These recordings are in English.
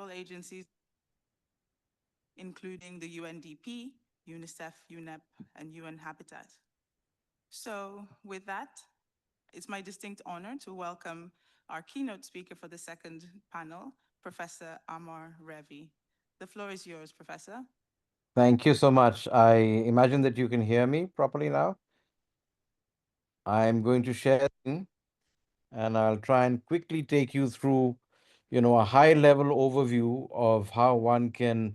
several agencies, including the UNDP, UNICEF, UNEP, and UN Habitat. So with that, it's my distinct honor to welcome our keynote speaker for the second panel, Professor Amar Revi. The floor is yours, Professor. Thank you so much. I imagine that you can hear me properly now. I'm going to share and I'll try and quickly take you through, a high-level overview of how one can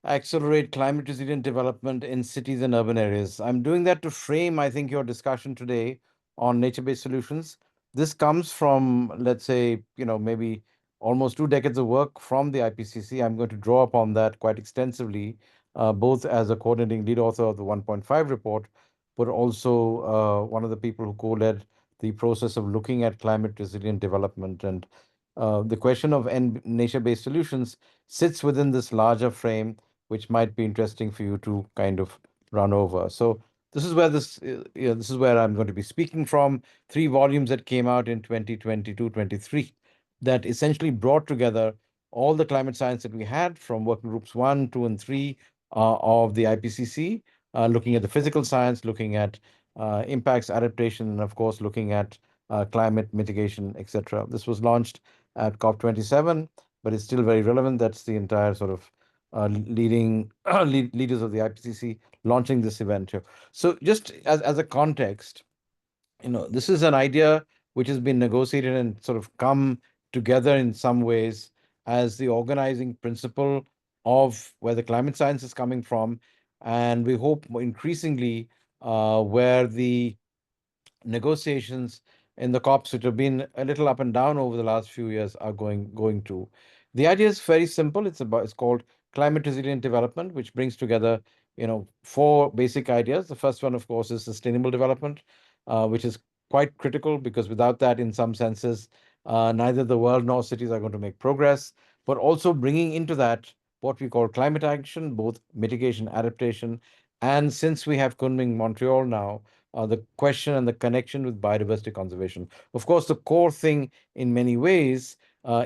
accelerate climate resilient development in cities and urban areas. I'm doing that to frame, I think, your discussion today on nature-based solutions. This comes from, let's say, maybe almost 2 decades of work from the IPCC. I'm going to draw upon that quite extensively, both as a coordinating lead author of the 1.5 report, but also one of the people who co-led the process of looking at climate resilient development. And the question of nature-based solutions sits within this larger frame, which might be interesting for you to kind of run over. So this is where I'm going to be speaking from. 3 volumes that came out in 2022-23 that essentially brought together all the climate science that we had from working groups 1, 2, and 3 of the IPCC, looking at the physical science, looking at impacts, adaptation, and of course, looking at climate mitigation, etc. This was launched at COP27, but it's still very relevant. That's the entire sort of leading leaders of the IPCC launching this event here. So just as a context, this is an idea which has been negotiated and sort of come together in some ways as the organizing principle of where the climate science is coming from. And we hope increasingly where the negotiations in the COPs, which have been a little up and down over the last few years, are going to. The idea is very simple. It's called climate resilient development, which brings together 4 basic ideas. The first one, of course, is sustainable development, which is quite critical because without that, in some senses, neither the world nor cities are going to make progress. But also bringing into that what we call climate action, both mitigation, adaptation, and since we have Kunming, Montreal now, the question and the connection with biodiversity conservation. Of course, the core thing in many ways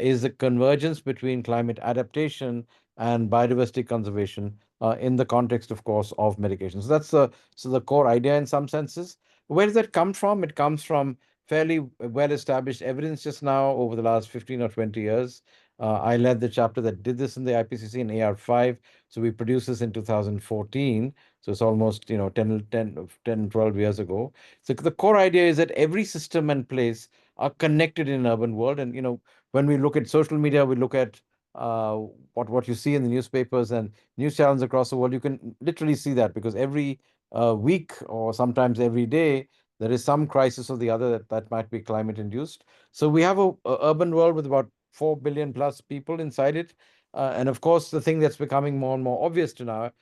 is the convergence between climate adaptation and biodiversity conservation in the context, of course, of mitigation. So that's the core idea in some senses. Where does that come from? It comes from fairly well-established evidence just now over the last 15 or 20 years. I led the chapter that did this in the IPCC in AR5. So we produced this in 2014. So it's almost, 12 years ago. So the core idea is that every system and place are connected in an urban world. And, when we look at social media, we look at what you see in the newspapers and news channels across the world, you can literally see that because every week or sometimes every day, there is some crisis or the other that might be climate induced. So we have a urban world with about 4 billion plus people inside it. And of course, the thing that's becoming more and more obvious to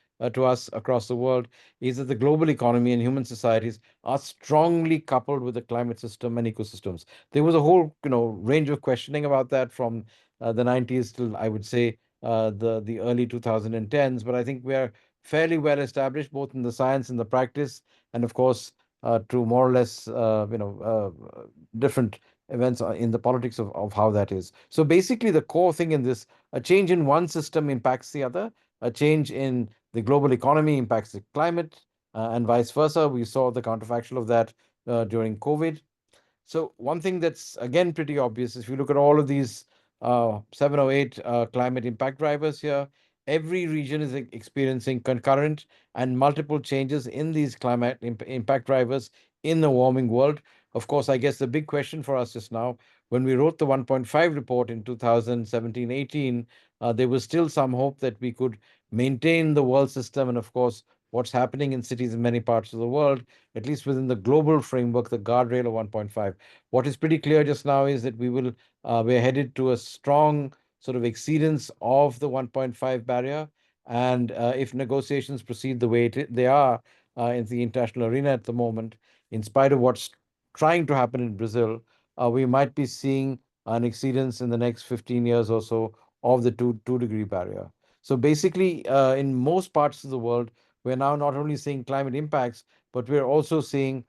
us across the world is that the global economy and human societies are strongly coupled with the climate system and ecosystems. There was a whole, range of questioning about that from the 90s till I would say the early 2010s. But I think we are fairly well established both in the science and the practice, and of course to more or less different events in the politics of how that is. So basically, the core thing in this, a change in one system impacts the other, a change in the global economy impacts the climate, and vice versa. We saw the counterfactual of that during COVID. So one thing that's again pretty obvious is if you look at all of these 7 or 8 climate impact drivers here, every region is experiencing concurrent and multiple changes in these climate impact drivers in the warming world. Of course, I guess the big question for us just now, when we wrote the 1.5 report in 2017-18, there was still some hope that we could maintain the world system. And of course, what's happening in cities in many parts of the world, at least within the global framework, the guardrail of 1.5. What is pretty clear just now is that we're headed to a strong sort of exceedance of the 1.5 barrier. And if negotiations proceed the way they are in the international arena at the moment, in spite of what's trying to happen in Brazil, we might be seeing an exceedance in the next 15 years or so of the two-degree barrier. So basically, in most parts of the world, we're now not only seeing climate impacts, but we're also seeing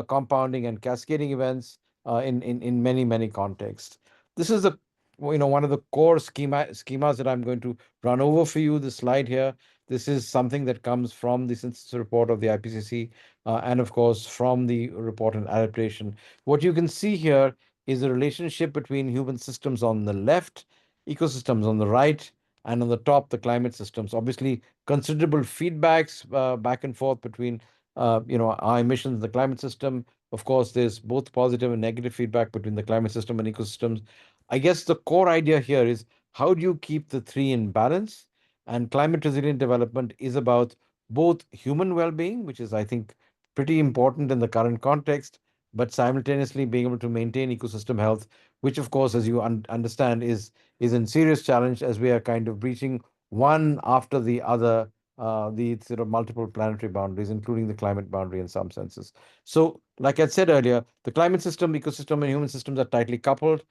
compounding and cascading events in many, many contexts. This is the one of the core schemas that I'm going to run over for you. The slide here. This is something that comes from the synthesis report of the IPCC, and of course from the report on adaptation. What you can see here is a relationship between human systems on the left, ecosystems on the right, and on the top, the climate systems. Obviously, considerable feedbacks back and forth between our emissions, the climate system. Of course, there's both positive and negative feedback between the climate system and ecosystems. I guess the core idea here is how do you keep the three in balance? And climate resilient development is about both human well-being, which is, I think, pretty important in the current context, but simultaneously being able to maintain ecosystem health, which, of course, as you understand, is in serious challenge as we are kind of breaching one after the other the sort of multiple planetary boundaries, including the climate boundary in some senses. So, like I said earlier, the climate system, ecosystem, and human systems are tightly coupled.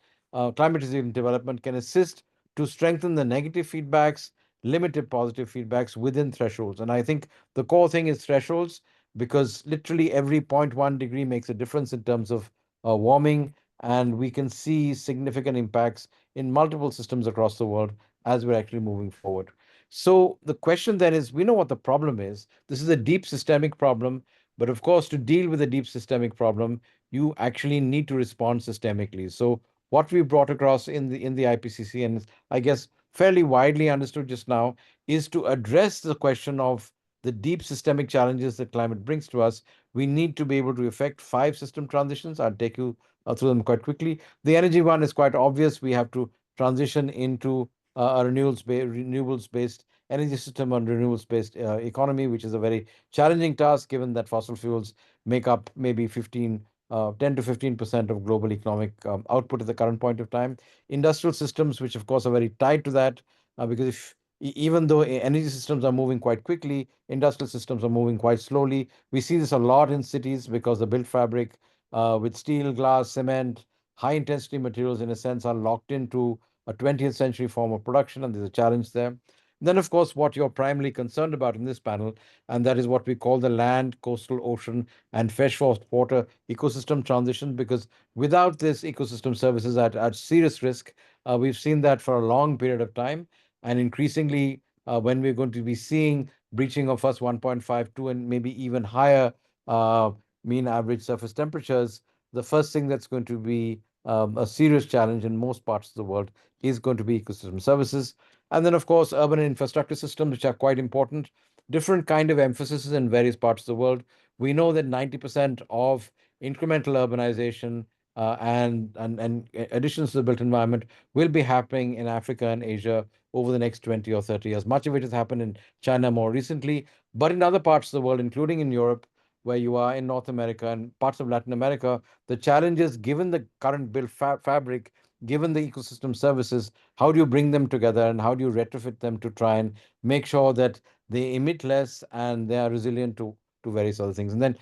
Climate resilient development can assist to strengthen the negative feedbacks, limited positive feedbacks within thresholds. And I think the core thing is thresholds because literally every zero point 0.1 degree makes a difference in terms of warming, and we can see significant impacts in multiple systems across the world as we're actually moving forward. So the question then is, we know what the problem is. This is a deep systemic problem, but of course, to deal with a deep systemic problem, you actually need to respond systemically. So what we brought across in the IPCC, and I guess fairly widely understood just now, is to address the question of the deep systemic challenges that climate brings to us. We need to be able to effect 5 system transitions. I'll take you through them quite quickly. The energy one is quite obvious. We have to transition into a renewables-based energy system and renewables-based economy, which is a very challenging task given that fossil fuels make up maybe 10 to 15% of global economic output at the current point of time. Industrial systems, which of course are very tied to that, because even though energy systems are moving quite quickly, industrial systems are moving quite slowly. We see this a lot in cities because the built fabric with steel, glass, cement, high intensity materials, in a sense, are locked into a 20th century form of production, and there's a challenge there. Then, of course, what you're primarily concerned about in this panel, and that is what we call the land, coastal, ocean, and freshwater ecosystem transition, because without this, ecosystem services at serious risk. We've seen that for a long period of time, and increasingly, when we're going to be seeing breaching of us 1.52 and maybe even higher uh, mean average surface temperatures, the first thing that's going to be a serious challenge in most parts of the world is going to be ecosystem services. And then, of course, urban and infrastructure systems, which are quite important. Different kind of emphasis in various parts of the world. We know that 90% of incremental urbanization and additions to the built environment will be happening in Africa and Asia over the next 20 or 30 years. Much of it has happened in China more recently, but in other parts of the world, including in Europe, where you are in North America and parts of Latin America, the challenges given the current built fabric, given the ecosystem services, how do you bring them together and how do you retrofit them to try and make sure that they emit less and they are resilient to various other things. And then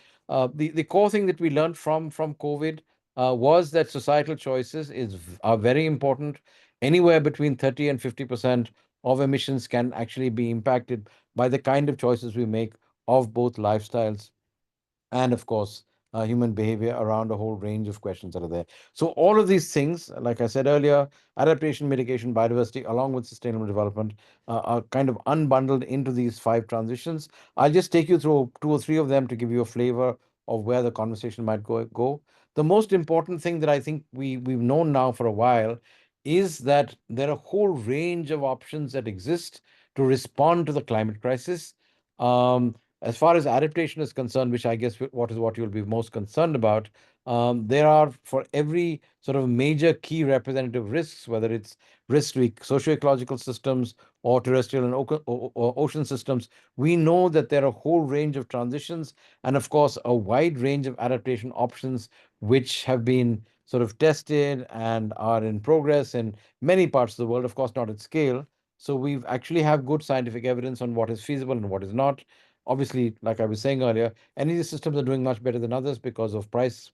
the core thing that we learned from COVID was that societal choices are very important. Anywhere between 30 and 50% of emissions can actually be impacted by the kind of choices we make of both lifestyles and of course human behavior around a whole range of questions that are there. So all of these things, like I said earlier, adaptation, mitigation, biodiversity, along with sustainable development, are kind of unbundled into these 5 transitions. I'll just take you through 2 or 3 of them to give you a flavor of where the conversation might go. The most important thing that I think we've known now for a while is that there are a whole range of options that exist to respond to the climate crisis. As far as adaptation is concerned, which I guess what you'll be most concerned about, there are for every sort of major key representative risks, whether it's risk to socio-ecological systems or terrestrial and or ocean systems, we know that there are a whole range of transitions and, of course, a wide range of adaptation options which have been sort of tested and are in progress in many parts of the world, of course, not at scale. So we've actually have good scientific evidence on what is feasible and what is not. Obviously, like I was saying earlier, energy systems are doing much better than others because of price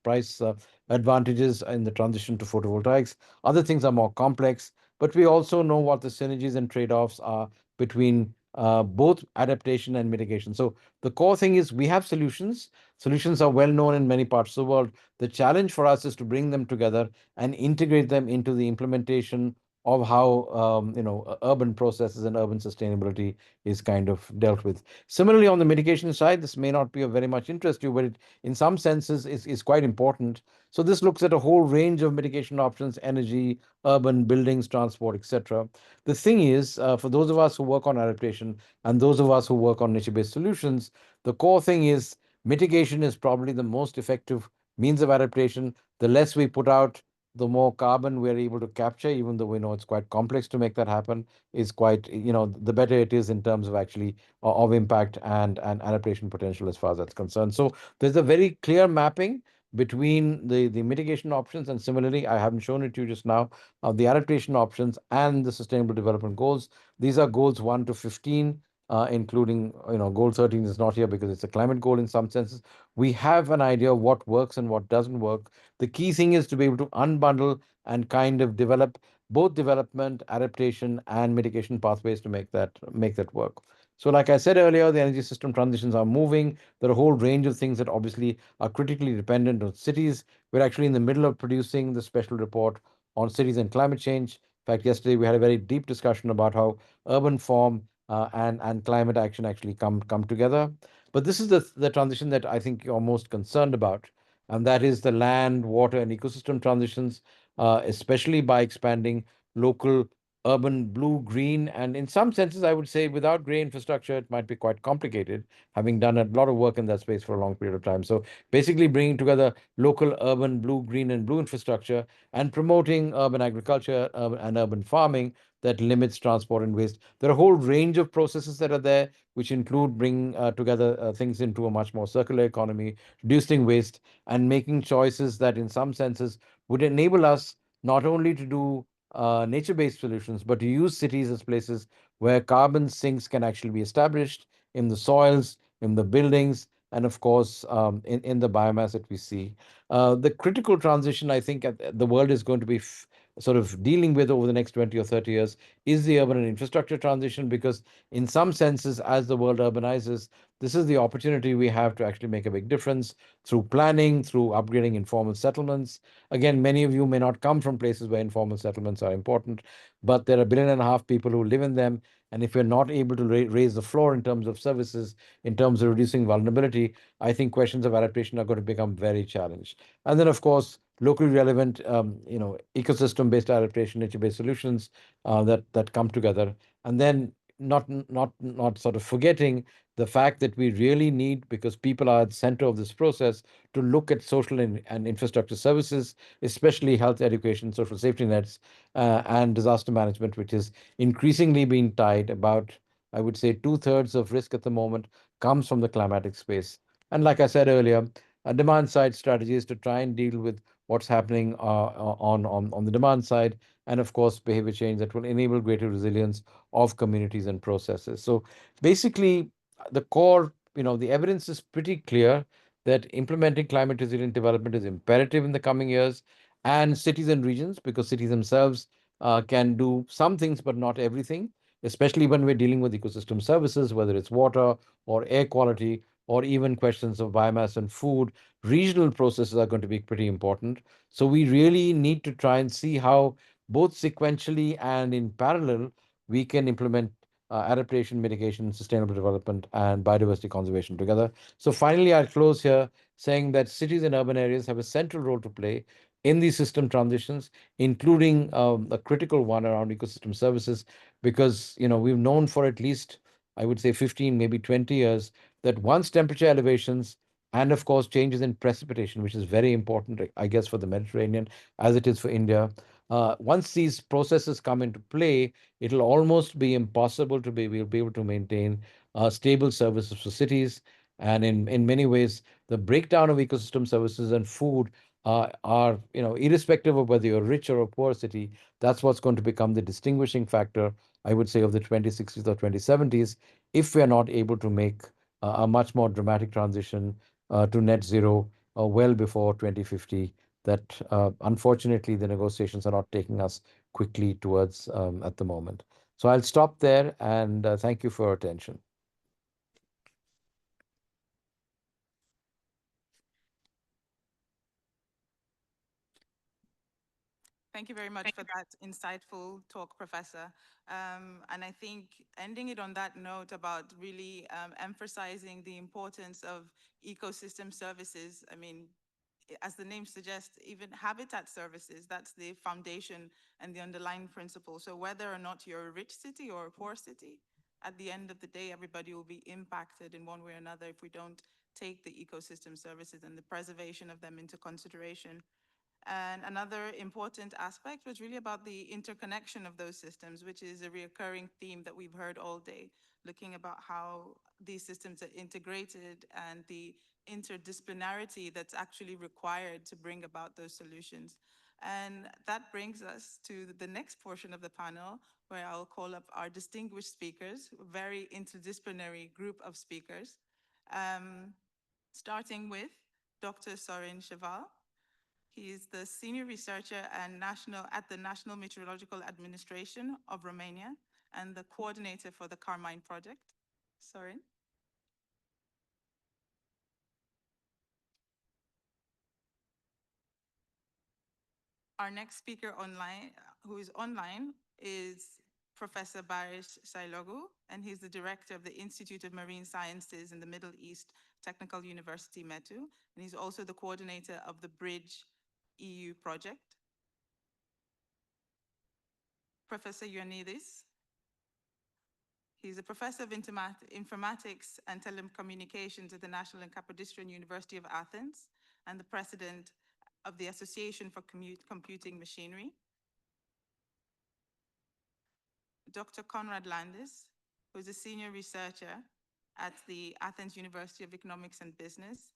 advantages in the transition to photovoltaics. Other things are more complex, but we also know what the synergies and trade-offs are between both adaptation and mitigation. So the core thing is we have solutions. Solutions are well known in many parts of the world. The challenge for us is to bring them together and integrate them into the implementation of how urban processes and urban sustainability is kind of dealt with. Similarly, on the mitigation side, this may not be of very much interest to you, but it, in some senses, is quite important. So this looks at a whole range of mitigation options: energy, urban, buildings, transport, etc. The thing is, for those of us who work on adaptation and those of us who work on nature-based solutions, the core thing is mitigation is probably the most effective means of adaptation. The less we put out, the more carbon we're able to capture, even though we know it's quite complex to make that happen, is quite, the better it is in terms of actually of impact and adaptation potential as far as that's concerned. So there's a very clear mapping between the mitigation options, and similarly, I haven't shown it to you just now, the adaptation options and the sustainable development goals. These are goals 1 to 15, including, goal 13 is not here because it's a climate goal in some senses. We have an idea of what works and what doesn't work. The key thing is to be able to unbundle and kind of develop both development, adaptation, and mitigation pathways to make that work. So, like I said earlier, the energy system transitions are moving. There are a whole range of things that obviously are critically dependent on cities. We're actually in the middle of producing the special report on cities and climate change. In fact, yesterday we had a very deep discussion about how urban form and climate action actually come together. But this is the transition that I think you're most concerned about, and that is the land, water, and ecosystem transitions, especially by expanding local urban blue, green, and in some senses, I would say without grey infrastructure, it might be quite complicated, having done a lot of work in that space for a long period of time. So basically bringing together local urban blue, green, and blue infrastructure and promoting urban agriculture and urban farming that limits transport and waste. There are a whole range of processes that are there, which include bringing together things into a much more circular economy, reducing waste, and making choices that, in some senses, would enable us not only to do nature-based solutions, but to use cities as places where carbon sinks can actually be established in the soils, in the buildings, and of course, in the biomass that we see. The critical transition, I think, the world is going to be sort of dealing with over the next 20 or 30 years is the urban and infrastructure transition, because in some senses, as the world urbanizes, this is the opportunity we have to actually make a big difference through planning, through upgrading informal settlements. Again, many of you may not come from places where informal settlements are important, but there are 1.5 billion people who live in them. And if you're not able to raise the floor in terms of services, in terms of reducing vulnerability, I think questions of adaptation are going to become very challenged. And then, of course, locally relevant, ecosystem-based adaptation, nature-based solutions that come together, and then not sort of forgetting the fact that we really need, because people are at the center of this process, to look at social and infrastructure services, especially health, education, social safety nets, and disaster management, which is increasingly being tied. About, I would say, two-thirds of risk at the moment comes from the climatic space. And like I said earlier, a demand side strategy is to try and deal with what's happening on the demand side, and of course, behavior change that will enable greater resilience of communities and processes. So basically, the core, the evidence is pretty clear that implementing climate resilient development is imperative in the coming years, and cities and regions, because cities themselves can do some things but not everything, especially when we're dealing with ecosystem services, whether it's water or air quality or even questions of biomass and food. Regional processes are going to be pretty important. So we really need to try and see how, both sequentially and in parallel, we can implement adaptation, mitigation, sustainable development, and biodiversity conservation together. So finally, I'll close here saying that cities and urban areas have a central role to play in these system transitions, including a critical one around ecosystem services, because we've known for at least, I would say, 15, maybe 20 years, that once temperature elevations and of course changes in precipitation, which is very important, I guess, for the Mediterranean as it is for India, once these processes come into play, it'll almost be impossible to we'll be able to maintain stable services for cities. And in many ways, the breakdown of ecosystem services and food are, irrespective of whether you're a rich or a poor city, that's what's going to become the distinguishing factor, I would say, of the 2060s or 2070s, if we're not able to make a much more dramatic transition to net zero well before 2050, that unfortunately the negotiations are not taking us quickly towards at the moment. So I'll stop there, and thank you for your attention. Thank you very much for that insightful talk, Professor. And I think ending it on that note about really emphasizing the importance of ecosystem services. I mean, as the name suggests, even habitat services, that's the foundation and the underlying principle. So whether or not you're a rich city or a poor city, at the end of the day, everybody will be impacted in one way or another if we don't take the ecosystem services and the preservation of them into consideration. And another important aspect was really about the interconnection of those systems, which is a recurring theme that we've heard all day, looking about how these systems are integrated and the interdisciplinarity that's actually required to bring about those solutions. And that brings us to the next portion of the panel, where I'll call up our distinguished speakers, a very interdisciplinary group of speakers, um, starting with Dr. Sorin Cheval. He is the senior researcher and at the National Meteorological Administration of Romania and the coordinator for the Carmine project. Sorin. Our next speaker online, who is online, is Professor Baris Sailogu, and he's the director of the Institute of Marine Sciences in the Middle East Technical University, METU, and he's also the coordinator of the Bridge EU project. Professor Ioannidis. He's a professor of informatics and telecommunications at the National and Kapodistrian University of Athens and the president of the Association for Computing Machinery. Dr. Konrad Landis, who is a senior researcher at the Athens University of Economics and Business,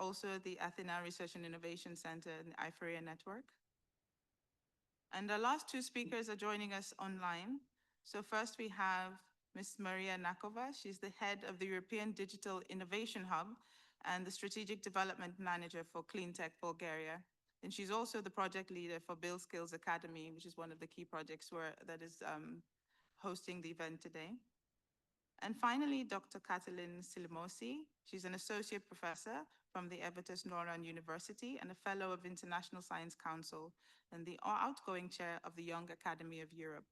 also the Athena Research and Innovation Center and the IFREA network. And our last two speakers are joining us online. So first we have Ms. Maria Nakova. She's the head of the European Digital Innovation Hub and the Strategic Development Manager for Cleantech Bulgaria. And she's also the project leader for Build Skills Academy, which is one of the key projects that is hosting the event today. And finally, Dr. Katalin Silimosi. She's an associate professor from the Evertus Noran University and a fellow of International Science Council and the outgoing chair of the Young Academy of Europe.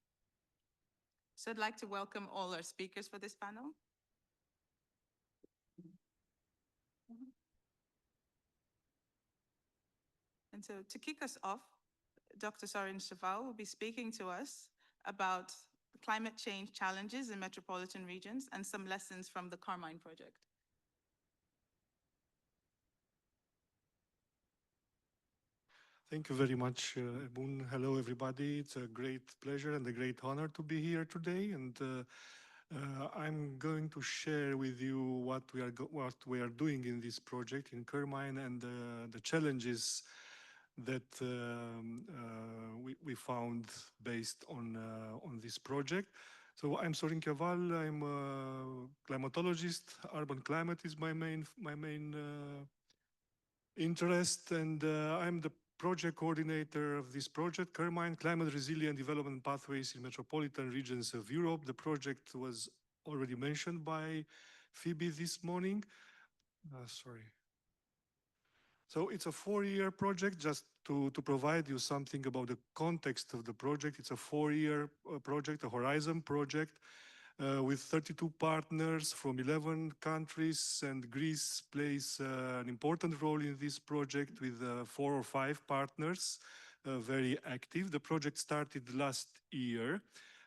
So I'd like to welcome all our speakers for this panel. And so to kick us off, Dr. Sorin Cheval will be speaking to us about climate change challenges in metropolitan regions and some lessons from the Carmine project. Thank you very much, Ebun. Hello, everybody. It's a great pleasure and a great honor to be here today. And I'm going to share with you what we are doing in this project in Carmine and the challenges that we found based on this project. So I'm Sorin Cheval. I'm a climatologist. Urban climate is my main interest, and I'm the project coordinator of this project, Carmine Climate Resilient Development Pathways in Metropolitan Regions of Europe. The project was already mentioned by Phoebe this morning. Sorry. So it's a 4-year project. Just to provide you something about the context of the project, it's a 4-year project, a horizon project, with 32 partners from 11 countries, and Greece plays an important role in this project with 4 or 5 partners, very active. The project started last year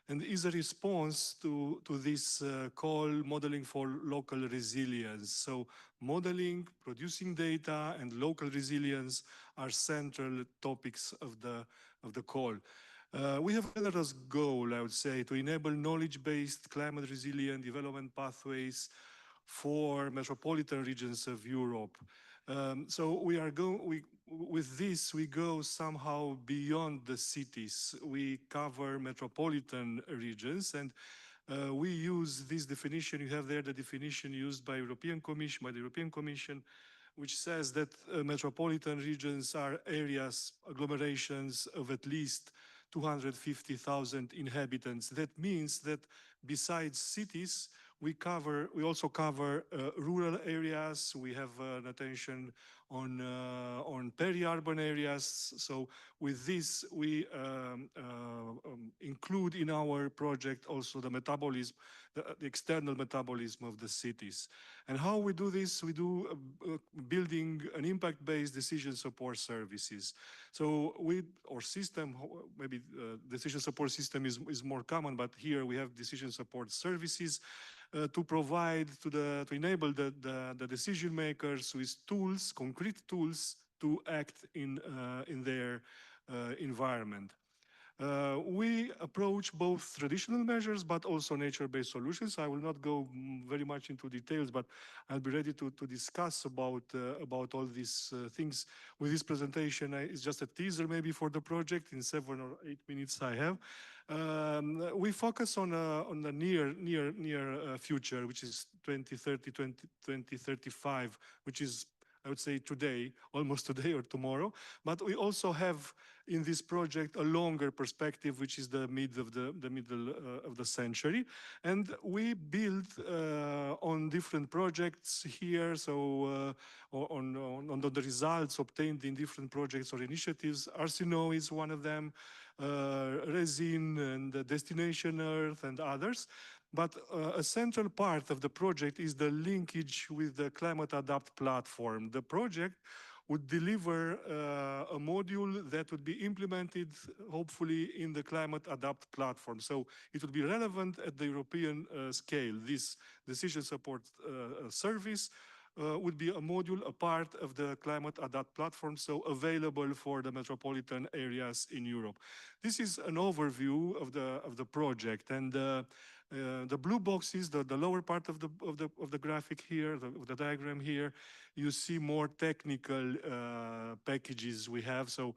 and is a response to this call, modeling for local resilience. So modeling, producing data, and local resilience are central topics of the call. We have a generous goal, I would say, to enable knowledge-based climate resilient development pathways for metropolitan regions of Europe. So with this, we go somehow beyond the cities. We cover metropolitan regions, and we use this definition. You have there the definition used by the European Commission, which says that metropolitan regions are areas, agglomerations of at least 250,000 inhabitants. That means that besides cities, we also cover rural areas. We have an attention on peri-urban areas. So with this, we include in our project also the metabolism, the external metabolism of the cities. And how we do this? We do building an impact-based decision support services. So our system, maybe decision support system is more common, but here we have decision support services to provide to enable the decision makers with tools, concrete tools to act in their environment. We approach both traditional measures but also nature-based solutions. I will not go very much into details, but I'll be ready to discuss about all these things. With this presentation, it's just a teaser maybe for the project in 7 or 8 minutes I have. We focus on the near future, which is 2030, 2035, which is, I would say, today, almost today or tomorrow. But we also have in this project a longer perspective, which is the middle of the century. And we build on different projects here, so on the results obtained in different projects or initiatives. Arsinoe is one of them, Resin and Destination Earth and others. But a central part of the project is the linkage with the Climate Adapt platform. The project would deliver a module that would be implemented, hopefully, in the Climate Adapt platform. So it would be relevant at the European scale. This decision support service would be a module, a part of the Climate Adapt platform, so available for the metropolitan areas in Europe. This is an overview of the project, and the blue boxes, the lower part of the graphic here, of the diagram here, you see more technical packages we have. So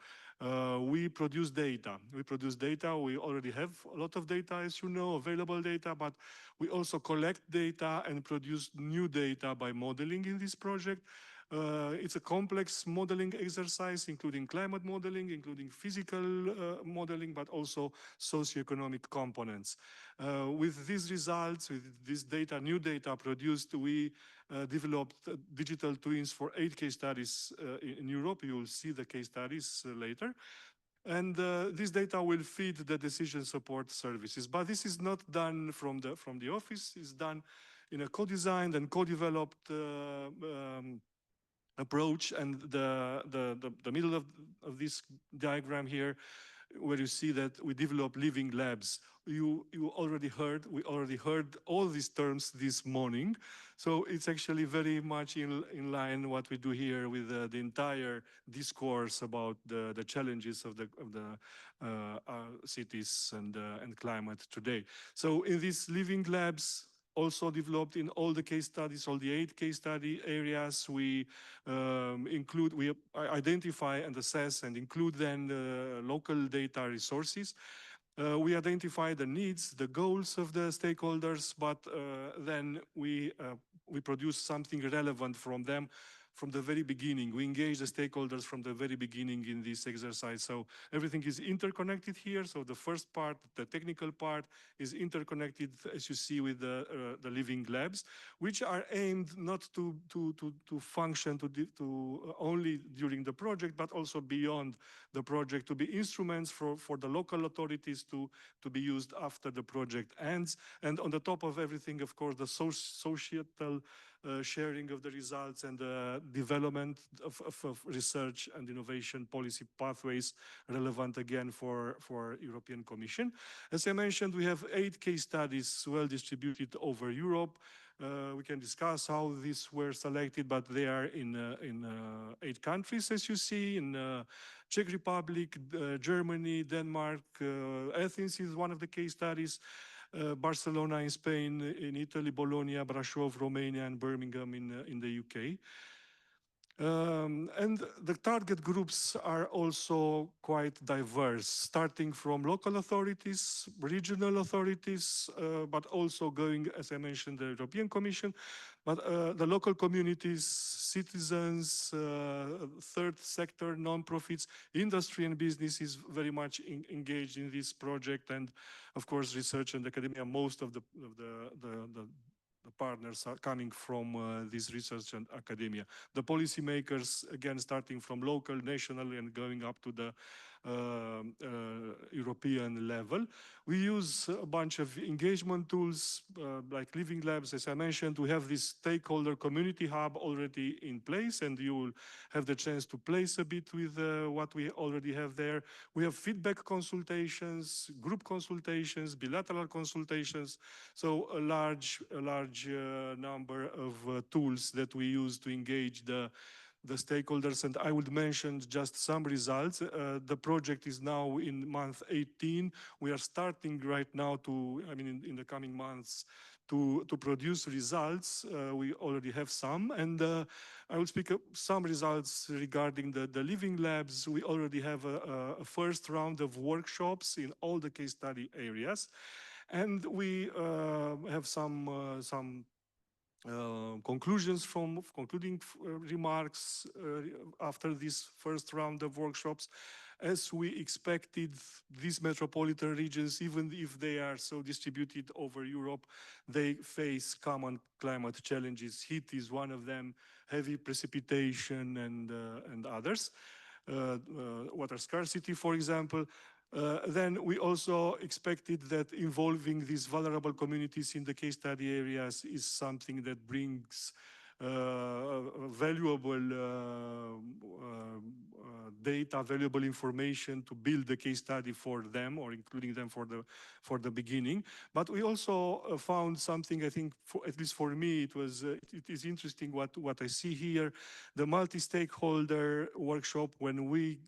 we produce data. We already have a lot of data, as you know, available data, but we also collect data and produce new data by modeling in this project. It's a complex modeling exercise, including climate modeling, including physical modeling, but also socioeconomic components. With these results, with this data, new data produced, we developed digital twins for 8 case studies in Europe. You will see the case studies later. And this data will feed the decision support services. But this is not done from the office. It's done in a co-designed and co-developed approach. And the middle of this diagram here, where you see that we develop living labs. We already heard all these terms this morning. So it's actually very much in line what we do here with the entire discourse about the challenges of the cities and climate today. So in these living labs, also developed in all the case studies, all the 8 case study areas, we identify and assess and include then local data resources. We identify the needs, the goals of the stakeholders, but then we produce something relevant from them from the very beginning. We engage the stakeholders from the very beginning in this exercise. So everything is interconnected here. So the first part, the technical part, is interconnected, as you see, with the living labs, which are aimed not to function only during the project, but also beyond the project, to be instruments for the local authorities to be used after the project ends. And on the top of everything, of course, the societal sharing of the results and the development of research and innovation policy pathways relevant again for European Commission. As I mentioned, we have 8 case studies well distributed over Europe. We can discuss how these were selected, but they are in 8 countries, as you see, in Czech Republic, Germany, Denmark. Athens is one of the case studies. Barcelona in Spain, in Italy, Bologna, Brasov, Romania, and Birmingham in the UK. And the target groups are also quite diverse, starting from local authorities, regional authorities, but also going, as I mentioned, the European Commission, but the local communities, citizens, third sector, non-profits, industry and business is very much engaged in this project, and of course research and academia. Most of the the partners are coming from this research and academia. The policymakers, again, starting from local, national, and going up to the European level. We use a bunch of engagement tools like Living Labs. As I mentioned, we have this stakeholder community hub already in place, and you will have the chance to place a bit with what we already have there. We have feedback consultations, group consultations, bilateral consultations. So a large number of tools that we use to engage the stakeholders, and I would mention just some results. The project is now in month 18. We are starting right now to, I mean, in the coming months, to produce results. We already have some, and I will speak some results regarding the living labs. We already have a first round of workshops in all the case study areas, and we have some conclusions from concluding remarks after this first round of workshops. As we expected, these metropolitan regions, even if they are so distributed over Europe, they face common climate challenges. Heat is one of them, heavy precipitation, and others. Water scarcity, for example. Then we also expected that involving these vulnerable communities in the case study areas is something that brings valuable data, valuable information to build the case study for them, or including them for the beginning. But we also found something, I think, at least for me, it is interesting what I see here. The multi-stakeholder workshop, when we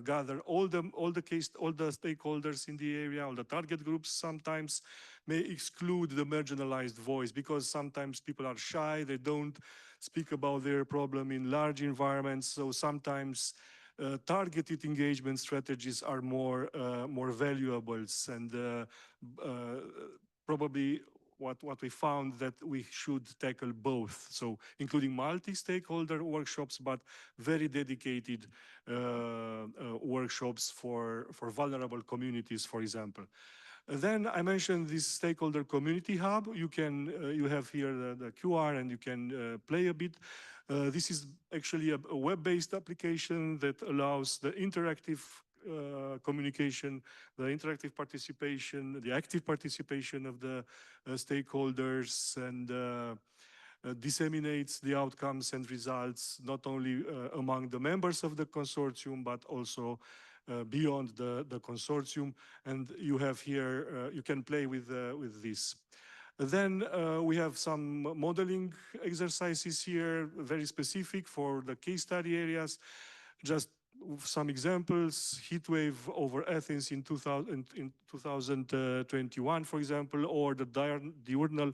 gather all the stakeholders in the area, all the target groups, sometimes may exclude the marginalized voice, because sometimes people are shy, they don't speak about their problem in large environments. So sometimes targeted engagement strategies are more valuable, and probably what we found that we should tackle both. So including multi-stakeholder workshops, but very dedicated workshops for vulnerable communities, for example. Then I mentioned this stakeholder community hub. You have here the QR, and you can play a bit. This is actually a web-based application that allows the interactive communication, the interactive participation, the active participation of the stakeholders, and disseminates the outcomes and results not only among the members of the consortium, but also beyond the consortium. And you have here, you can play with this. Then we have some modeling exercises here, very specific for the case study areas. Just some examples: heat wave over Athens in 2021, for example, or the diurnal,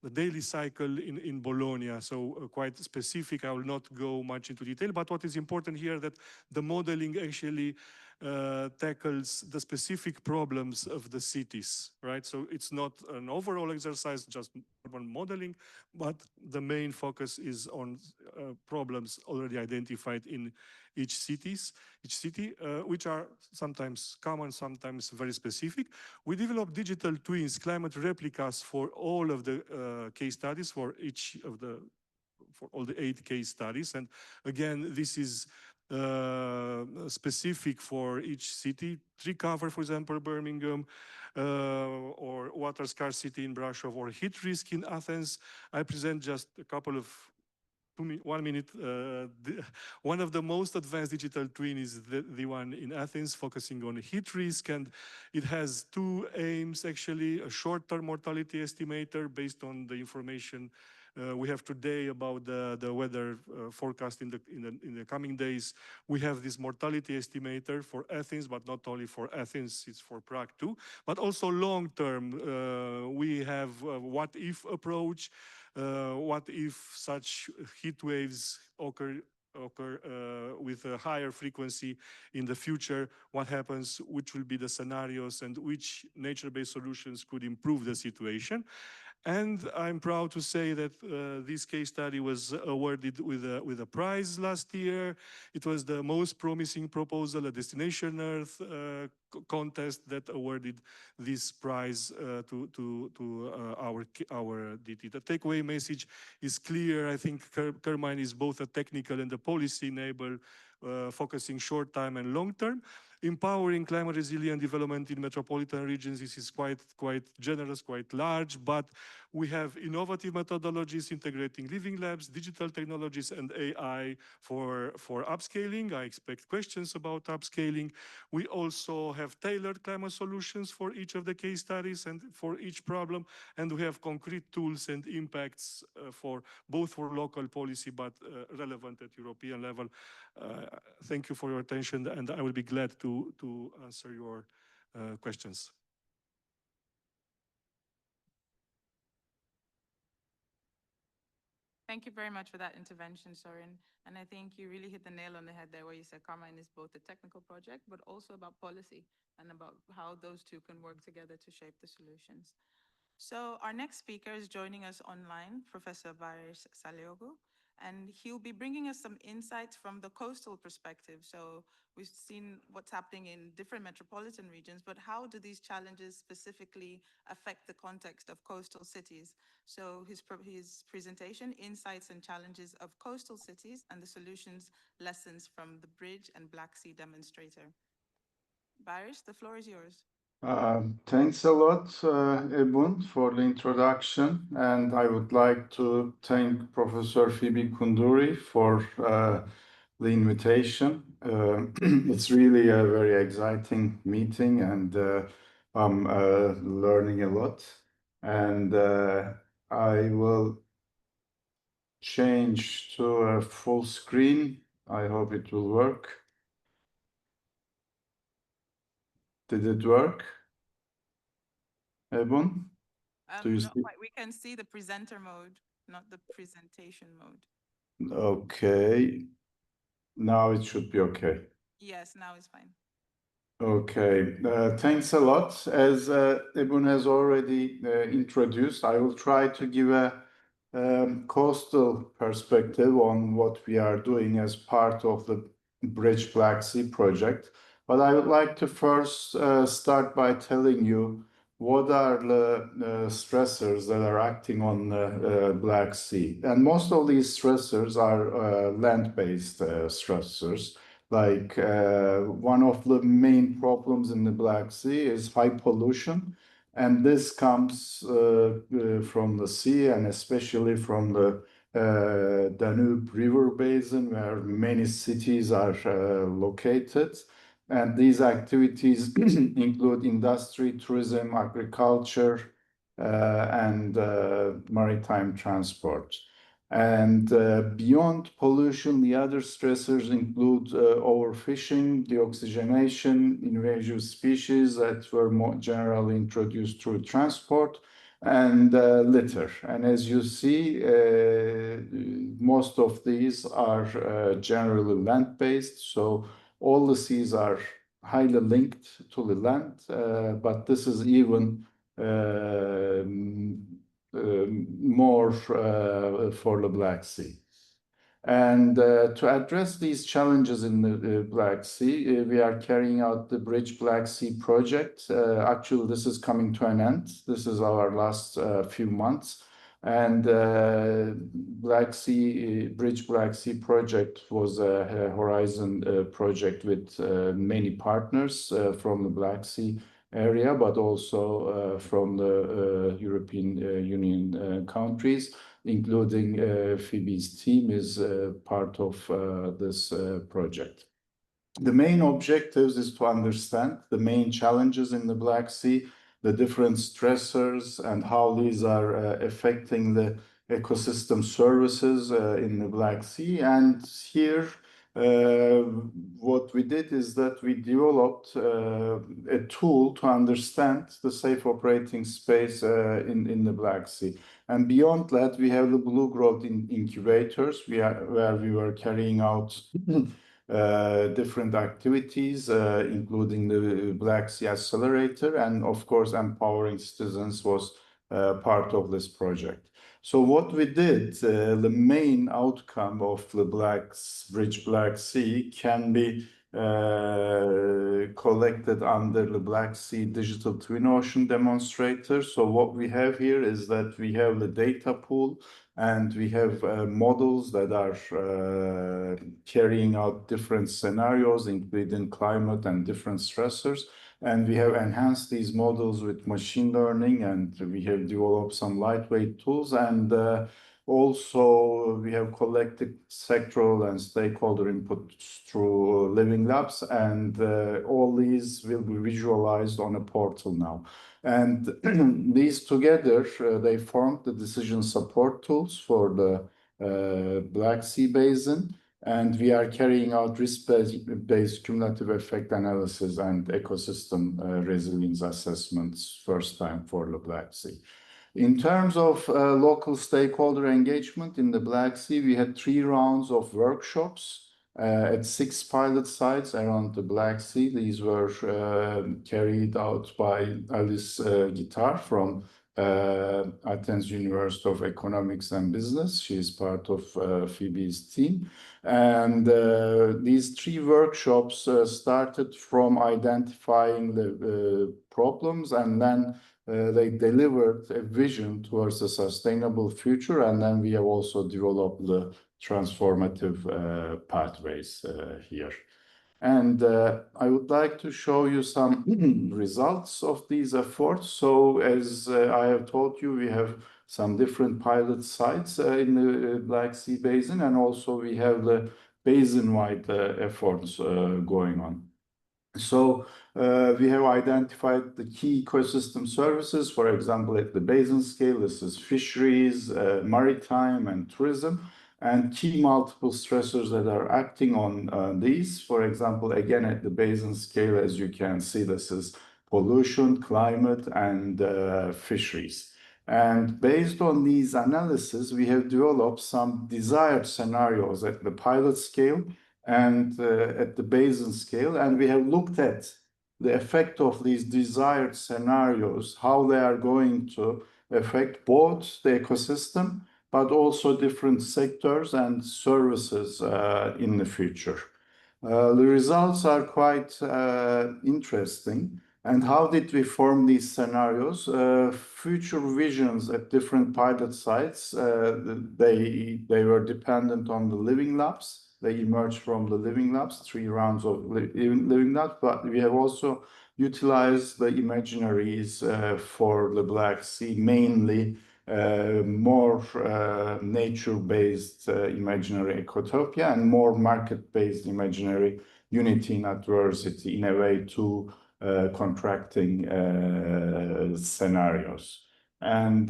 the daily cycle in Bologna. So quite specific. I will not go much into detail, but what is important here that the modeling actually tackles the specific problems of the cities, right? So it's not an overall exercise, just urban modeling, but the main focus is on problems already identified in each city, which are sometimes common, sometimes very specific. We developed digital twins, climate replicas for all of the case studies, for all the 8 case studies. And again, this is specific for each city. Tree cover, for example, Birmingham, or water scarcity in Brasov, or heat risk in Athens. I present just a couple of 1 minute. One of the most advanced digital twin is the one in Athens, focusing on heat risk, and it has 2 aims actually: a short-term mortality estimator based on the information we have today about the weather forecast in the coming days. We have this mortality estimator for Athens, but not only for Athens, it's for Prague too, but also long-term. We have a what-if approach. What if such heat waves occur with a higher frequency in the future? What happens? Which will be the scenarios, and which nature-based solutions could improve the situation? And I'm proud to say that this case study was awarded with a prize last year. It was the most promising proposal, a Destination Earth contest that awarded this prize to our DT. The takeaway message is clear. I think Carmine is both a technical and a policy enabler, focusing short term and long term. Empowering climate resilient development in metropolitan regions, this is quite generous, quite large, but we have innovative methodologies integrating living labs, digital technologies, and AI for upscaling. I expect questions about upscaling. We also have tailored climate solutions for each of the case studies and for each problem, and we have concrete tools and impacts for both for local policy but relevant at European level. Thank you for your attention, and I will be glad to answer your questions. Thank you very much for that intervention, Sorin. And I think you really hit the nail on the head there where you said Carmine is both a technical project, but also about policy and about how those two can work together to shape the solutions. So our next speaker is joining us online, Professor Varis Saliogu, and he'll be bringing us some insights from the coastal perspective. So we've seen what's happening in different metropolitan regions, but how do these challenges specifically affect the context of coastal cities? So his presentation, Insights and Challenges of Coastal Cities and the Solutions, Lessons from the Bridge and Black Sea Demonstrator. Varis, the floor is yours. Thanks a lot, Ebun, for the introduction, and I would like to thank Professor Phoebe Kunduri for the invitation. It's really a very exciting meeting, and I'm learning a lot. And I will change to a full screen. I hope it will work. Did it work? Ebun? Do you Not see? quite. We can see the presenter mode, not the presentation mode. Okay. Now it should be okay. Yes, now it's fine. Okay. Thanks a lot. As Ebun has already introduced, I will try to give a coastal perspective on what we are doing as part of the Bridge Black Sea project. But I would like to first start by telling you what are the stressors that are acting on the Black Sea. And most of these stressors are land-based stressors. Like one of the main problems in the Black Sea is high pollution. And this comes from the sea and especially from the Danube River Basin, where many cities are located. And these activities include industry, tourism, agriculture, and maritime transport. And beyond pollution, the other stressors include overfishing, deoxygenation, invasive species that were more generally introduced through transport, and litter. And as you see, most of these are generally land-based, so all the seas are highly linked to the land, but this is even more for the Black Sea. And to address these challenges in the Black Sea, we are carrying out the Bridge Black Sea project. Actually, this is coming to an end. This is our last few months. And Bridge Black Sea project was a Horizon project with many partners from the Black Sea area, but also from the European Union countries, including Phoebe's team is part of this project. The main objectives is to understand the main challenges in the Black Sea, the different stressors, and how these are affecting the ecosystem services in the Black Sea. And here, what we did is that we developed a tool to understand the safe operating space in the Black Sea. And beyond that, we have the Blue Growth incubators where we were carrying out different activities, including the Black Sea Accelerator, and of course, empowering citizens was part of this project. So what we did, the main outcome of the Bridge Black Sea can be collected under the Black Sea Digital Twin Ocean demonstrator. So what we have here is that we have the data pool and we have models that are carrying out different scenarios, including climate and different stressors. And we have enhanced these models with machine learning, and we have developed some lightweight tools. And also, we have collected sectoral and stakeholder inputs through Living Labs, and all these will be visualized on a portal now. And these together, they formed the decision support tools for the Black Sea Basin. And we are carrying out risk-based cumulative effect analysis and ecosystem resilience assessments first time for the Black Sea. In terms of local stakeholder engagement in the Black Sea, we had 3 rounds of workshops at 6 pilot sites around the Black Sea. These were carried out by Alice Gitar from Athens University of Economics and Business. She is part of Phoebe's team. And these 3 workshops started from identifying the problems, and then they delivered a vision towards a sustainable future. And then we have also developed the transformative pathways here. And I would like to show you some results of these efforts. So as I have told you, we have some different pilot sites in the Black Sea Basin, and also we have the basin-wide efforts going on. So we have identified the key ecosystem services, for example, at the basin scale. This is fisheries, maritime, and tourism, and key multiple stressors that are acting on these. For example, again, at the basin scale, as you can see, this is pollution, climate, and fisheries. And based on these analyses, we have developed some desired scenarios at the pilot scale and at the basin scale. And we have looked at the effect of these desired scenarios, how they are going to affect both the ecosystem, but also different sectors and services in the future. The results are quite interesting. And how did we form these scenarios? Future visions at different pilot sites, they were dependent on the Living Labs. They emerged from the Living Labs, 3 rounds of Living Labs, but we have also utilized the imaginaries for the Black Sea, mainly more nature-based imaginary ecotopia and more market-based imaginary unity in adversity, in a way to contracting scenarios. And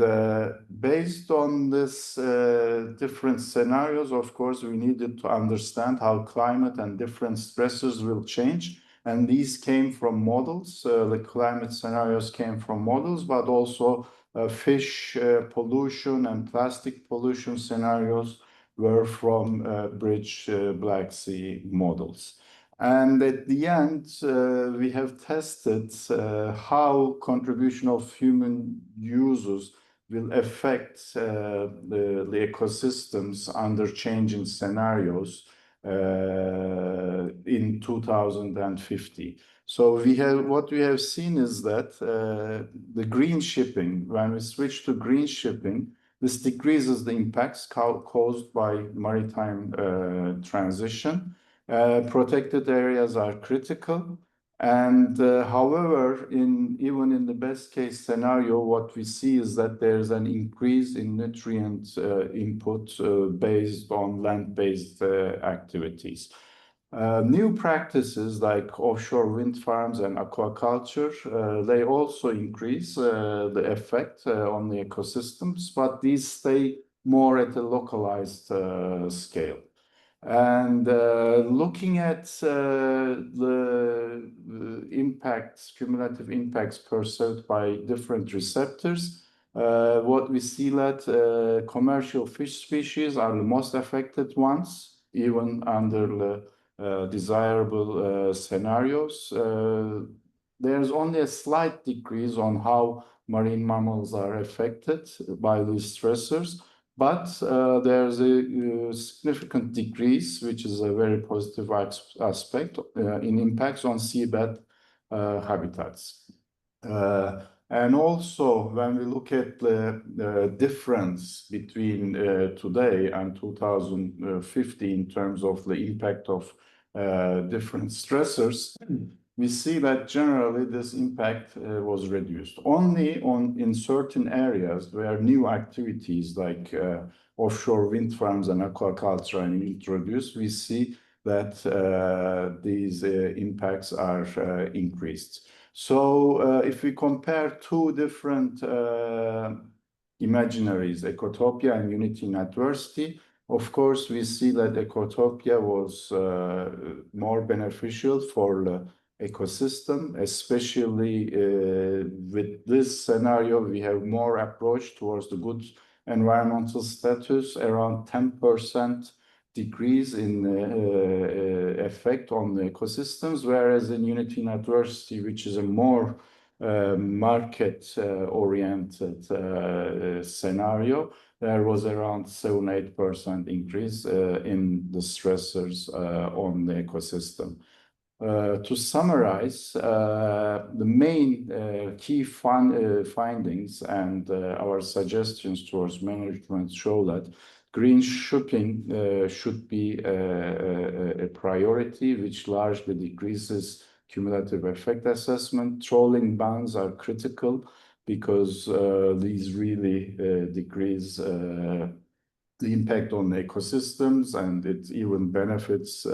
based on this different scenarios, of course, we needed to understand how climate and different stressors will change. And these came from models. The climate scenarios came from models, but also fish pollution and plastic pollution scenarios were from Bridge Black Sea models. And at the end, we have tested how contribution of human users will affect the ecosystems under changing scenarios in 2050. So what we have seen is that the green shipping, when we switch to green shipping, this decreases the impacts caused by maritime transition. Protected areas are critical. And however, even in the best case scenario, what we see is that there's an increase in nutrient input based on land-based activities. New practices like offshore wind farms and aquaculture, they also increase the effect on the ecosystems, but these stay more at a localized scale. And looking at the impacts, cumulative impacts perceived by different receptors, what we see that commercial fish species are the most affected ones, even under the desirable scenarios. There's only a slight decrease on how marine mammals are affected by these stressors. But there's a significant decrease, which is a very positive aspect in impacts on seabed habitats. And also, when we look at the difference between today and 2050 in terms of the impact of different stressors, we see that generally this impact was reduced. Only in certain areas where new activities like offshore wind farms and aquaculture are introduced, we see that these impacts are increased. So if we compare two different imaginaries, Ecotopia and Unity in Adversity, of course, we see that Ecotopia was more beneficial for the ecosystem, especially with this scenario, we have more approach towards the good environmental status, around 10% decrease in effect on the ecosystems, whereas in Unity in Adversity, which is a more market-oriented scenario, there was around 7-8% increase in the stressors on the ecosystem. To summarize, the main key findings and our suggestions towards management show that green shipping should be a priority, which largely decreases cumulative effect assessment. Trawling bans are critical because these really decrease the impact on ecosystems, and it even benefits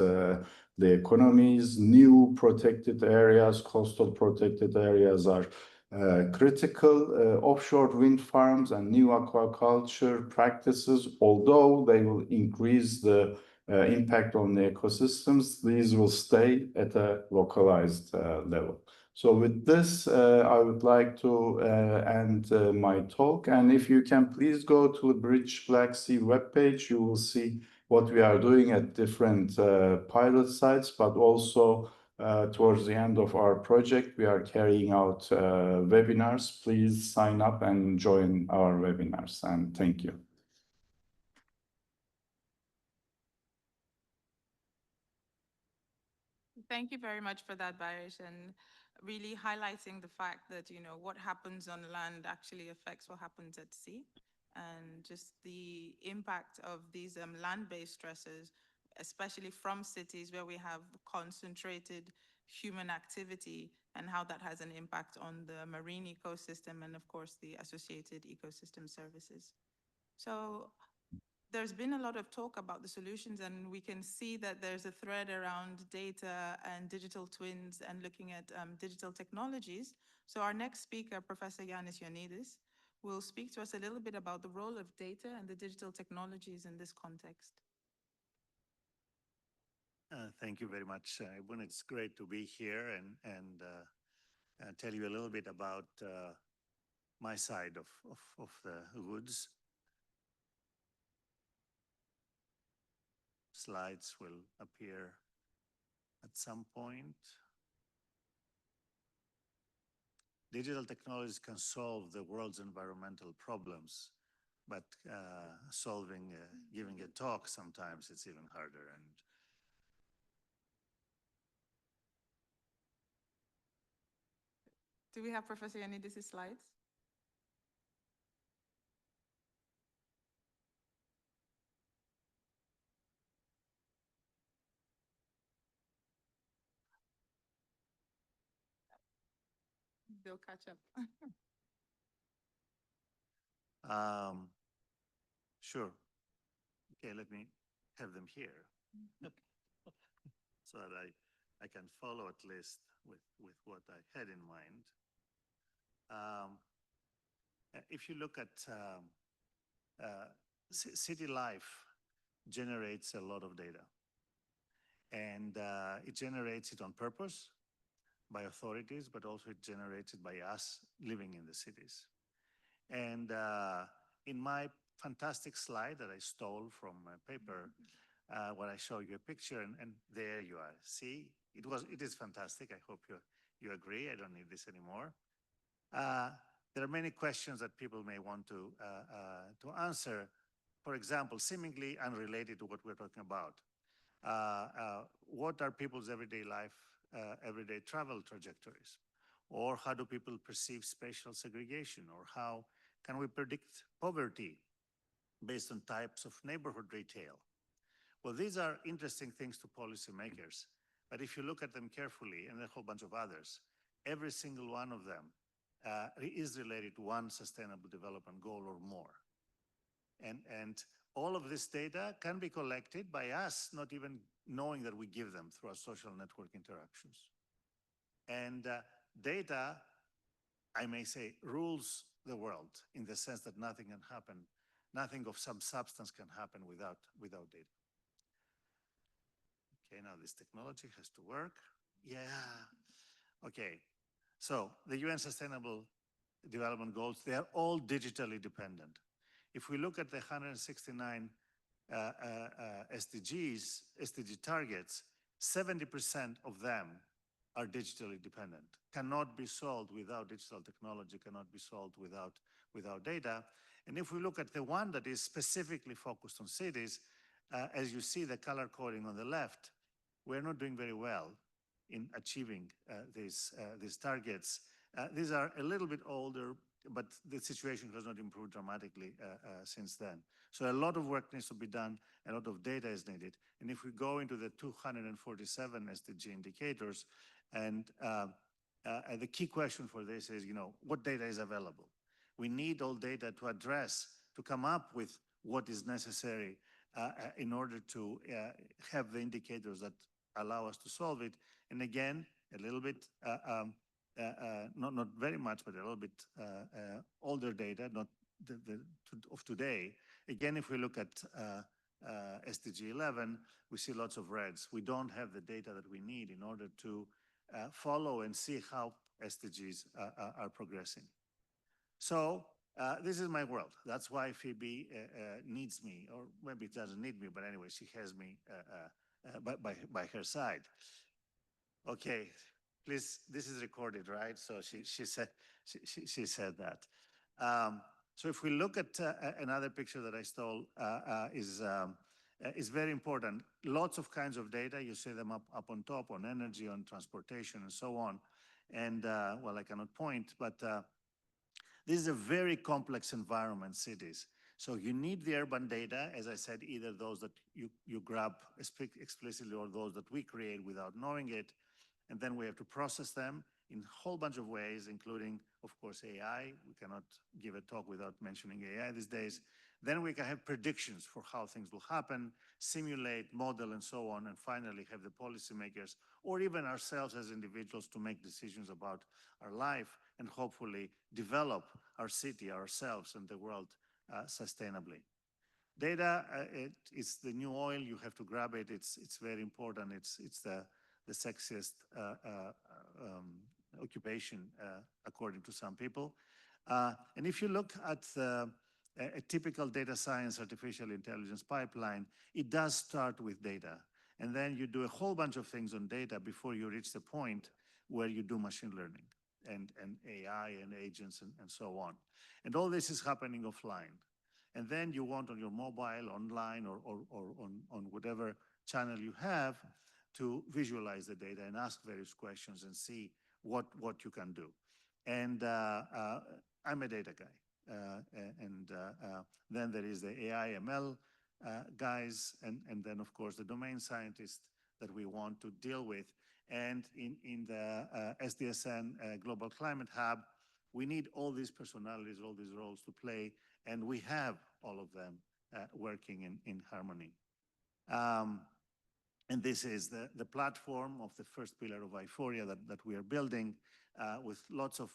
the economies. New protected areas, coastal protected areas are critical. Offshore wind farms and new aquaculture practices, although they will increase the impact on the ecosystems, these will stay at a localized level. So with this, I would like to end my talk. And if you can please go to the Bridge Black Sea webpage, you will see what we are doing at different pilot sites, but also towards the end of our project, we are carrying out webinars. Please sign up and join our webinars. And thank you. Thank you very much for that, Barish, and really highlighting the fact that, what happens on land actually affects what happens at sea, and just the impact of these land-based stresses, especially from cities where we have concentrated human activity, and how that has an impact on the marine ecosystem and, of course, the associated ecosystem services. So there's been a lot of talk about the solutions, and we can see that there's a thread around data and digital twins and looking at digital technologies. So our next speaker, Professor Yannis Ioannidis, will speak to us a little bit about the role of data and the digital technologies in this context. Thank you very much, Ibn. It's great to be here and tell you a little bit about my side of the woods. Slides will appear at some point. Digital technologies can solve the world's environmental problems, but giving a talk sometimes it's even harder. And do we have Professor Ioannidis' slides? They'll catch up. Sure. Okay, let me have them here so that I can follow at least with what I had in mind. If you look at city life generates a lot of data, and it generates it on purpose by authorities, but also it generates it by us living in the cities. And in my fantastic slide that I stole from a paper, where I show you a picture, and there you are. See, it is fantastic. I hope you agree. I don't need this anymore. there are many questions that people may want to answer. For example, seemingly unrelated to what we're talking about. What are people's everyday life, everyday travel trajectories? Or how do people perceive spatial segregation? Or how can we predict poverty based on types of neighborhood retail? Well, these are interesting things to policymakers, but if you look at them carefully, and a whole bunch of others, every single one of them is related to one sustainable development goal or more. And all of this data can be collected by us, not even knowing that we give them through our social network interactions. And data, I may say, rules the world in the sense that nothing can happen, nothing of some substance can happen without data. Okay, now this technology has to work. Yeah. Okay. So the UN Sustainable Development Goals, they are all digitally dependent. If we look at the 169 SDG targets, 70% of them are digitally dependent, cannot be solved without digital technology, cannot be solved without data. And if we look at the one that is specifically focused on cities, as you see the color coding on the left, we're not doing very well in achieving these targets. These are a little bit older, but the situation has not improved dramatically since then. So a lot of work needs to be done, a lot of data is needed. And if we go into the 247 SDG indicators, and the key question for this is, what data is available? We need all data to address, to come up with what is necessary in order to have the indicators that allow us to solve it. And again, a little bit, not very much, but a little bit older data, not of today. Again, if we look at SDG 11, we see lots of reds. We don't have the data that we need in order to follow and see how SDGs are progressing. So this is my world. That's why Phoebe needs me, or maybe it doesn't need me, but anyway, she has me by her side. Okay, please, this is recorded, right? So she said that. So if we look at another picture that I stole, is very important. Lots of kinds of data, you see them up on top, on energy, on transportation, and so on. And well, I cannot point, but this is a very complex environment, cities. So you need the urban data, as I said, either those that you grab explicitly or those that we create without knowing it. And then we have to process them in a whole bunch of ways, including, of course, AI. We cannot give a talk without mentioning AI these days. Then we can have predictions for how things will happen, simulate, model, and so on, and finally have the policymakers or even ourselves as individuals to make decisions about our life and hopefully develop our city, ourselves, and the world sustainably. Data, it's the new oil. You have to grab it. It's very important. It's the sexiest occupation, according to some people. And if you look at a typical data science, artificial intelligence pipeline, it does start with data. And then you do a whole bunch of things on data before you reach the point where you do machine learning and AI and agents and so on. And all this is happening offline. And then you want on your mobile, online, or on whatever channel you have to visualize the data and ask various questions and see what you can do. And I'm a data guy. Then there is the AI ML guys, and then of course the domain scientists that we want to deal with. And in the SDSN Global Climate Hub, we need all these personalities, all these roles to play, and we have all of them working in harmony. And this is the platform of the first pillar of I4IA that we are building with lots of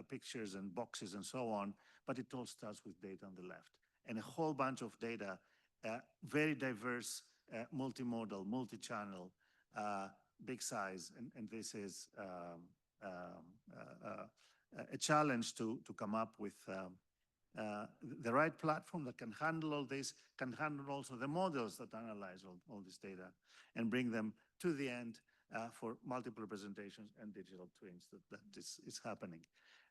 pictures and boxes and so on, but it all starts with data on the left. And a whole bunch of data, very diverse, multimodal, multi-channel, big size, and this is a challenge to come up with the right platform that can handle all this, can handle also the models that analyze all this data and bring them to the end for multiple representations and digital twins that is happening.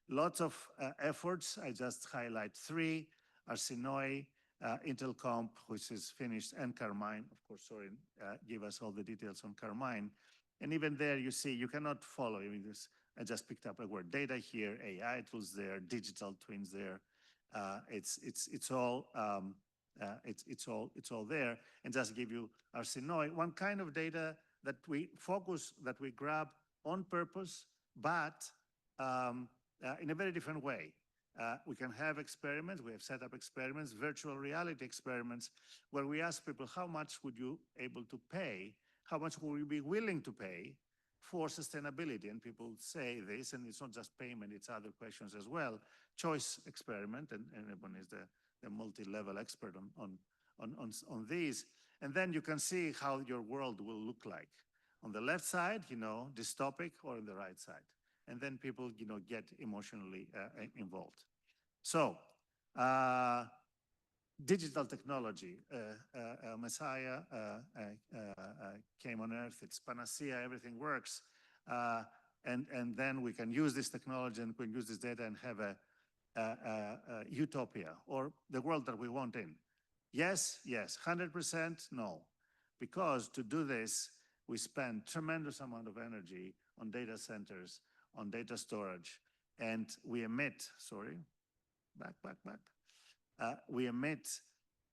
Lots of efforts. I just highlight three: Arsenoi, Intelcomp, which is finished, and Carmine. Of course, Sorin give us all the details on Carmine. And even there, you see, you cannot follow. I mean, I just picked up a word: data here, AI tools there, digital twins there. It's all there. And just give you Arsenoi, one kind of data that we focus, that we grab on purpose, but in a very different way. We can have experiments. We have set up experiments, virtual reality experiments, where we ask people, how much would you able to pay? How much would you be willing to pay for sustainability? And people say this, and it's not just payment, it's other questions as well. Choice experiment, and everyone is the multi-level expert on these. And then you can see how your world will look like. On the left side, dystopic, or on the right side. And then people, get emotionally involved. So, digital technology, Messiah came on earth, it's panacea, everything works. And then we can use this technology and we can use this data and have a utopia, or the world that we want in. Yes, 100%, no. Because to do this, we spend tremendous amount of energy on data centers, on data storage, and we emit, we emit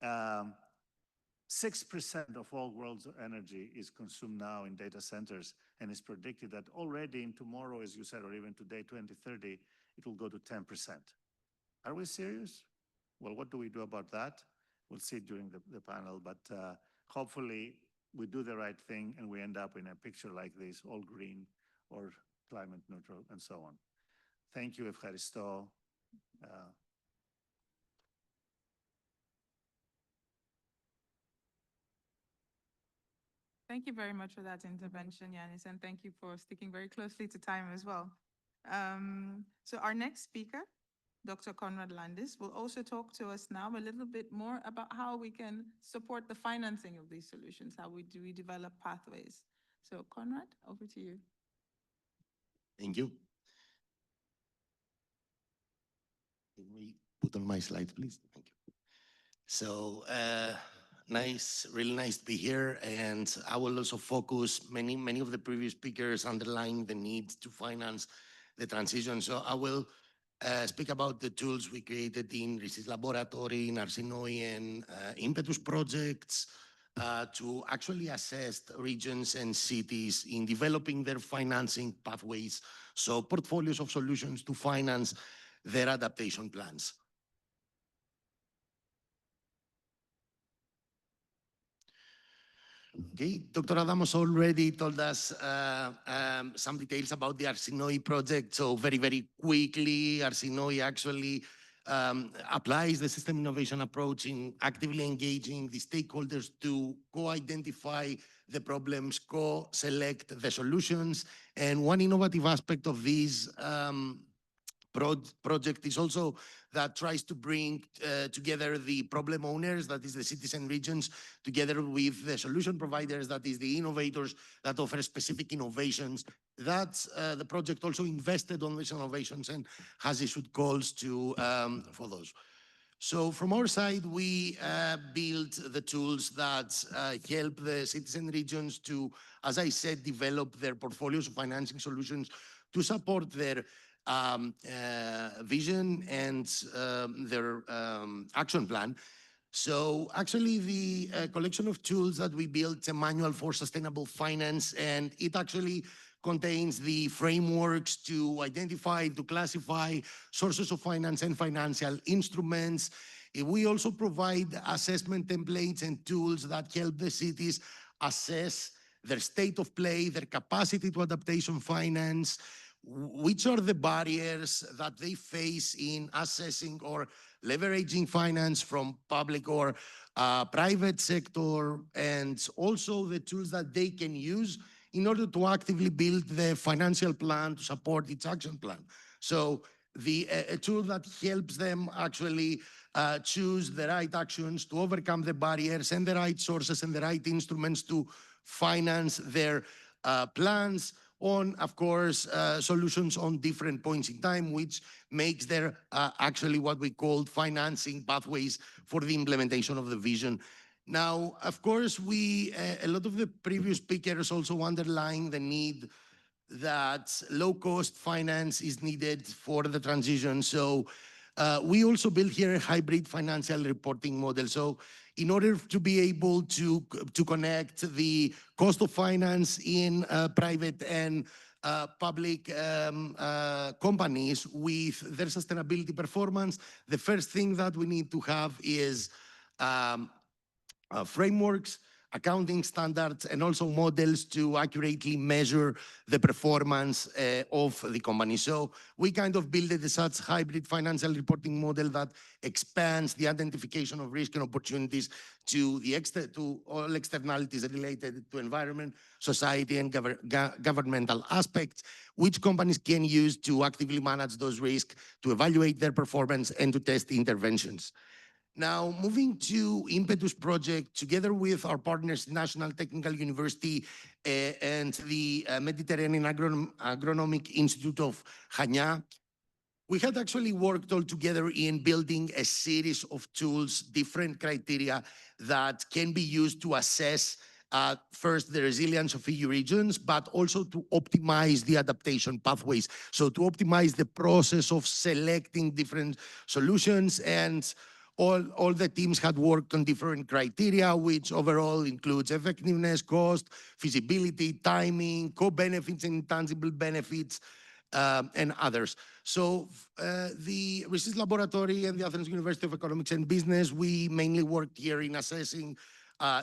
6% of all world's energy is consumed now in data centers, and it's predicted that already in tomorrow, as you said, or even today, 2030, it will go to 10%. Are we serious? Well, what do we do about that? We'll see during the panel, but hopefully we do the right thing and we end up in a picture like this, all green or climate neutral and so on. Thank you, Evcharisto. Thank you very much for that intervention, Yanis, and thank you for sticking very closely to time as well. So our next speaker, Dr. Konrad Landis, will also talk to us now a little bit more about how we can support the financing of these solutions, how we develop pathways. So Konrad, over to you. Thank you. Can we put on my slides, please? Thank you. So, really nice to be here. And I will also focus, many of the previous speakers underlying the need to finance the transition. So I will speak about the tools we created in Research Laboratory, in Arsenoi and Impetus projects to actually assess regions and cities in developing their financing pathways. So portfolios of solutions to finance their adaptation plans. Okay, Dr. Adamos already told us some details about the Arsenoi project. So very, very quickly, Arsenoi actually applies the system innovation approach in actively engaging the stakeholders to co-identify the problems, co-select the solutions. And one innovative aspect of this project is also that tries to bring together the problem owners, that is the cities and regions, together with the solution providers, that is the innovators that offer specific innovations. That's the project also invested on these innovations and has issued calls to for those. So from our side, we built the tools that help the cities and regions to, as I said, develop their portfolios of financing solutions to support their vision and their action plan. So actually the collection of tools that we built, a manual for sustainable finance, and it actually contains the frameworks to identify, to classify sources of finance and financial instruments. We also provide assessment templates and tools that help the cities assess their state of play, their capacity to adaptation finance, which are the barriers that they face in assessing or leveraging finance from public or private sector, and also the tools that they can use in order to actively build the financial plan to support its action plan. So a tool that helps them actually choose the right actions to overcome the barriers and the right sources and the right instruments to finance their plans. on, of course, solutions on different points in time, which makes there actually what we call financing pathways for the implementation of the vision. Now, of course, a lot of the previous speakers also underline the need that low-cost finance is needed for the transition. So we also built here a hybrid financial reporting model. So in order to be able to connect the cost of finance in private and public companies with their sustainability performance, the first thing that we need to have is frameworks, accounting standards, and also models to accurately measure the performance of the company. So we kind of built such hybrid financial reporting model that expands the identification of risk and opportunities to all externalities related to environment, society, and governmental aspects, which companies can use to actively manage those risks, to evaluate their performance, and to test interventions. Now, moving to Impetus project, together with our partners, National Technical University and the Mediterranean Agronomic Institute of Chania, we had actually worked all together in building a series of tools, different criteria that can be used to assess first the resilience of EU regions, but also to optimize the adaptation pathways. So to optimize the process of selecting different solutions, and all the teams had worked on different criteria, which overall includes effectiveness, cost, feasibility, timing, co-benefits and intangible benefits, and others. So the Research Laboratory and the Athens University of Economics and Business, we mainly worked here in assessing,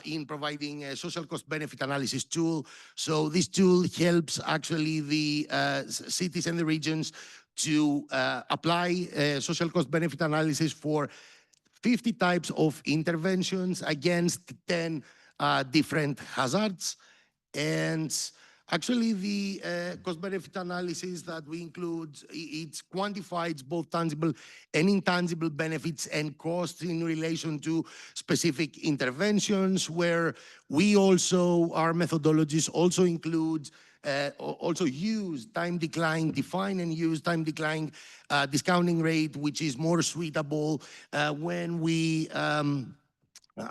in providing a social cost benefit analysis tool. So this tool helps actually the cities and the regions to apply social cost benefit analysis for 50 types of interventions against 10 different hazards. And actually the cost-benefit analysis that we include, it quantifies both tangible and intangible benefits and costs in relation to specific interventions, where we also, our methodologies also include also use time decline, define and use time decline discounting rate, which is more suitable when we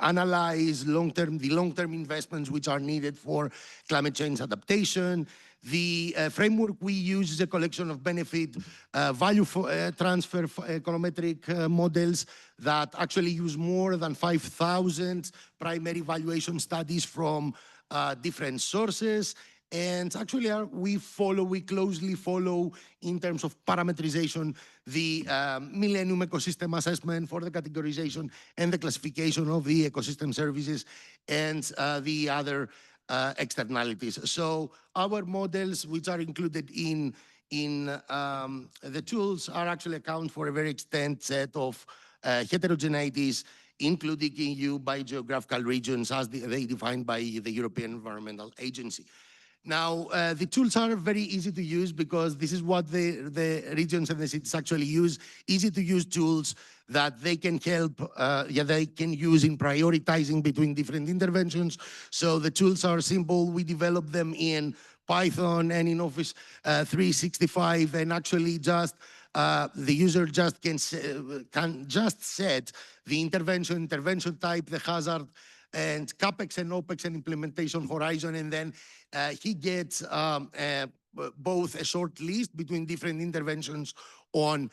analyze the long-term investments which are needed for climate change adaptation. The framework we use is a collection of benefit value transfer econometric models that actually use more than 5,000 primary valuation studies from different sources. And actually, we closely follow, in terms of parameterization, the Millennium Ecosystem Assessment for the categorization and the classification of the ecosystem services and the other externalities. So our models, which are included in the tools, are actually account for a very extent set of heterogeneities, including EU by geographical regions as they defined by the European Environmental Agency. Now, the tools are very easy to use because this is what the regions and the cities actually use, easy to use tools that they can help, they can use in prioritizing between different interventions. So the tools are simple. We develop them in Python and in Office 365, and actually just the user just can just set the intervention type, the hazard, and CapEx and OpEx and implementation horizon, and then he gets both a short list between different interventions on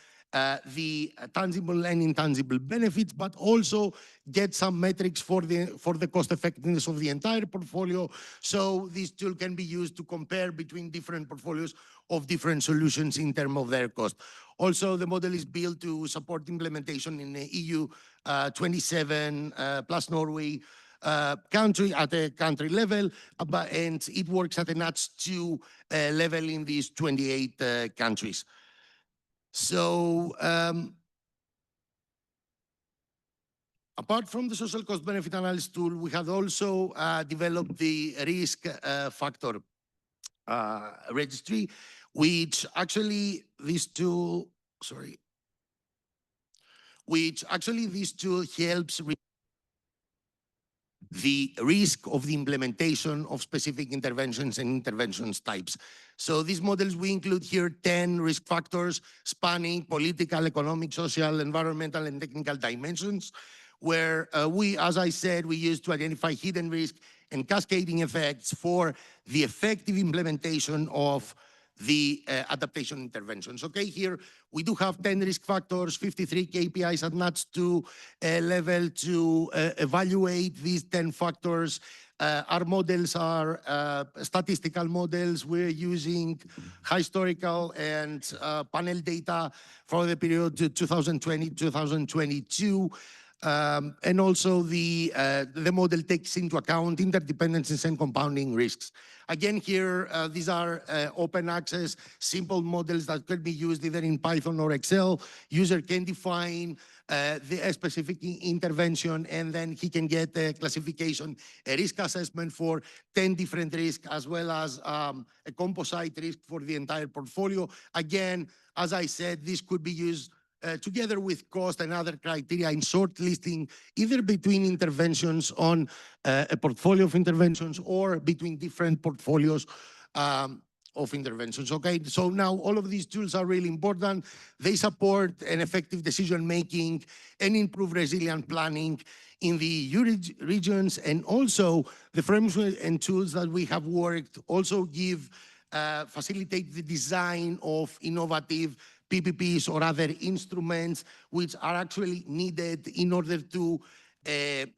the tangible and intangible benefits, but also get some metrics for the cost effectiveness of the entire portfolio. So this tool can be used to compare between different portfolios of different solutions in terms of their cost. Also, the model is built to support implementation in the EU 27 plus Norway country at a country level, and it works at a NUTS 2 level in these 28 countries. So apart from the social cost benefit analysis tool, we have also developed the risk factor registry, which actually this tool helps the risk of the implementation of specific interventions and interventions types. So these models, we include here 10 risk factors spanning political, economic, social, environmental, and technical dimensions, where we, as I said, we use to identify hidden risk and cascading effects for the effective implementation of the adaptation interventions. Okay, here we do have 10 risk factors, 53 KPIs at NUTS 2 level to evaluate these 10 factors. Our models are statistical models. We're using historical and panel data for the period to 2020-2022. And also the model takes into account interdependencies and compounding risks. Again, here, these are open access, simple models that could be used either in Python or Excel. User can define the specific intervention, and then he can get a classification, a risk assessment for 10 different risks, as well as a composite risk for the entire portfolio. Again, as I said, this could be used together with cost and other criteria in shortlisting, either between interventions on a portfolio of interventions or between different portfolios of interventions. Okay, so now all of these tools are really important. They support an effective decision-making and improve resilient planning in the regions, and also the frameworks and tools that we have worked also give facilitate the design of innovative PPPs or other instruments which are actually needed in order to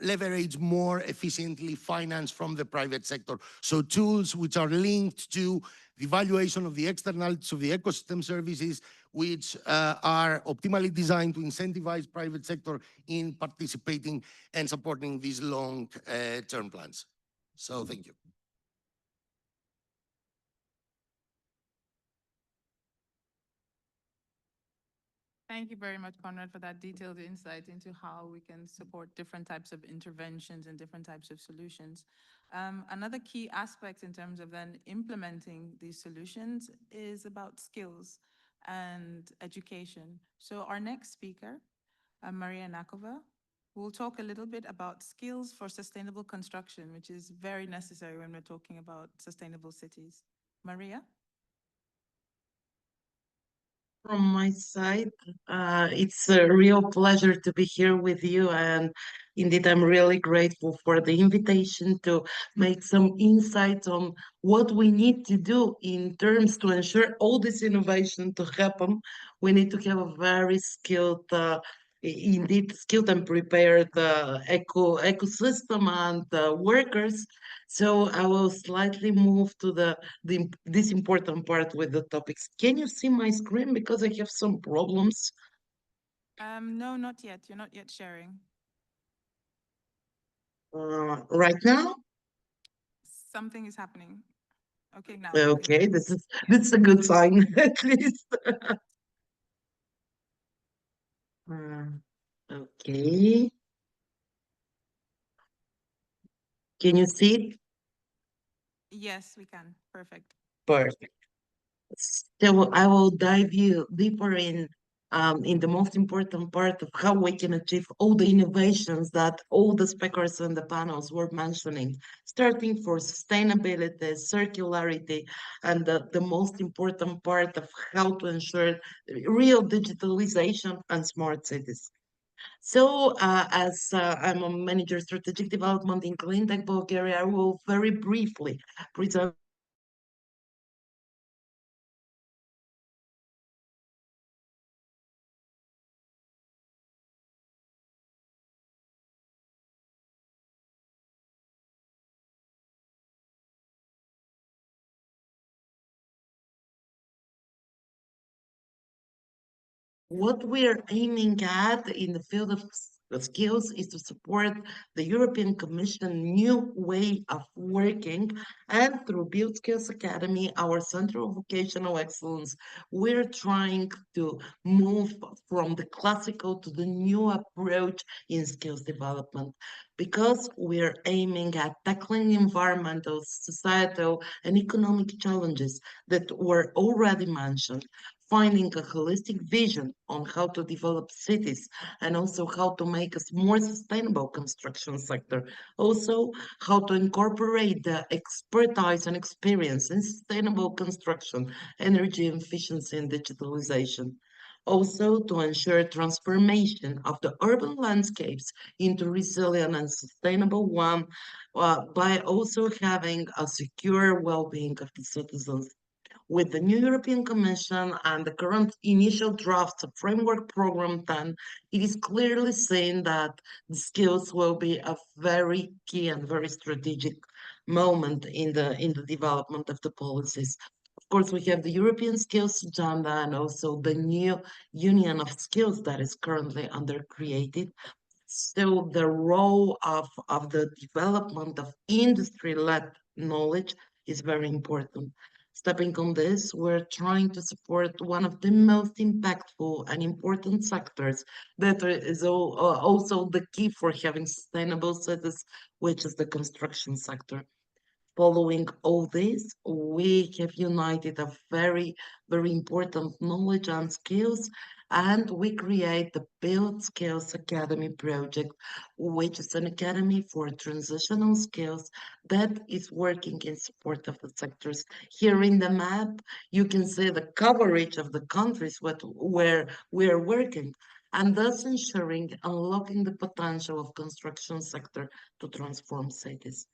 leverage more efficiently finance from the private sector. So tools which are linked to the evaluation of the externalities of the ecosystem services, which are optimally designed to incentivize private sector in participating and supporting these long-term plans. So thank you. Thank you very much, Conrad, for that detailed insight into how we can support different types of interventions and different types of solutions. Another key aspect in terms of then implementing these solutions is about skills and education. So our next speaker, Maria Nakova, will talk a little bit about skills for sustainable construction, which is very necessary when we're talking about sustainable cities. Maria? From my side, it's a real pleasure to be here with you. And indeed, I'm really grateful for the invitation to make some insights on what we need to do in terms to ensure all this innovation to happen. We need to have a very skilled, indeed skilled and prepared ecosystem and workers. So I will slightly move to this important part with the topics. Can you see my screen? Because I have some problems. No, not yet. You're not yet sharing. Right now? Something is happening. Okay, now. Okay, this is a good sign, at least. Okay. Can you see it? Yes, we can. Perfect. Perfect. So I will dive you deeper in the most important part of how we can achieve all the innovations that all the speakers on the panels were mentioning, starting for sustainability, circularity, and the most important part of how to ensure real digitalization and smart cities. So, as I'm a manager strategic development in Clean Tech Bulgaria, I will very briefly present what we're aiming at in the field of skills is to support the European Commission new way of working, and through Build Skills Academy, our Center of Vocational Excellence, we're trying to move from the classical to the new approach in skills development, because we're aiming at tackling environmental, societal, and economic challenges that were already mentioned. finding a holistic vision on how to develop cities and also how to make a more sustainable construction sector. Also, how to incorporate the expertise and experience in sustainable construction, energy efficiency, and digitalization. Also, to ensure transformation of the urban landscapes into resilient and sustainable one, by also having a secure well-being of the citizens. With the new European Commission and the current initial draft of Framework Program 10, it is clearly saying that the skills will be a very key and very strategic moment in the development of the policies. Of course, we have the European Skills Agenda and also the new Union of Skills that is currently under created. So the role of the development of industry-led knowledge is very important. Stepping on this, we're trying to support one of the most impactful and important sectors that is also the key for having sustainable cities, which is the construction sector. Following all this, we have united a very, very important knowledge and skills, and we create the Build Skills Academy project, which is an academy for transitional skills that is working in support of the sectors. Here in the map, you can see the coverage of the countries where we are working, and thus ensuring unlocking the potential of construction sector to transform cities.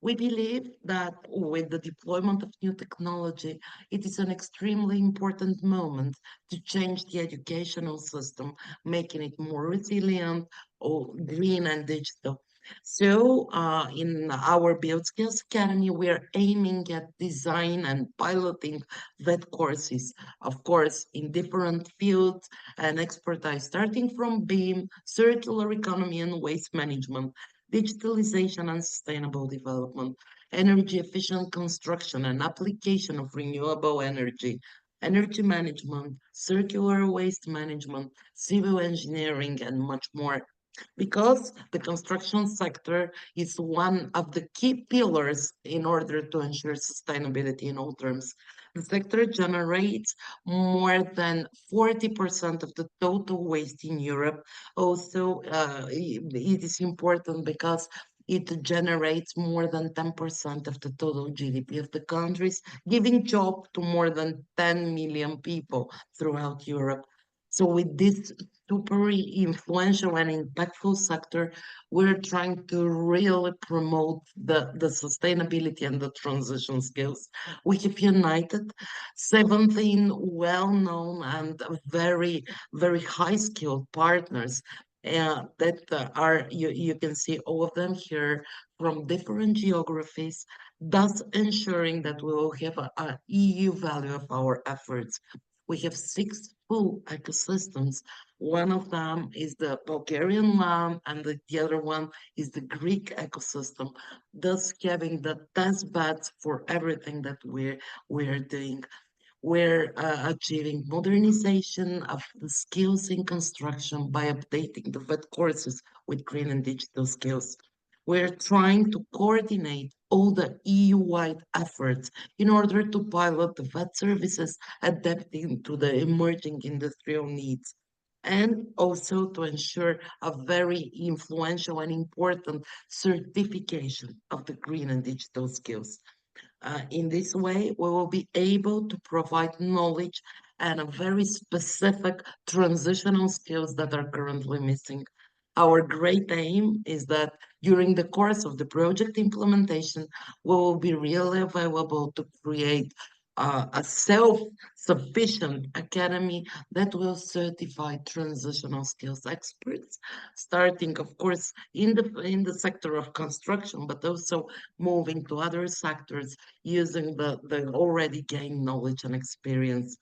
We believe that with the deployment of new technology, it is an extremely important moment to change the educational system, making it more resilient, or green and digital. So, in our Build Skills Academy, we are aiming at design and piloting VET courses, of course, in different fields and expertise, starting from BIM, circular economy and waste management, digitalization and sustainable development, energy efficient construction and application of renewable energy, energy management, circular waste management, civil engineering, and much more. Because the construction sector is one of the key pillars in order to ensure sustainability in all terms. The sector generates more than 40% of the total waste in Europe. Also, it is important because it generates more than 10% of the total GDP of the countries, giving job to more than 10 million people throughout Europe. So with this super influential and impactful sector, we're trying to really promote the sustainability and the transition skills. We have united 17 well-known and very, very high-skilled partners that are, you can see all of them here from different geographies, thus ensuring that we will have a EU value of our efforts. We have 6 full ecosystems. One of them is the Bulgarian one, and the other one is the Greek ecosystem, thus having the test beds for everything that we're doing. We're achieving modernization of the skills in construction by updating the VET courses with green and digital skills. We're trying to coordinate all the EU-wide efforts in order to pilot the VET services adapting to the emerging industrial needs, and also to ensure a very influential and important certification of the green and digital skills. In this way, we will be able to provide knowledge and a very specific transitional skills that are currently missing. Our great aim is that during the course of the project implementation, we will be really available to create a self-sufficient academy that will certify transitional skills experts, starting, of course, in the sector of construction, but also moving to other sectors using the already gained knowledge and experience.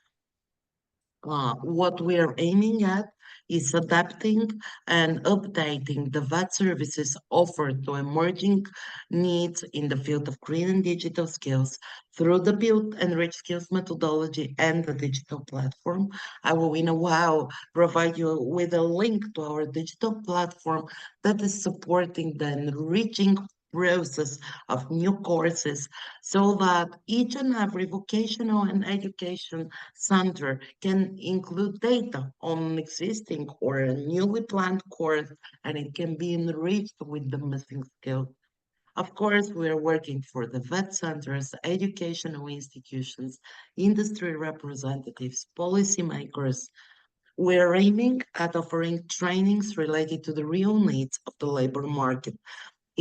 What we are aiming at is adapting and updating the VAT services offered to emerging needs in the field of green and digital skills through the Build and Rich Skills methodology and the digital platform. I will in a while provide you with a link to our digital platform that is supporting the enriching process of new courses so that each and every vocational and education center can include data on existing or a newly planned course, and it can be enriched with the missing skills. Of course, we are working for the vet centers, educational institutions, industry representatives, policymakers. We're aiming at offering trainings related to the real needs of the labor market.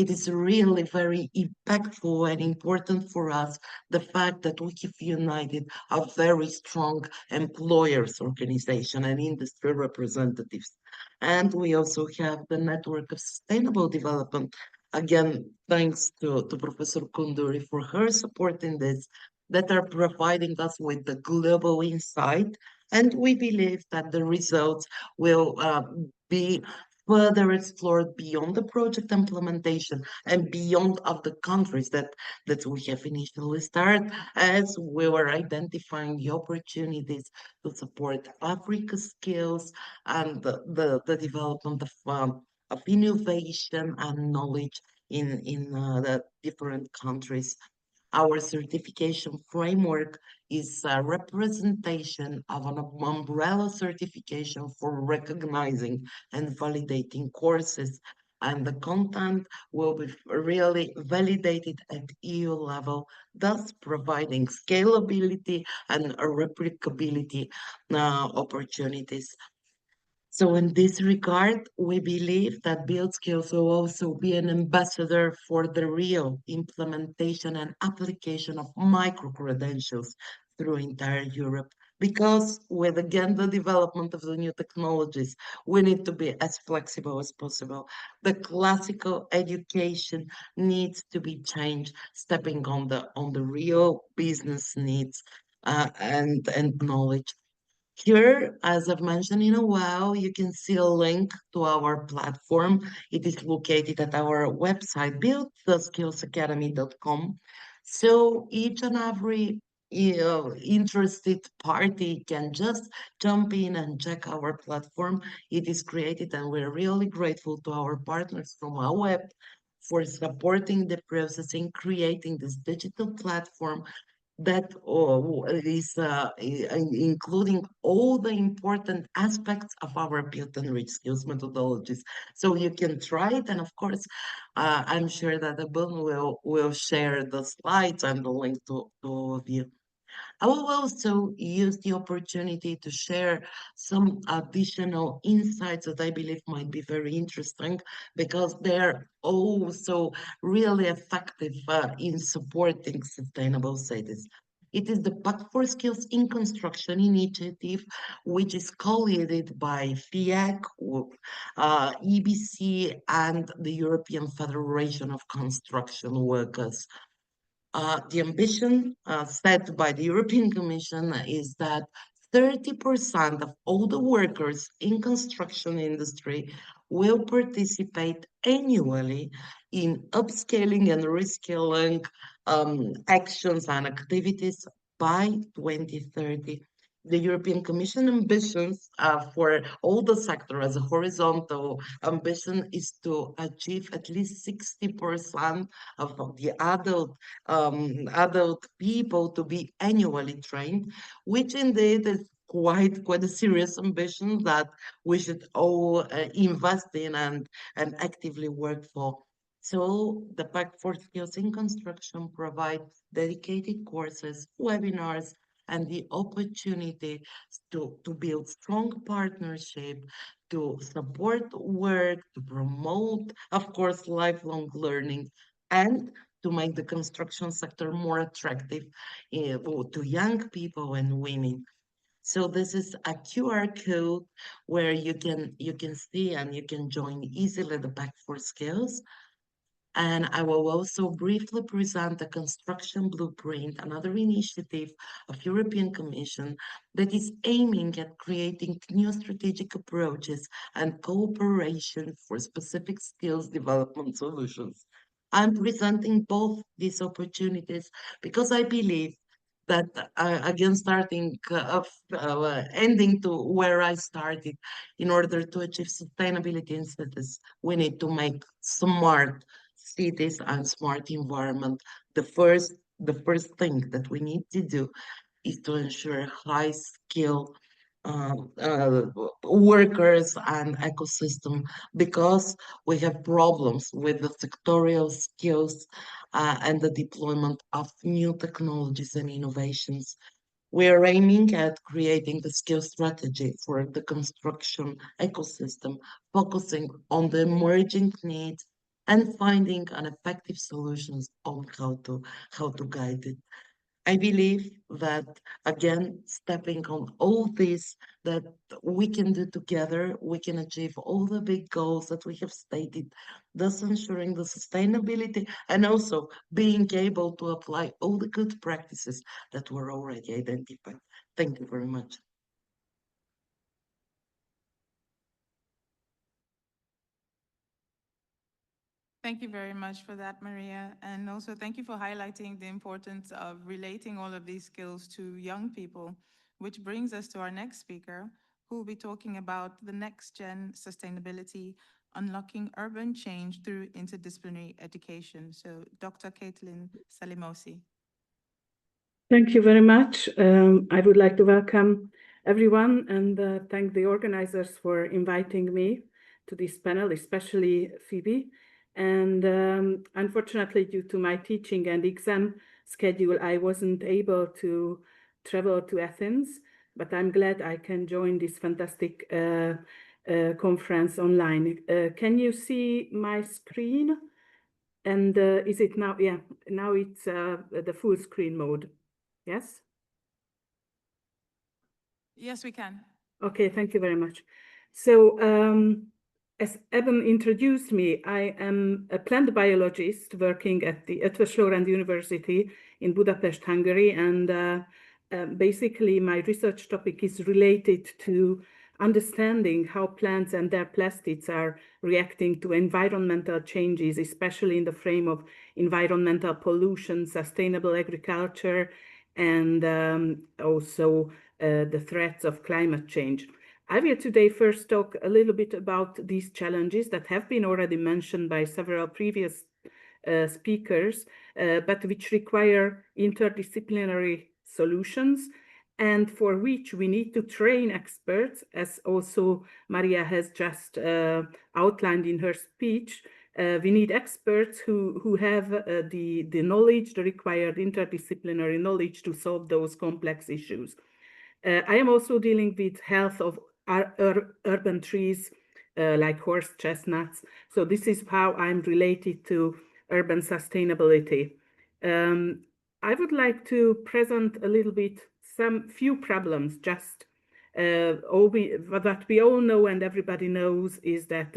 It is really very impactful and important for us, the fact that we have united a very strong employers organization and industry representatives. And we also have the network of sustainable development. Again, thanks to Professor Kunduri for her support in this, that are providing us with the global insight. And we believe that the results will be further explored beyond the project implementation and beyond of the countries that we have initially started, as we were identifying the opportunities to support Africa's skills and the development of innovation and knowledge in the different countries. Our certification framework is a representation of an umbrella certification for recognizing and validating courses, and the content will be really validated at EU level, thus providing scalability and replicability opportunities. So in this regard, we believe that Build Skills will also be an ambassador for the real implementation and application of micro-credentials through entire Europe. Because with, again, the development of the new technologies, we need to be as flexible as possible. The classical education needs to be changed, stepping on the real business needs and knowledge. Here, as I've mentioned in a while, you can see a link to our platform. It is located at our website, buildtheskillsacademy.com. So each and every interested party can just jump in and check our platform. It is created, and we're really grateful to our partners from our web for supporting the process in creating this digital platform that is including all the important aspects of our built and rich skills methodologies. So you can try it, and of course, I'm sure that the book will share the slides and the link to all of you. I will also use the opportunity to share some additional insights that I believe might be very interesting because they're also really effective in supporting sustainable cities. It is the Pact for Skills in Construction initiative, which is co-led by FIAC, EBC, and the European Federation of Construction Workers. The ambition set by the European Commission is that 30% of all the workers in construction industry will participate annually in upscaling and reskilling actions and activities by 2030. The European Commission ambitions for all the sector as a horizontal ambition is to achieve at least 60% of the adult people to be annually trained, which indeed is quite a serious ambition that we should all invest in and actively work for. So the Pact for Skills in Construction provides dedicated courses, webinars, and the opportunity to build strong partnership, to support work, to promote, of course, lifelong learning, and to make the construction sector more attractive to young people and women. So this is a QR code where you can see and you can join easily the Pact for Skills. And I will also briefly present the construction blueprint, another initiative of European Commission that is aiming at creating new strategic approaches and cooperation for specific skills development solutions. I'm presenting both these opportunities because I believe that again ending to where I started, in order to achieve sustainability in cities, we need to make smart cities and smart environment, the first thing that we need to do is to ensure high skill workers and ecosystem, because we have problems with the sectorial skills and the deployment of new technologies and innovations. We are aiming at creating the skill strategy for the construction ecosystem, focusing on the emerging needs and finding an effective solutions on how to guide it. I believe that, again, stepping on all this that we can do together, we can achieve all the big goals that we have stated, thus ensuring the sustainability and also being able to apply all the good practices that were already identified. Thank you very much. Thank you very much for that, Maria. And also thank you for highlighting the importance of relating all of these skills to young people, which brings us to our next speaker, who will be talking about the next gen sustainability, unlocking urban change through interdisciplinary education. So Dr. Caitlin Salimosi. Thank you very much. I would like to welcome everyone and thank the organizers for inviting me to this panel, especially Phoebe. And unfortunately, due to my teaching and exam schedule, I wasn't able to travel to Athens, but I'm glad I can join this fantastic conference online. Can you see my screen? And is it now? Yeah, now it's the full screen mode. Yes? Yes, we can. Okay, thank you very much. So as Eben introduced me, I am a plant biologist working at the Eötvös Loránd University in Budapest, Hungary. And basically my research topic is related to understanding how plants and their plastids are reacting to environmental changes, especially in the frame of environmental pollution, sustainable agriculture, and also the threats of climate change. I will today first talk a little bit about these challenges that have been already mentioned by several previous speakers, but which require interdisciplinary solutions, and for which we need to train experts, as also Maria has just outlined in her speech. We need experts who have the knowledge, the required interdisciplinary knowledge to solve those complex issues. I am also dealing with health of urban trees like horse chestnuts. So this is how I'm related to urban sustainability. I would like to present a little bit some few problems. Just what we all know and everybody knows is that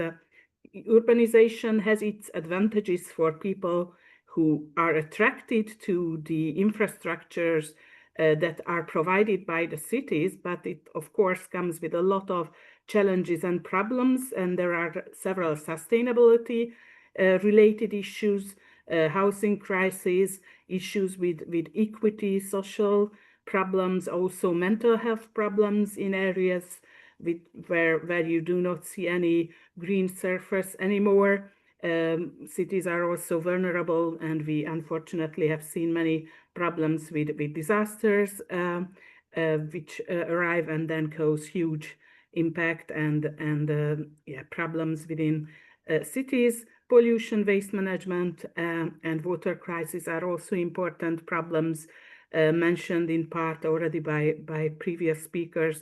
urbanization has its advantages for people who are attracted to the infrastructures that are provided by the cities, but it of course comes with a lot of challenges and problems, and there are several sustainability related issues, housing crises, issues with equity, social problems, also mental health problems in areas where you do not see any green surface anymore. Cities are also vulnerable, and we unfortunately have seen many problems with disasters which arrive and then cause huge impact and problems within cities. Pollution, waste management, and water crisis are also important problems mentioned in part already by previous speakers.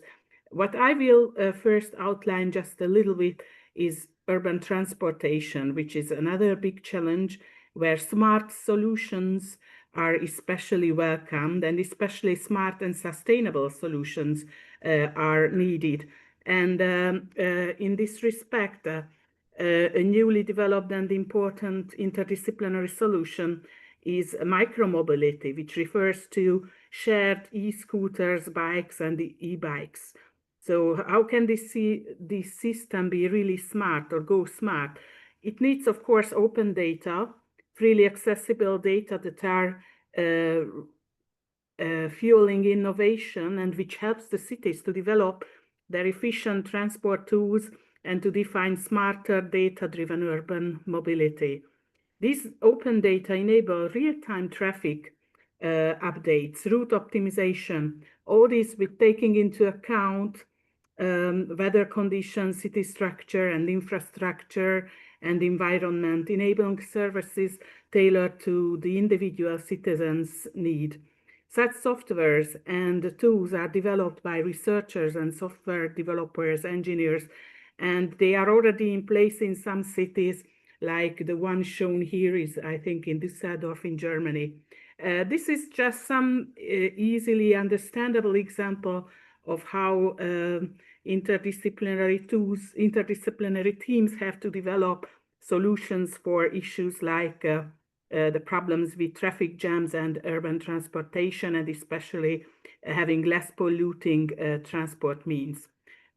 What I will first outline just a little bit is urban transportation, which is another big challenge where smart solutions are especially welcomed, and especially smart and sustainable solutions are needed. And in this respect, a newly developed and important interdisciplinary solution is micromobility, which refers to shared e-scooters, bikes, and e-bikes. So how can this system be really smart or go smart? It needs, of course, open data, freely accessible data that are fueling innovation and which helps the cities to develop their efficient transport tools and to define smarter data-driven urban mobility. These open data enable real-time traffic updates, route optimization, all this with taking into account weather conditions, city structure and infrastructure and environment, enabling services tailored to the individual citizen's need. Such softwares and tools are developed by researchers and software developers, engineers, and they are already in place in some cities, like the one shown here is, I think, in Düsseldorf in Germany. This is just some easily understandable example of how interdisciplinary teams have to develop solutions for issues like the problems with traffic jams and urban transportation, and especially having less polluting transport means.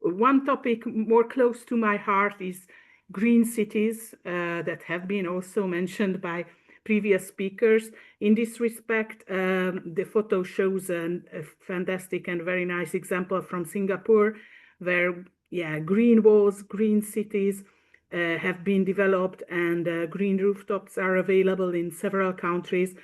One topic more close to my heart is green cities that have been also mentioned by previous speakers. In this respect, the photo shows a fantastic and very nice example from Singapore, where green walls, green cities have been developed, and green rooftops are available in several countries.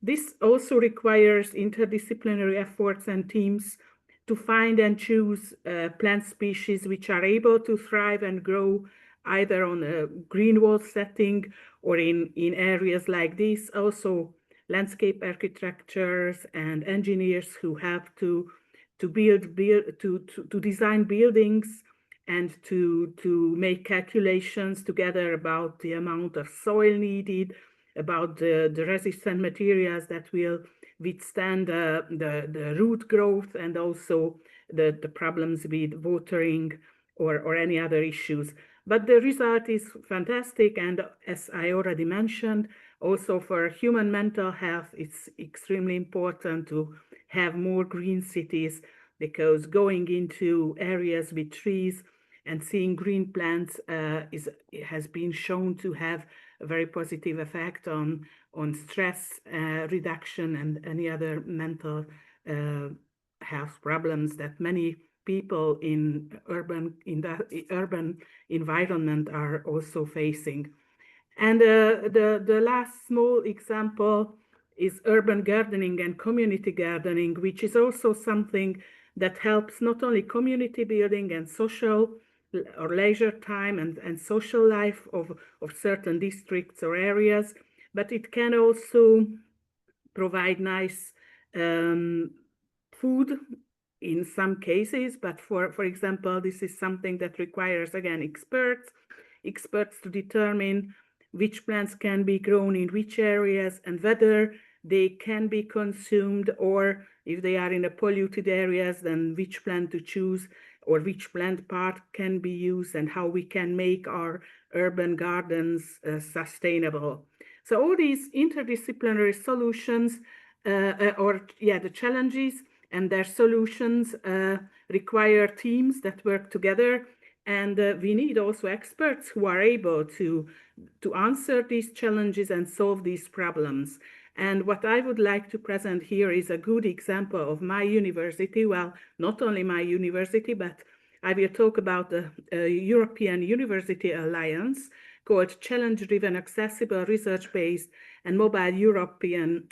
This also requires interdisciplinary efforts and teams to find and choose plant species which are able to thrive and grow either on a green wall setting or in areas like this. Also, landscape architectures and engineers who have to design buildings and to make calculations together about the amount of soil needed, about the resistant materials that will withstand the root growth, and also the problems with watering or any other issues. But the result is fantastic, and as I already mentioned, also for human mental health, it's extremely important to have more green cities, because going into areas with trees and seeing green plants has been shown to have a very positive effect on stress reduction and any other mental health problems that many people in the urban environment are also facing. And the last small example is urban gardening and community gardening, which is also something that helps not only community building and social or leisure time and social life of certain districts or areas, but it can also provide nice food in some cases. But for example, this is something that requires, again, experts to determine which plants can be grown in which areas and whether they can be consumed, or if they are in the polluted areas, then which plant to choose or which plant part can be used, and how we can make our urban gardens sustainable. So all these interdisciplinary solutions the challenges and their solutions require teams that work together, and we need also experts who are able to answer these challenges and solve these problems. And what I would like to present here is a good example of my university. Well, not only my university, but I will talk about the European University Alliance, called Challenge-Driven, Accessible, Research-Based and Mobile European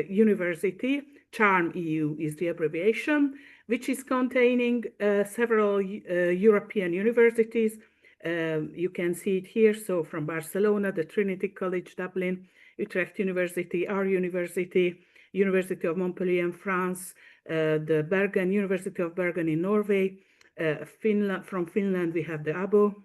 University. CHARM EU is the abbreviation, which is containing several European universities. You can see it here. So from Barcelona, the Trinity College Dublin, Utrecht University, our university, University of Montpellier in France, the University of Bergen in Norway. From Finland, we have the Abo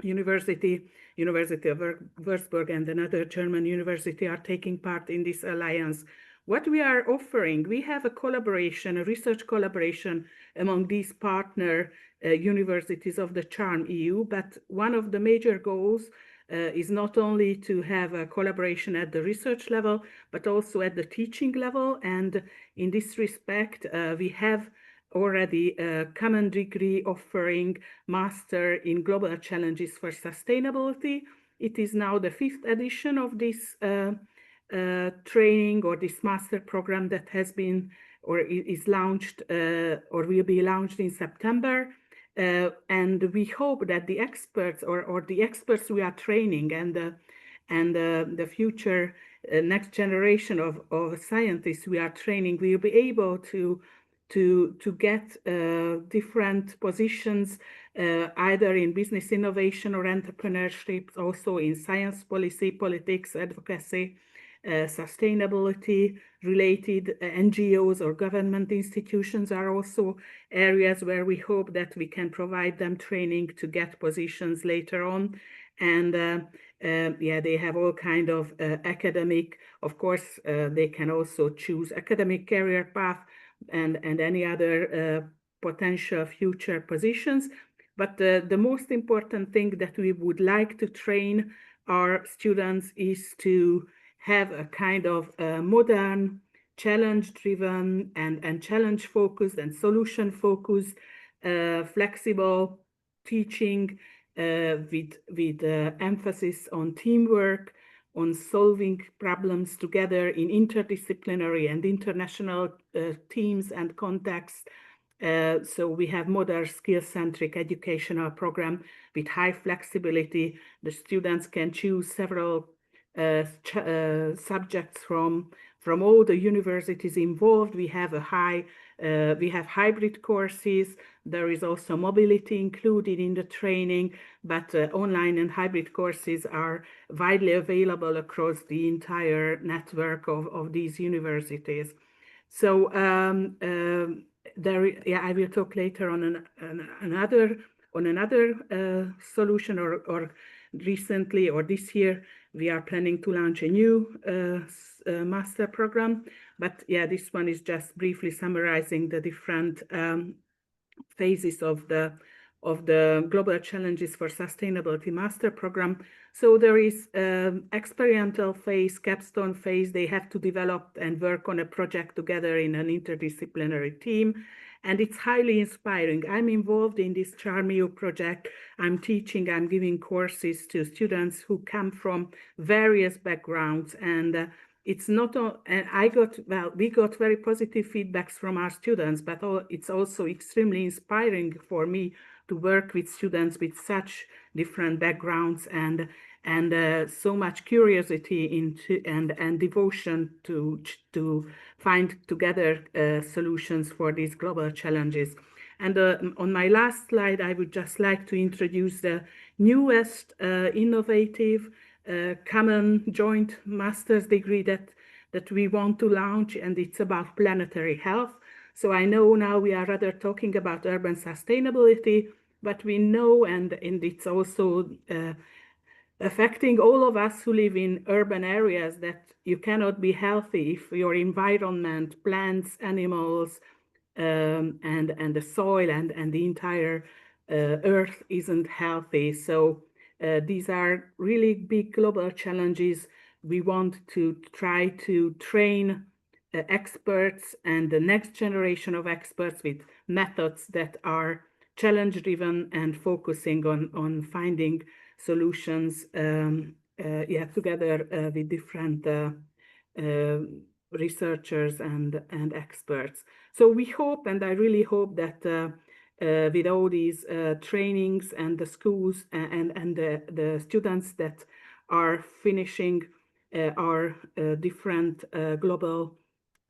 University, University of Würzburg, and another German university are taking part in this alliance. What we are offering, we have a collaboration, a research collaboration among these partner universities of the CHARM EU, but one of the major goals is not only to have a collaboration at the research level, but also at the teaching level. And in this respect, we have already a common degree offering Master in Global Challenges for Sustainability. It is now the 5th edition of this training or this master program that has been or is launched or will be launched in September. And we hope that the experts or the experts we are training and and the future next generation of scientists we are training will be able to get different positions either in business innovation or entrepreneurship, also in science policy, politics, advocacy, sustainability related NGOs or government institutions are also areas where we hope that we can provide them training to get positions later on. And yeah, they have all kind of academic, of course, they can also choose academic career path and any other potential future positions. But the most important thing that we would like to train our students is to have a kind of modern, challenge-driven and challenge-focused and solution-focused, flexible teaching with emphasis on teamwork, on solving problems together in interdisciplinary and international teams and contexts. So we have modern skill-centric educational program with high flexibility. The students can choose several subjects from all the universities involved. We have we have hybrid courses. There is also mobility included in the training, but online and hybrid courses are widely available across the entire network of these universities. So yeah, I will talk later on another solution, or recently or this year we are planning to launch a new master program. But yeah, this one is just briefly summarizing the different phases of the Global Challenges for Sustainability Master Program. So there is experimental phase, capstone phase. They have to develop and work on a project together in an interdisciplinary team. And it's highly inspiring. I'm involved in this CharmU project. I'm teaching, I'm giving courses to students who come from various backgrounds. And it's not, and we got very positive feedbacks from our students, but it's also extremely inspiring for me to work with students with such different backgrounds and so much curiosity into and devotion to find together solutions for these global challenges. And on my last slide, I would just like to introduce the newest innovative common joint master's degree that we want to launch, and it's about planetary health. So I know now we are rather talking about urban sustainability, but we know, and it's also affecting all of us who live in urban areas, that you cannot be healthy if your environment, plants, animals, and the soil and the entire earth isn't healthy. So these are really big global challenges. We want to try to train experts and the next generation of experts with methods that are challenge-driven and focusing on finding solutions yeah, together with different researchers and experts. So we hope, and I really hope that with all these trainings and the schools and the students that are finishing our different global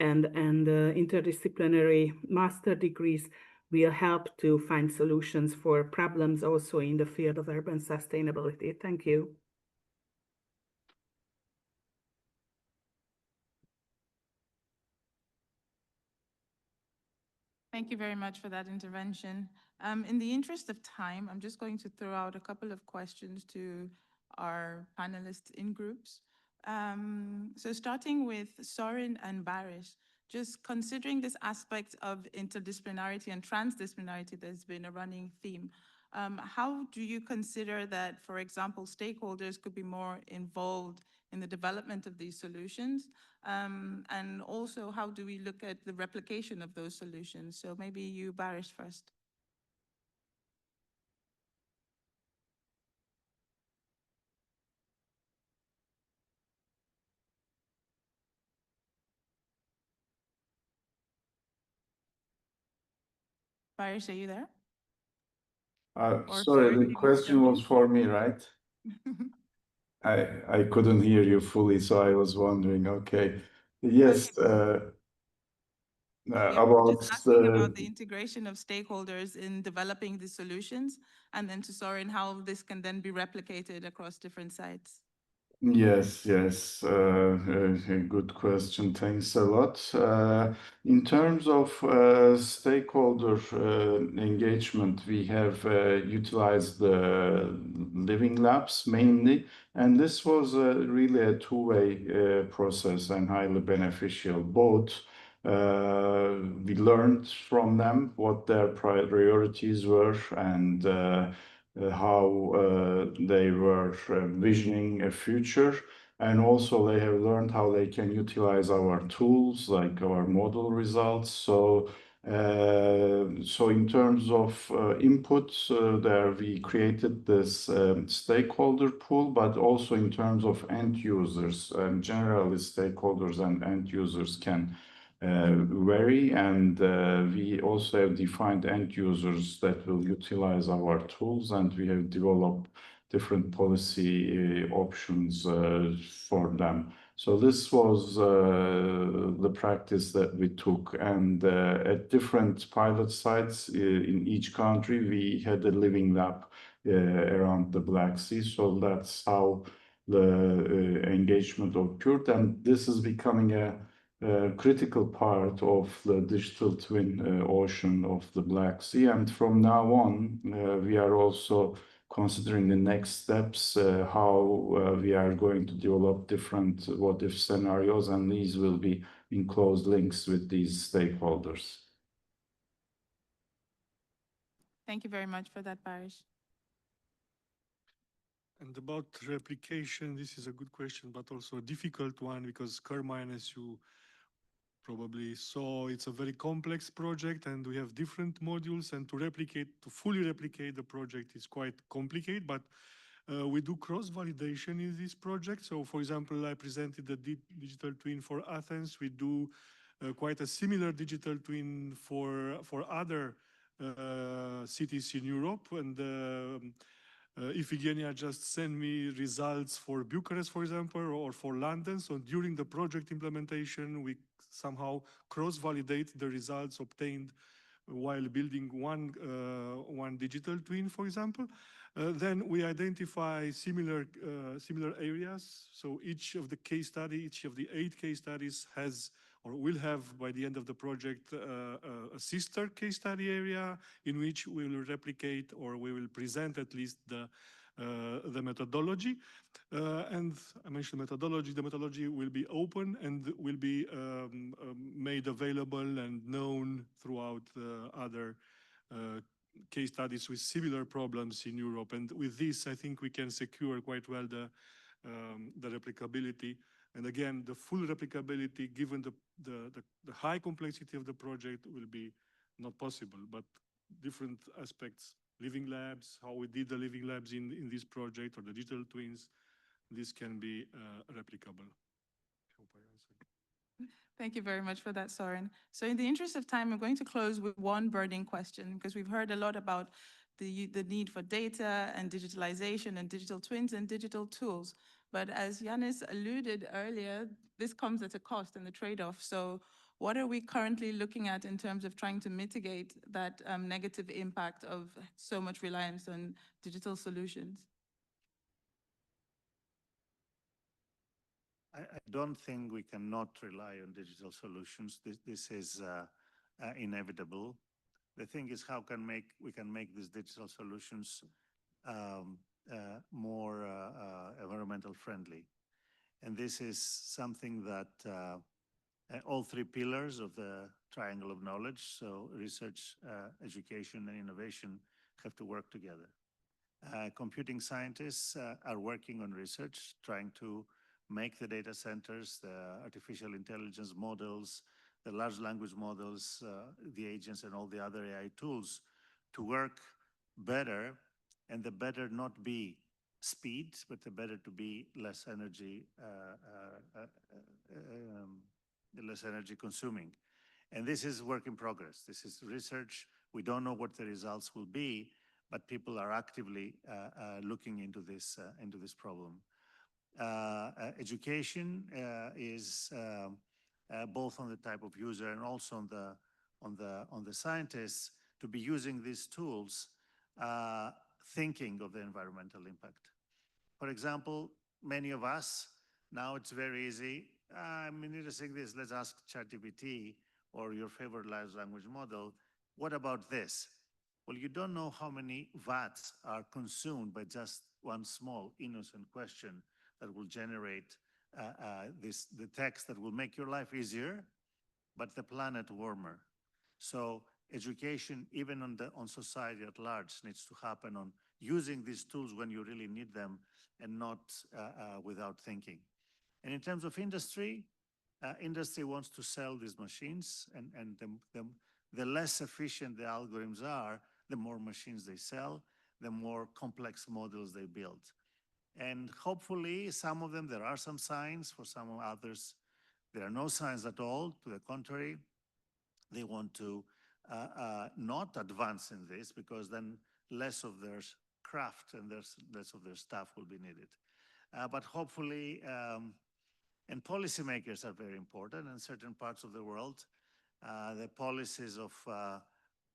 and interdisciplinary master degrees will help to find solutions for problems also in the field of urban sustainability. Thank you. Thank you very much for that intervention. In the interest of time, I'm just going to throw out a couple of questions to our panelists in groups. So starting with Sorin and Baris, just considering this aspect of interdisciplinarity and transdisciplinarity that's been a running theme, how do you consider that, for example, stakeholders could be more involved in the development of these solutions? And also, how do we look at the replication of those solutions? So maybe you, Baris, first. Baris, are you there? Or Sorry, the maybe question jump was in. for me, right? I couldn't hear you fully, so I was wondering. Okay. Yes, Yeah, we were about just asking about the the integration of stakeholders in developing the solutions, and then to Soren, how this can then be replicated across different sites. Yes, yes, a good question. Thanks a lot. In terms of stakeholder engagement, we have utilized the living labs mainly, and this was really a two-way process and highly beneficial. Both we learned from them what their priorities were and how they were visioning a future, and also they have learned how they can utilize our tools like our model results. So in terms of input, there we created this stakeholder pool, but also in terms of end users, and generally stakeholders and end users can vary, and we also have defined end users that will utilize our tools, and we have developed different policy options for them. So this was the practice that we took, and at different pilot sites in each country, we had a living lab around the Black Sea. So that's how the engagement occurred, and this is becoming a critical part of the digital twin ocean of the Black Sea. And from now on, we are also considering the next steps, how we are going to develop different what-if scenarios, and these will be in close links with these stakeholders. Thank you very much for that, Parish. And about replication, this is a good question, but also a difficult one, because Carmine, as you probably saw, it's a very complex project and we have different modules, and to fully replicate the project is quite complicated, but we do cross-validation in this project. So for example, I presented the digital twin for Athens. We do quite a similar digital twin for other cities in Europe. And Iphigenia just sent me results for Bucharest, for example, or for London. So during the project implementation, we somehow cross-validate the results obtained while building one digital twin, for example. Then we identify similar areas. So each of the 8 case studies has or will have by the end of the project a sister case study area in which we will replicate, or we will present at least the methodology. And I mentioned methodology. The methodology will be open and will be made available and known throughout other case studies with similar problems in Europe. And with this, I think we can secure quite well the replicability. And again, the full replicability, given the high complexity of the project, will be not possible. But different aspects, living labs, how we did the living labs in this project, or the digital twins, this can be replicable. I hope I answered. Thank you very much for that, Soren. So in the interest of time, I'm going to close with one burning question, because we've heard a lot about the need for data and digitalization and digital twins and digital tools. But as Yanis alluded earlier, this comes at a cost and a trade-off. So what are we currently looking at in terms of trying to mitigate that negative impact of so much reliance on digital solutions? I don't think we cannot rely on digital solutions. This is inevitable. The thing is, how we can make these digital solutions more environmental friendly. And this is something that all 3 pillars of the triangle of knowledge, so research, education, and innovation, have to work together. Computing scientists are working on research, trying to make the data centers, the artificial intelligence models, the large language models, the agents, and all the other AI tools to work better, and the better not be speed, but the better to be less energy consuming. And this is work in progress. This is research. We don't know what the results will be, but people are actively looking into this problem. Education is both on the type of user and also on the scientists to be using these tools, thinking of the environmental impact. For example, many of us, now it's very easy. I'm interested in this. Let's ask ChatGPT or your favorite large language model. What about this? Well, you don't know how many watts are consumed by just one small innocent question that will generate the text that will make your life easier, but the planet warmer. So education, even on society at large, needs to happen on using these tools when you really need them and not without thinking. And in terms of industry, industry wants to sell these machines, and the less efficient the algorithms are, the more machines they sell, the more complex models they build. And hopefully, some of them, there are some signs. For some others, there are no signs at all. To the contrary, they want to not advance in this, because then less of their craft and less of their staff will be needed. But hopefully, and policymakers are very important in certain parts of the world. The policies of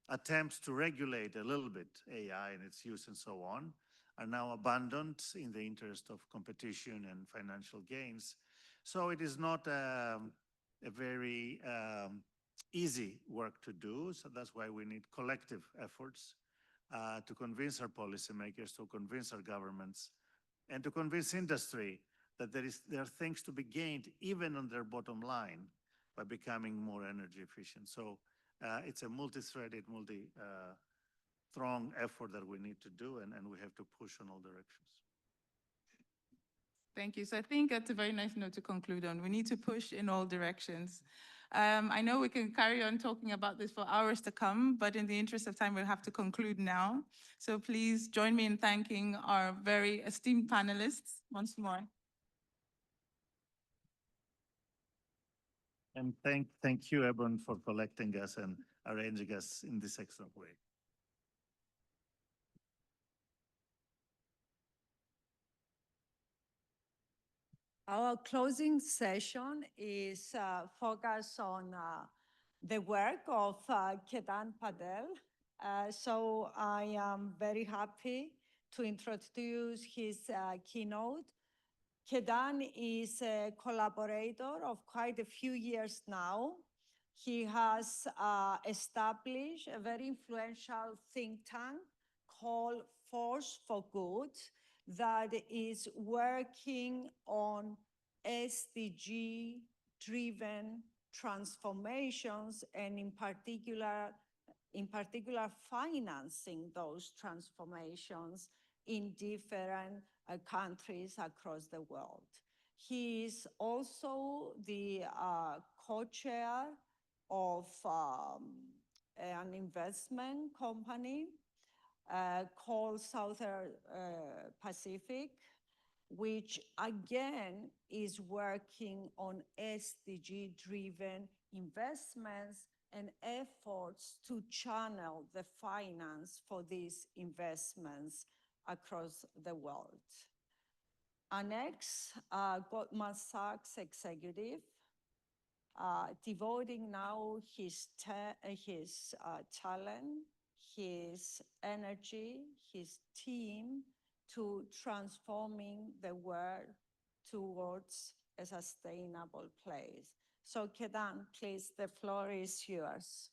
attempts to regulate a little bit AI and its use and so on are now abandoned in the interest of competition and financial gains. So it is not a very easy work to do. So that's why we need collective efforts to convince our policymakers, to convince our governments, and to convince industry that there are things to be gained even on their bottom line by becoming more energy efficient. So it's a multi-threaded, multi-pronged effort that we need to do, and we have to push on all directions. Thank you. So I think that's a very nice note to conclude on. We need to push in all directions. I know we can carry on talking about this for hours to come, but in the interest of time, we'll have to conclude now. So please join me in thanking our very esteemed panelists once more. And thank you, Ebon, for collecting us and arranging us in this excellent way. Our closing session is focused on the work of Ketan Patel. So I am very happy to introduce his keynote. Ketan is a collaborator of quite a few years now. He has established a very influential think tank called Force for Good that is working on SDG-driven transformations, and in particular financing those transformations in different countries across the world. He is also the co-chair of an investment company called Southern Pacific, which again is working on SDG-driven investments and efforts to channel the finance for these investments across the world. Next, Goldman Sachs executive, devoting now his talent, his energy, his team to transforming the world towards a sustainable place. So Ketan, please, the floor is yours.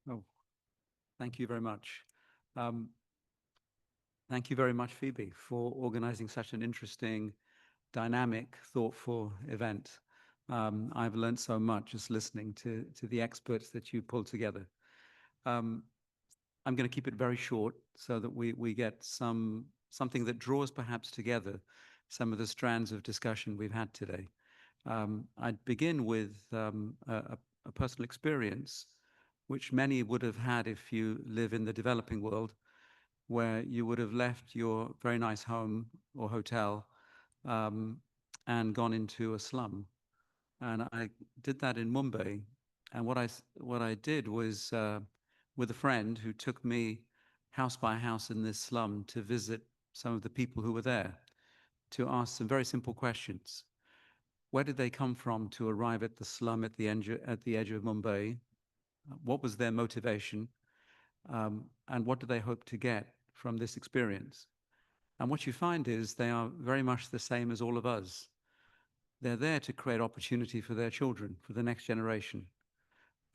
Oh, thank you very much. Thank you very much, Phoebe, for organizing such an interesting, dynamic, thoughtful event. I've learned so much just listening to the experts that you pulled together. I'm going to keep it very short so that we get something that draws perhaps together some of the strands of discussion we've had today. I'd begin with a personal experience, which many would have had if you live in the developing world, where you would have left your very nice home or hotel and gone into a slum And I did that in Mumbai. And what I did was with a friend who took me house by house in this slum to visit some of the people who were there, to ask some very simple questions. Where did they come from to arrive at the slum at the edge of Mumbai? What was their motivation? And what do they hope to get from this experience? And what you find is they are very much the same as all of us. They're there to create opportunity for their children, for the next generation.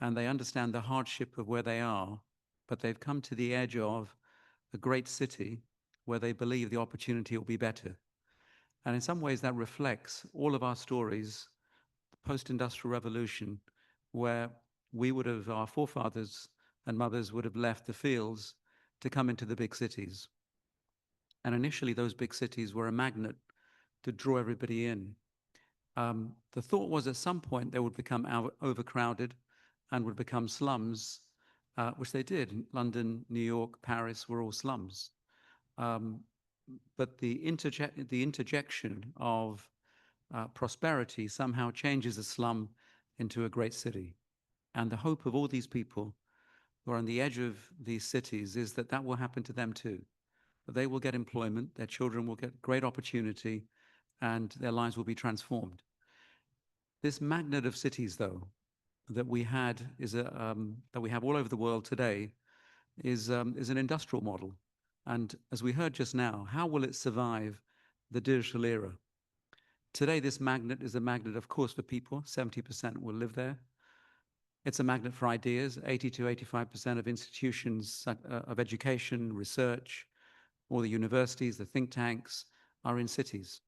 And they understand the hardship of where they are, but they've come to the edge of a great city where they believe the opportunity will be better. And in some ways that reflects all of our stories, post-industrial revolution, where our forefathers and mothers would have left the fields to come into the big cities. And initially those big cities were a magnet to draw everybody in. The thought was at some point they would become overcrowded and would become slums, which they did. London, New York, Paris were all slums. But the interjection of prosperity somehow changes a slum into a great city. And the hope of all these people who are on the edge of these cities is that that will happen to them too. That they will get employment, their children will get great opportunity, and their lives will be transformed. This magnet of cities, though, that we have all over the world today is an industrial model. And as we heard just now, how will it survive the digital era? Today, this magnet is a magnet, of course, for people. 70% will live there. It's a magnet for ideas. 80 to 85% of institutions of education, research, all the universities, the think tanks are in cities.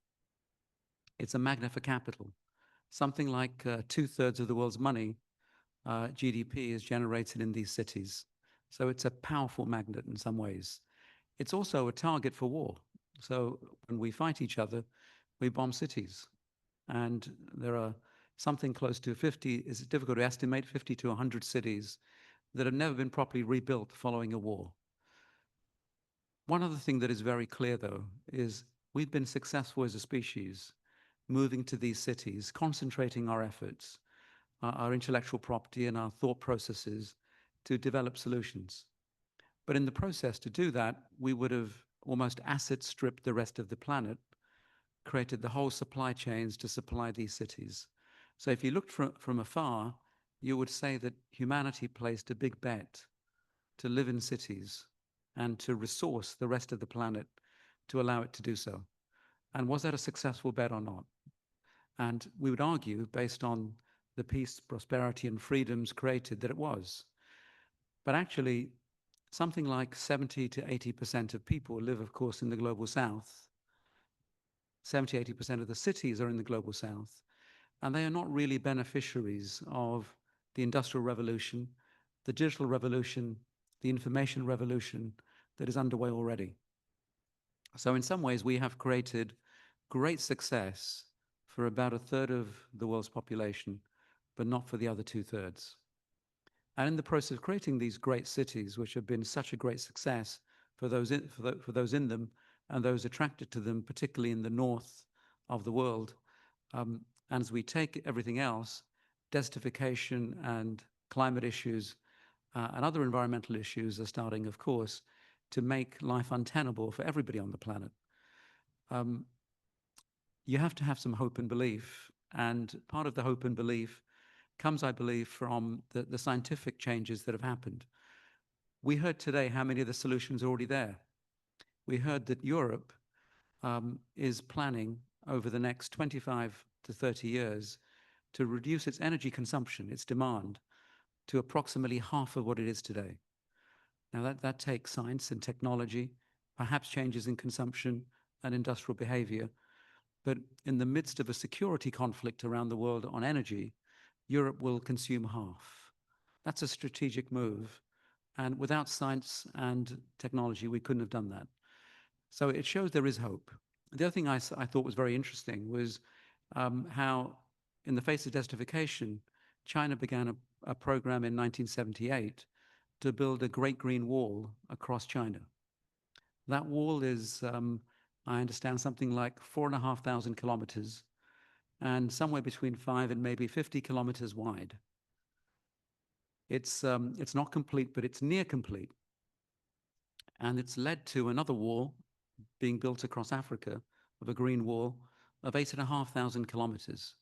It's a magnet for capital. Something like 2/3 of the world's money, GDP, is generated in these cities. So it's a powerful magnet in some ways. It's also a target for war. So when we fight each other, we bomb cities. And there are something close to 50, it's difficult to estimate, 50 to 100 cities that have never been properly rebuilt following a war. One other thing that is very clear, though, is we've been successful as a species moving to these cities, concentrating our efforts, our intellectual property and our thought processes to develop solutions. But in the process to do that, we would have almost asset stripped the rest of the planet, created the whole supply chains to supply these cities. So if you looked from afar, you would say that humanity placed a big bet to live in cities and to resource the rest of the planet to allow it to do so. And was that a successful bet or not? And we would argue, based on the peace, prosperity, and freedoms created, that it was. But actually, something like 70 to 80% of people live, of course, in the global south. 70, 80% of the cities are in the global south. And they are not really beneficiaries of the Industrial Revolution, the digital revolution, the information revolution that is underway already. So in some ways, we have created great success for about 1/3 of the world's population, but not for the other 2/3. And in the process of creating these great cities, which have been such a great success for those in them and those attracted to them, particularly in the north of the world, and as we take everything else, desertification and climate issues and other environmental issues are starting, of course, to make life untenable for everybody on the planet. You have to have some hope and belief. And part of the hope and belief comes, I believe, from the scientific changes that have happened. We heard today how many of the solutions are already there. We heard that Europe is planning over the next 25 to 30 years to reduce its energy consumption, its demand, to approximately half of what it is today. Now that takes science and technology, perhaps changes in consumption and industrial behavior. But in the midst of a security conflict around the world on energy, Europe will consume half. That's a strategic move. And without science and technology, we couldn't have done that. So it shows there is hope. The other thing I thought was very interesting was how, in the face of desertification, China began a program in 1978 to build a Great Green Wall across China. That wall is, I understand, something like 4,500 kilometers. and somewhere between 5 and maybe 50 kilometers wide. It's not complete, but it's near complete. And it's led to another wall being built across Africa of a green wall of 8,500 kilometers.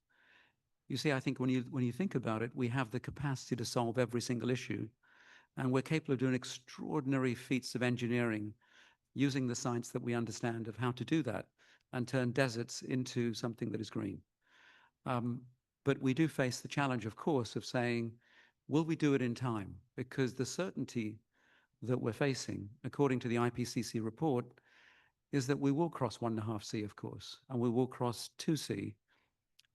You see, I think when you think about it, we have the capacity to solve every single issue, and we're capable of doing extraordinary feats of engineering using the science that we understand of how to do that and turn deserts into something that is green. But we do face the challenge, of course, of saying, will we do it in time? Because the certainty that we're facing, according to the IPCC report, is that we will cross 1.5C, of course, and we will cross 2C,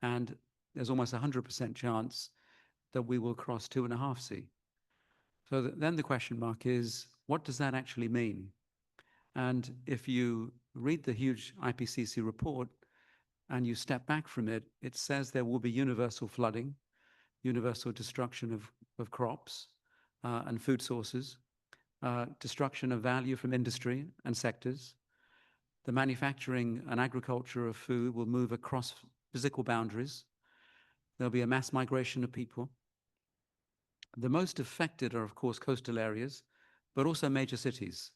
and there's almost 100% chance that we will cross 2.5C. So then the question mark is, what does that actually mean? And if you read the huge IPCC report and you step back from it, it says there will be universal flooding, universal destruction of crops and food sources, destruction of value from industry and sectors. The manufacturing and agriculture of food will move across physical boundaries. There'll be a mass migration of people. The most affected are, of course, coastal areas, but also major cities.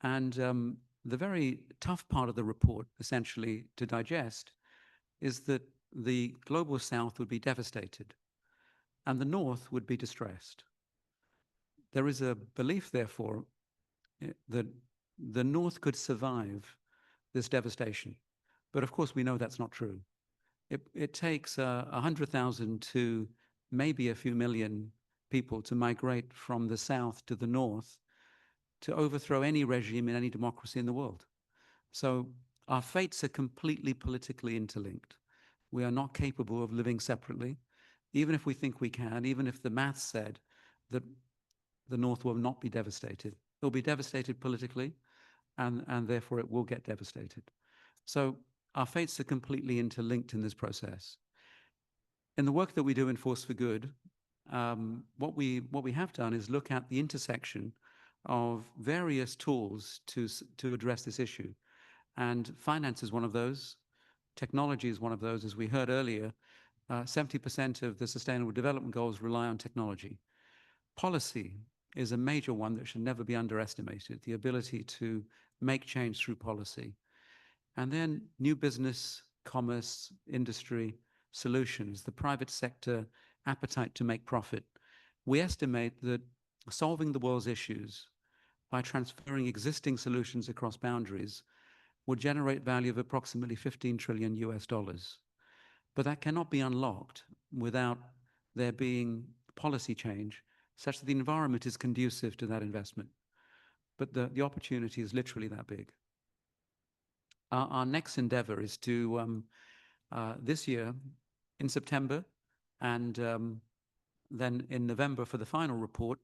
And the very tough part of the report, essentially, to digest, is that the global south would be devastated and the north would be distressed. There is a belief, therefore, that the north could survive this devastation. But of course, we know that's not true. It takes 100,000 to maybe a few million people to migrate from the south to the north to overthrow any regime in any democracy in the world. So our fates are completely politically interlinked. We are not capable of living separately, even if we think we can, even if the math said that the north will not be devastated. It will be devastated politically, and therefore it will get devastated. So our fates are completely interlinked in this process. In the work that we do in Force for Good, what we have done is look at the intersection of various tools to address this issue. And finance is one of those. Technology is one of those. As we heard earlier, 70% of the Sustainable Development Goals rely on technology. Policy is a major one that should never be underestimated, the ability to make change through policy. And then new business, commerce, industry, solutions, the private sector appetite to make profit. We estimate that solving the world's issues by transferring existing solutions across boundaries will generate value of approximately $15 trillion US. But that cannot be unlocked without there being policy change such that the environment is conducive to that investment. But the opportunity is literally that big. Our next endeavor is to, this year, in September, and then in November for the final report,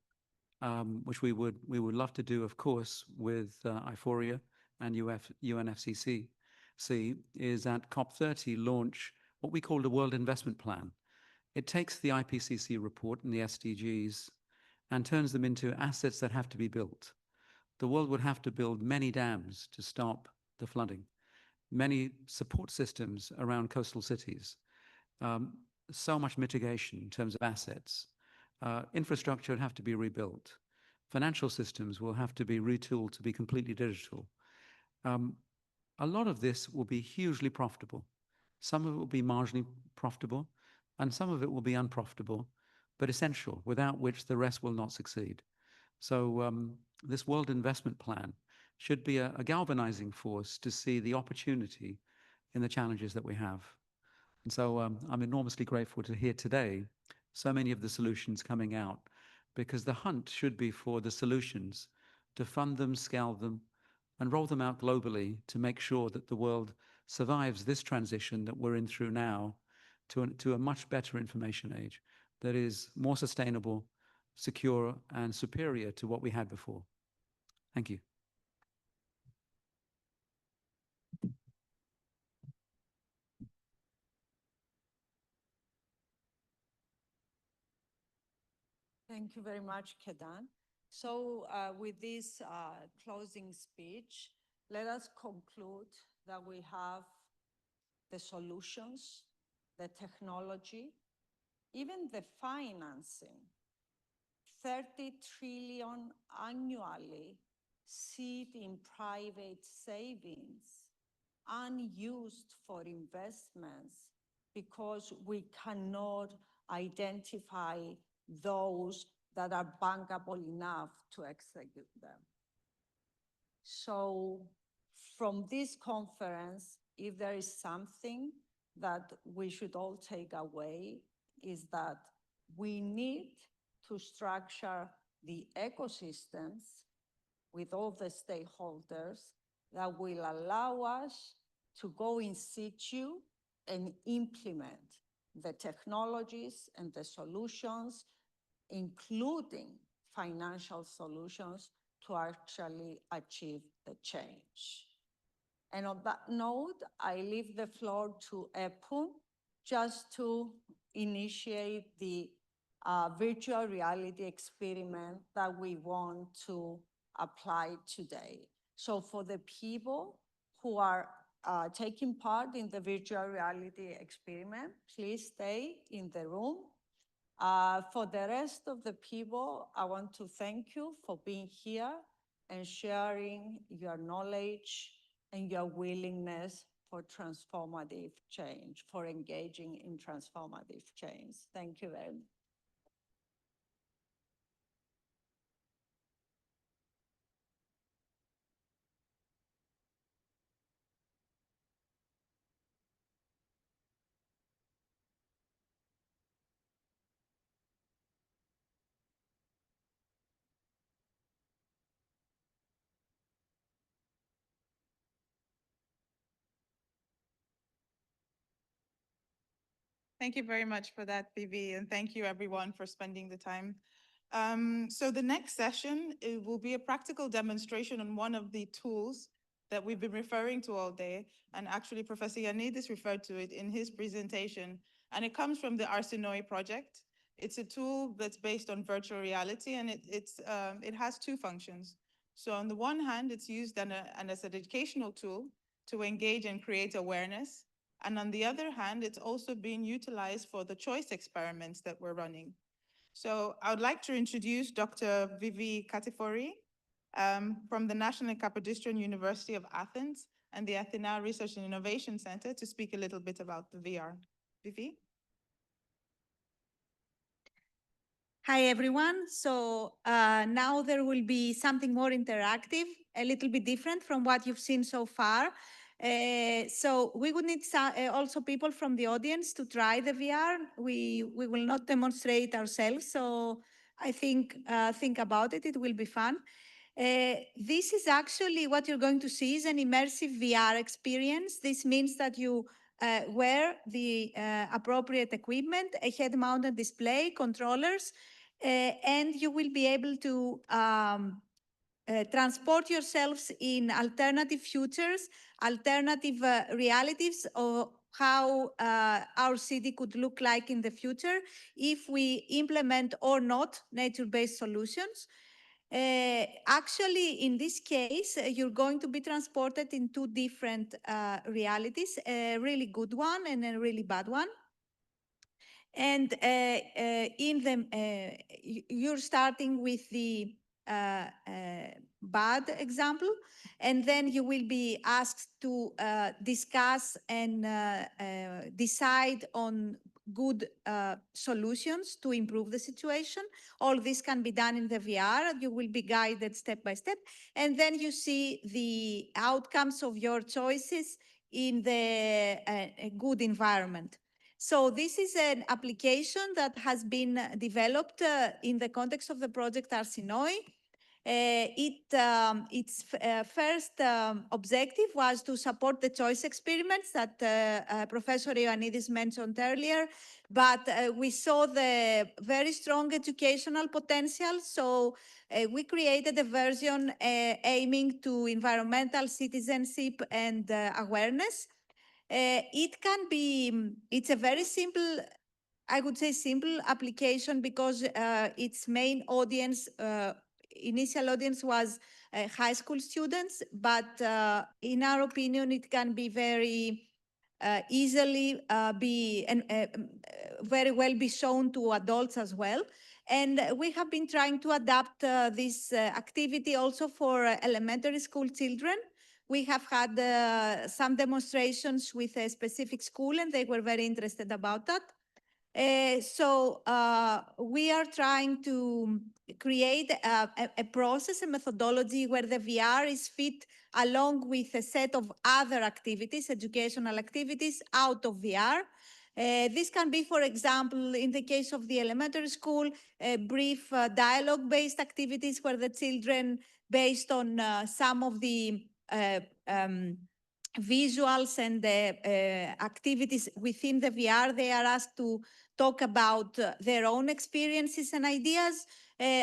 which we would love to do, of course, with IFORIA and UNFCCC, is at COP30 launch what we call the World Investment Plan. It takes the IPCC report and the SDGs and turns them into assets that have to be built. The world would have to build many dams to stop the flooding, many support systems around coastal cities, so much mitigation in terms of assets. Infrastructure would have to be rebuilt. Financial systems will have to be retooled to be completely digital. A lot of this will be hugely profitable. Some of it will be marginally profitable, and some of it will be unprofitable, but essential, without which the rest will not succeed. So this World Investment Plan should be a galvanizing force to see the opportunity in the challenges that we have. And so I'm enormously grateful to hear today so many of the solutions coming out, because the hunt should be for the solutions, to fund them, scale them, and roll them out globally to make sure that the world survives this transition that we're in through now to a much better information age that is more sustainable, secure, and superior to what we had before. Thank you. Thank you very much, Kedan. So with this closing speech, let us conclude that we have the solutions the technology, even the financing. 30 trillion annually sit in private savings, unused for investments, because we cannot identify those that are bankable enough to execute them. So from this conference, if there is something that we should all take away, is that we need to structure the ecosystems with all the stakeholders that will allow us to go in situ and implement the technologies and the solutions, including financial solutions, to actually achieve the change. And on that note, I leave the floor to Epun just to initiate the virtual reality experiment that we want to apply today. So for the people who are taking part in the virtual reality experiment, please stay in the room. For the rest of the people, I want to thank you for being here and sharing your knowledge and your willingness for transformative change, for engaging in transformative change. Thank you very much. Thank you very much for that, Vivi, and thank you everyone for spending the time. So the next session, it will be a practical demonstration on one of the tools that we've been referring to all day, and actually Professor Ioannidis referred to it in his presentation, and it comes from the Arsenoi project. It's a tool that's based on virtual reality, and it has two functions. So on the one hand, it's used as an educational tool to engage and create awareness. And on the other hand, it's also being utilized for the choice experiments that we're running. So I would like to introduce Dr. Vivi Katifori from the National and Kapodistrian University of Athens and the Athena Research and Innovation Center to speak a little bit about the VR. Vivi? Hi, everyone. So now there will be something more interactive, a little bit different from what you've seen so far. So we would need also people from the audience to try the VR. We will not demonstrate ourselves, so I think about it. It will be fun. This is actually what you're going to see is an immersive VR experience. This means that you wear the appropriate equipment, a head-mounted display, controllers, and you will be able to transport yourselves in alternative futures, alternative realities of how our city could look like in the future if we implement or not nature-based solutions. Actually, in this case, you're going to be transported in two different realities, a really good one and a really bad one. And in them, you're starting with the bad example, and then you will be asked to discuss and decide on good solutions to improve the situation. All this can be done in the VR. You will be guided step by step, and then you see the outcomes of your choices in the good environment. So this is an application that has been developed in the context of the project Arsenoi. Its first objective was to support the choice experiments that Professor Ioannidis mentioned earlier, but we saw the very strong educational potential, so we created a version aiming to environmental citizenship and awareness. It's a very simple, I would say simple application because its main audience, initial audience was high school students, but in our opinion, it can be very easily be and very well be shown to adults as well. And we have been trying to adapt this activity also for elementary school children. We have had some demonstrations with a specific school, and they were very interested about that. So we are trying to create a process, a methodology where the VR is fit along with a set of other activities, educational activities out of VR. This can be, for example, in the case of the elementary school, brief dialogue-based activities where the children, based on some of the visuals and activities within the VR, they are asked to talk about their own experiences and ideas.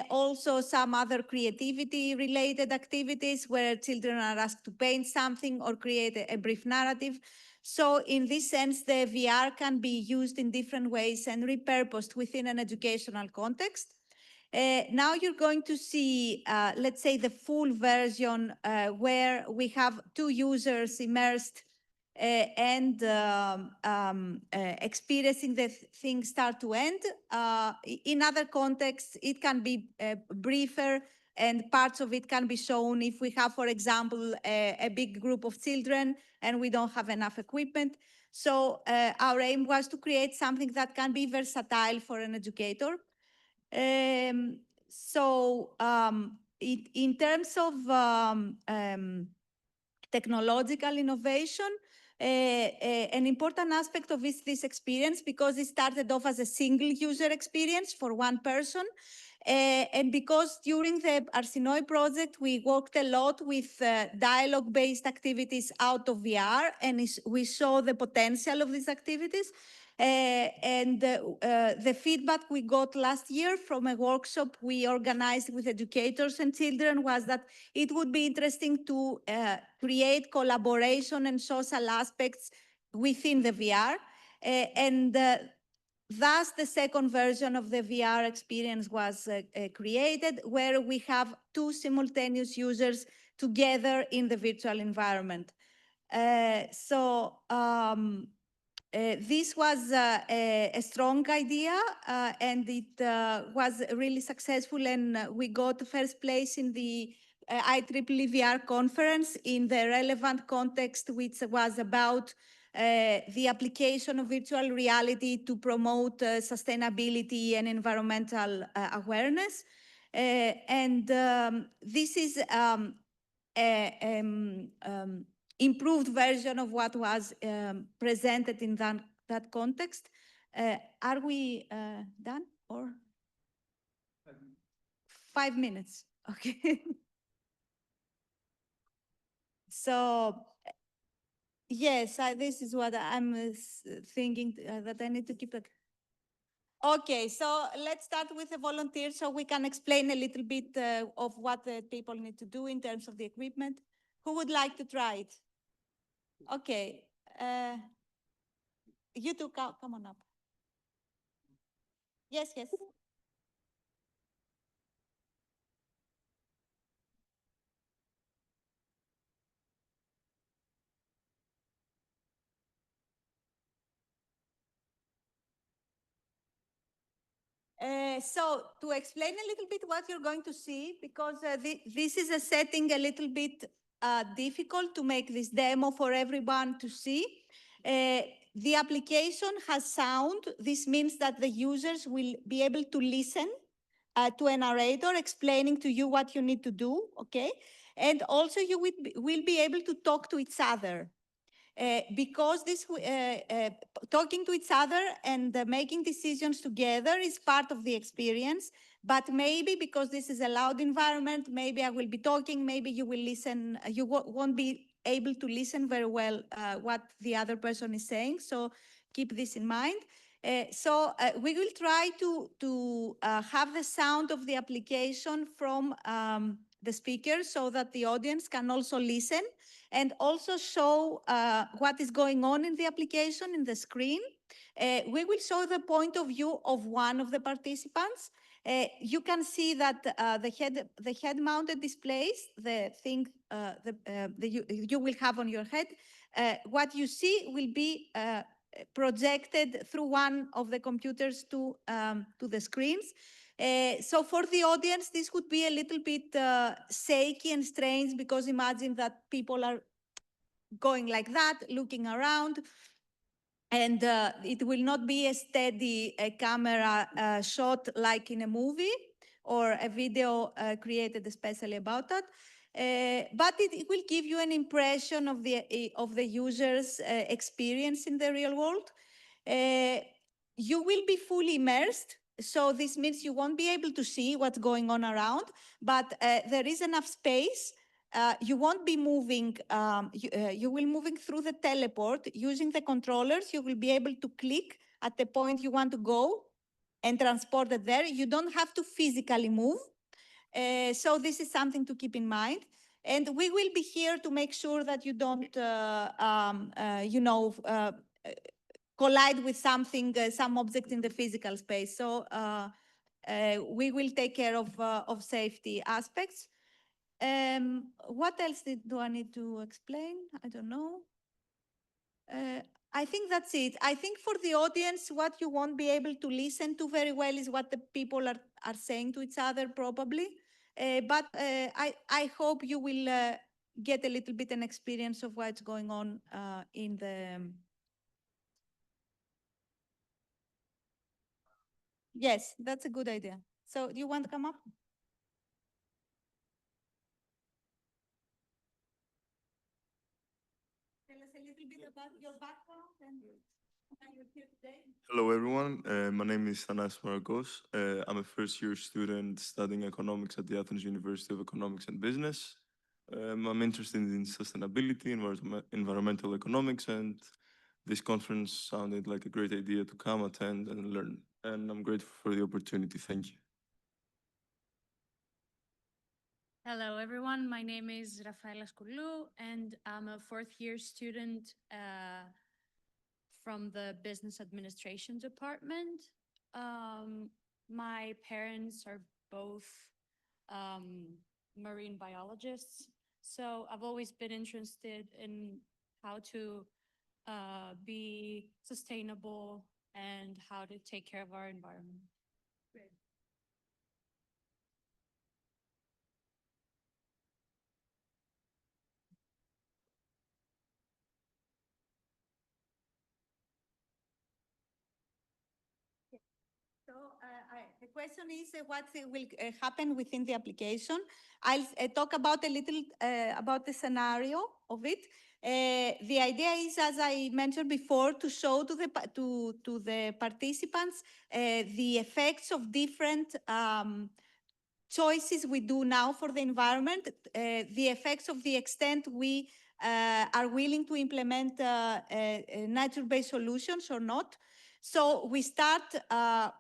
Also some other creativity related activities where children are asked to paint something or create a brief narrative. So in this sense, the VR can be used in different ways and repurposed within an educational context. Now you're going to see, let's say, the full version where we have two users immersed and experiencing the thing start to end. In other contexts, it can be briefer and parts of it can be shown if we have, for example, a big group of children and we don't have enough equipment. So our aim was to create something that can be versatile for an educator. So in terms of technological innovation, an important aspect of this experience, because it started off as a single user experience for one person, and because during the Arsinoi project, we worked a lot with dialogue-based activities out of VR, and we saw the potential of these activities. And the feedback we got last year from a workshop we organized with educators and children was that it would be interesting to create collaboration and social aspects within the VR. Thus, the second version of the VR experience was created, where we have two simultaneous users together in the virtual environment. This was a strong idea, and it was really successful, and we got first place in the IEEE VR conference in the relevant context, which was about the application of virtual reality to promote sustainability and environmental awareness. This is improved version of what was presented in that context. Are we done or? 5 minutes, okay. So, yes, this is what I'm thinking that I need to keep it. Okay, so let's start with the volunteers so we can explain a little bit of what the people need to do in terms of the equipment. Who would like to try it? Okay, you two, come on up. Yes, yes. So to explain a little bit what you're going to see, because this is a setting a little bit difficult to make this demo for everyone to see. The application has sound. This means that the users will be able to listen to a narrator explaining to you what you need to do, okay? And also you will be able to talk to each other. Because this talking to each other and making decisions together is part of the experience, but maybe because this is a loud environment, maybe I will be talking, maybe you will listen, you won't be able to listen very well what the other person is saying, so keep this in mind. We will try to have the sound of the application from the speaker so that the audience can also listen and also show what is going on in the application in the screen. We will show the point of view of one of the participants. You can see that the head-mounted displays, the thing you will have on your head, what you see will be projected through one of the computers to the screens. So for the audience, this would be a little bit shaky and strange, because imagine that people are going like that, looking around, and it will not be a steady camera shot like in a movie or a video created especially about that. But it will give you an impression of the user's experience in the real world. You will be fully immersed, so this means you won't be able to see what's going on around, but there is enough space. You won't be moving, you will moving through the teleport. Using the controllers, you will be able to click at the point you want to go and transport it there. You don't have to physically move. So this is something to keep in mind. And we will be here to make sure that you don't, collide with something, some object in the physical space. So we will take care of safety aspects. What else do I need to explain? I don't know. I think that's it. I think for the audience, what you won't be able to listen to very well is what the people are saying to each other, probably. But I hope you will get a little bit an experience of what's going on in the... Yes, that's a good idea. So do you want to come up? Tell us a little bit about your background and why you're here today. Hello, everyone. My name is Thanas Maragos. I'm a first-year student studying economics at the Athens University of Economics and Business. I'm interested in sustainability, environmental economics, and this conference sounded like a great idea to come attend and learn. And I'm grateful for the opportunity. Thank you. Hello, everyone. My name is Rafaela Skoulou, and I'm a fourth-year student from the Business Administration Department. My parents are both marine biologists, so I've always been interested in how to be sustainable and how to take care of our environment. Great. So the question is what will happen within the application. I'll talk about a little about the scenario of it. The idea is, as I mentioned before, to show to the participants the effects of different choices we do now for the environment, the effects of the extent we are willing to implement nature-based solutions or not. So we start at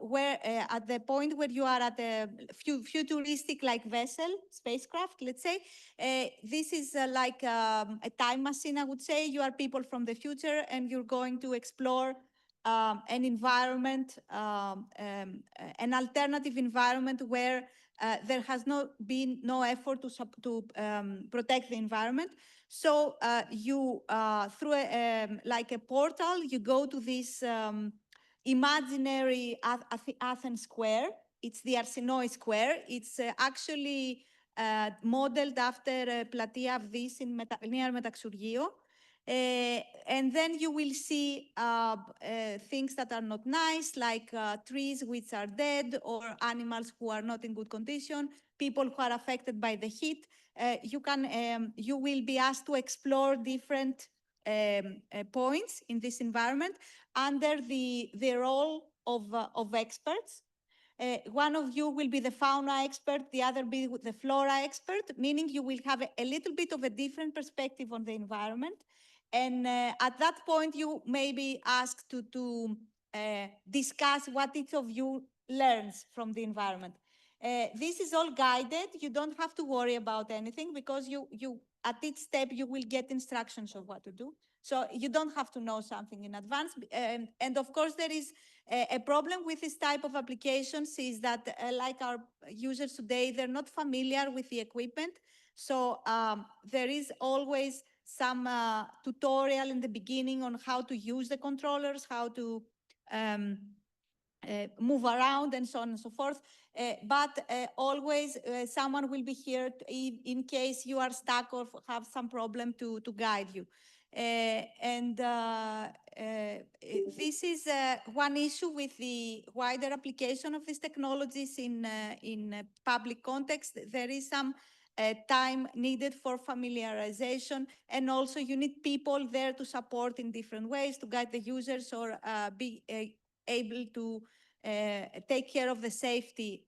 the point where you are at a futuristic like vessel, spacecraft, let's say. This is like a time machine, I would say. You are people from the future and you're going to explore an environment, an alternative environment where there has been no effort to protect the environment. So you, through like a portal, you go to this imaginary Athens square. It's the Arsenoi Square. It's actually modeled after Platia Avdis near Metaxurgio. And then you will see things that are not nice, like trees which are dead or animals who are not in good condition, people who are affected by the heat. You will be asked to explore different points in this environment under the role of experts. One of you will be the fauna expert, the other be the flora expert, meaning you will have a little bit of a different perspective on the environment. And at that point, you may be asked to discuss what each of you learns from the environment. This is all guided. You don't have to worry about anything because you at each step, you will get instructions of what to do. So you don't have to know something in advance. And of course, there is a problem with this type of applications is that like our users today, they're not familiar with the equipment. So there is always some tutorial in the beginning on how to use the controllers, how to move around and so on and so forth. But always someone will be here in case you are stuck or have some problem to guide you. This is one issue with the wider application of these technologies in public context. There is some time needed for familiarization, and also you need people there to support in different ways to guide the users or be able to take care of the safety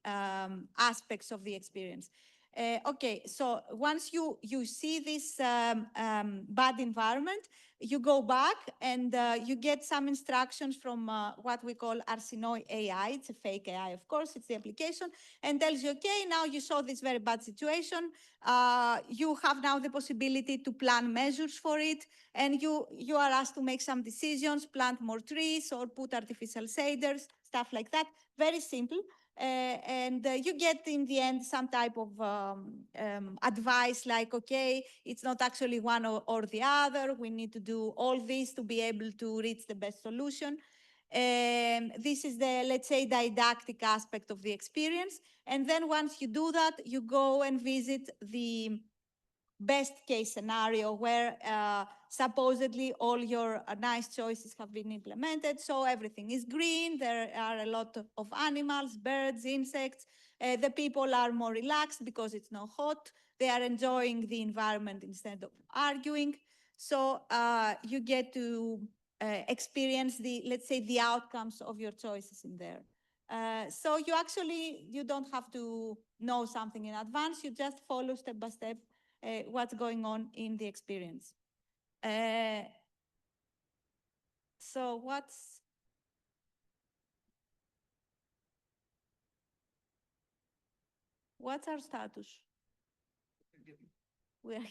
aspects of the experience. Okay, so once you see this bad environment, you go back and you get some instructions from what we call Arsinoe AI. It's a fake AI, of course, it's the application, and tells you, okay, now you saw this very bad situation. You have now the possibility to plan measures for it, and you are asked to make some decisions, plant more trees or put artificial shaders, stuff like that. Very simple. You get in the end some type of advice like, okay, it's not actually one or the other. We need to do all this to be able to reach the best solution. This is the, let's say, didactic aspect of the experience. And then once you do that, you go and visit the best case scenario where supposedly all your nice choices have been implemented. So everything is green. There are a lot of animals, birds, insects. The people are more relaxed because it's not hot. They are enjoying the environment instead of arguing. So you get to experience the, let's say, the outcomes of your choices in there. So you don't have to know something in advance. You just follow step by step what's going on in the experience. So what's our status? We are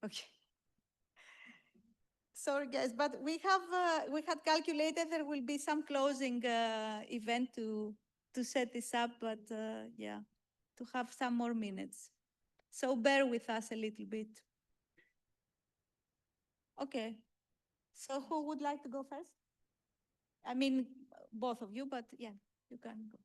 okay. Sorry, guys, but we had calculated there will be some closing event to set this up, but yeah, to have some more minutes. So bear with us a little bit. Okay. So who would like to go first? I mean, both of you, but yeah, you can go.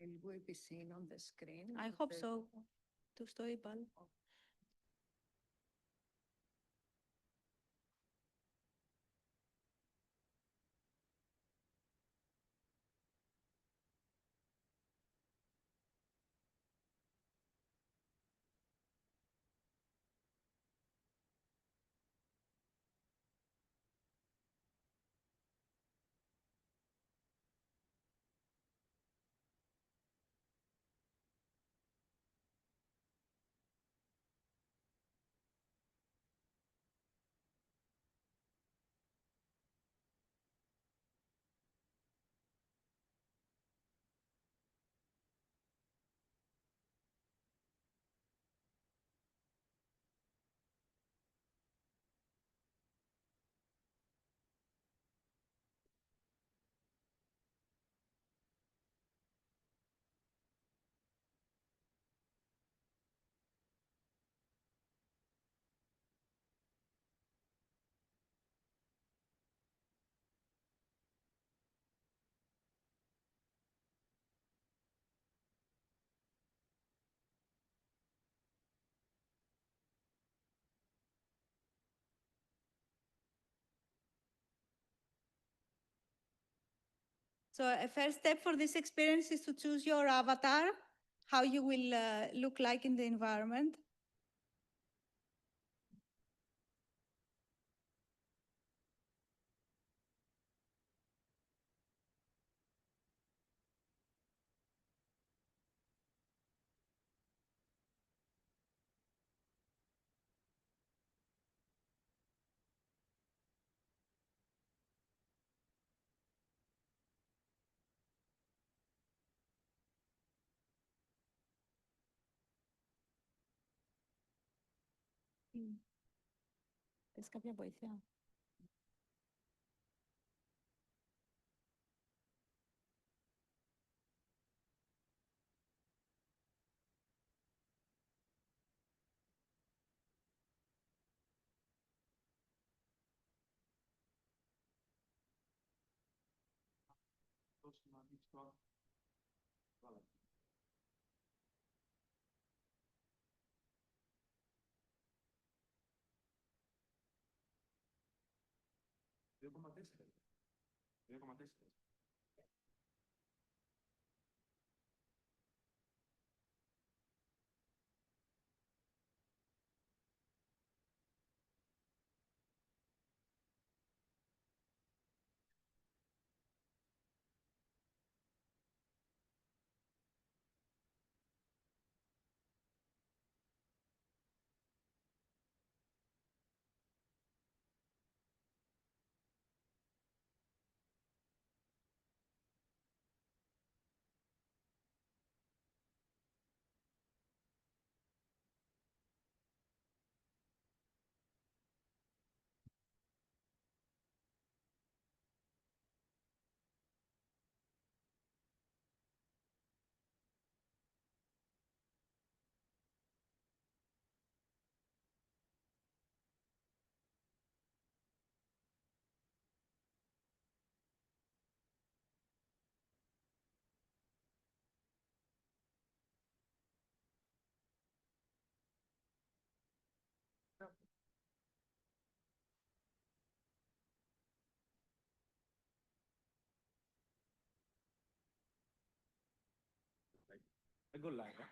Will we be seen on the screen? I hope so. To stay well. So a first step for this experience is to choose your avatar, how you will look like in the environment. Θες κάποια βοήθεια? I go live. Huh?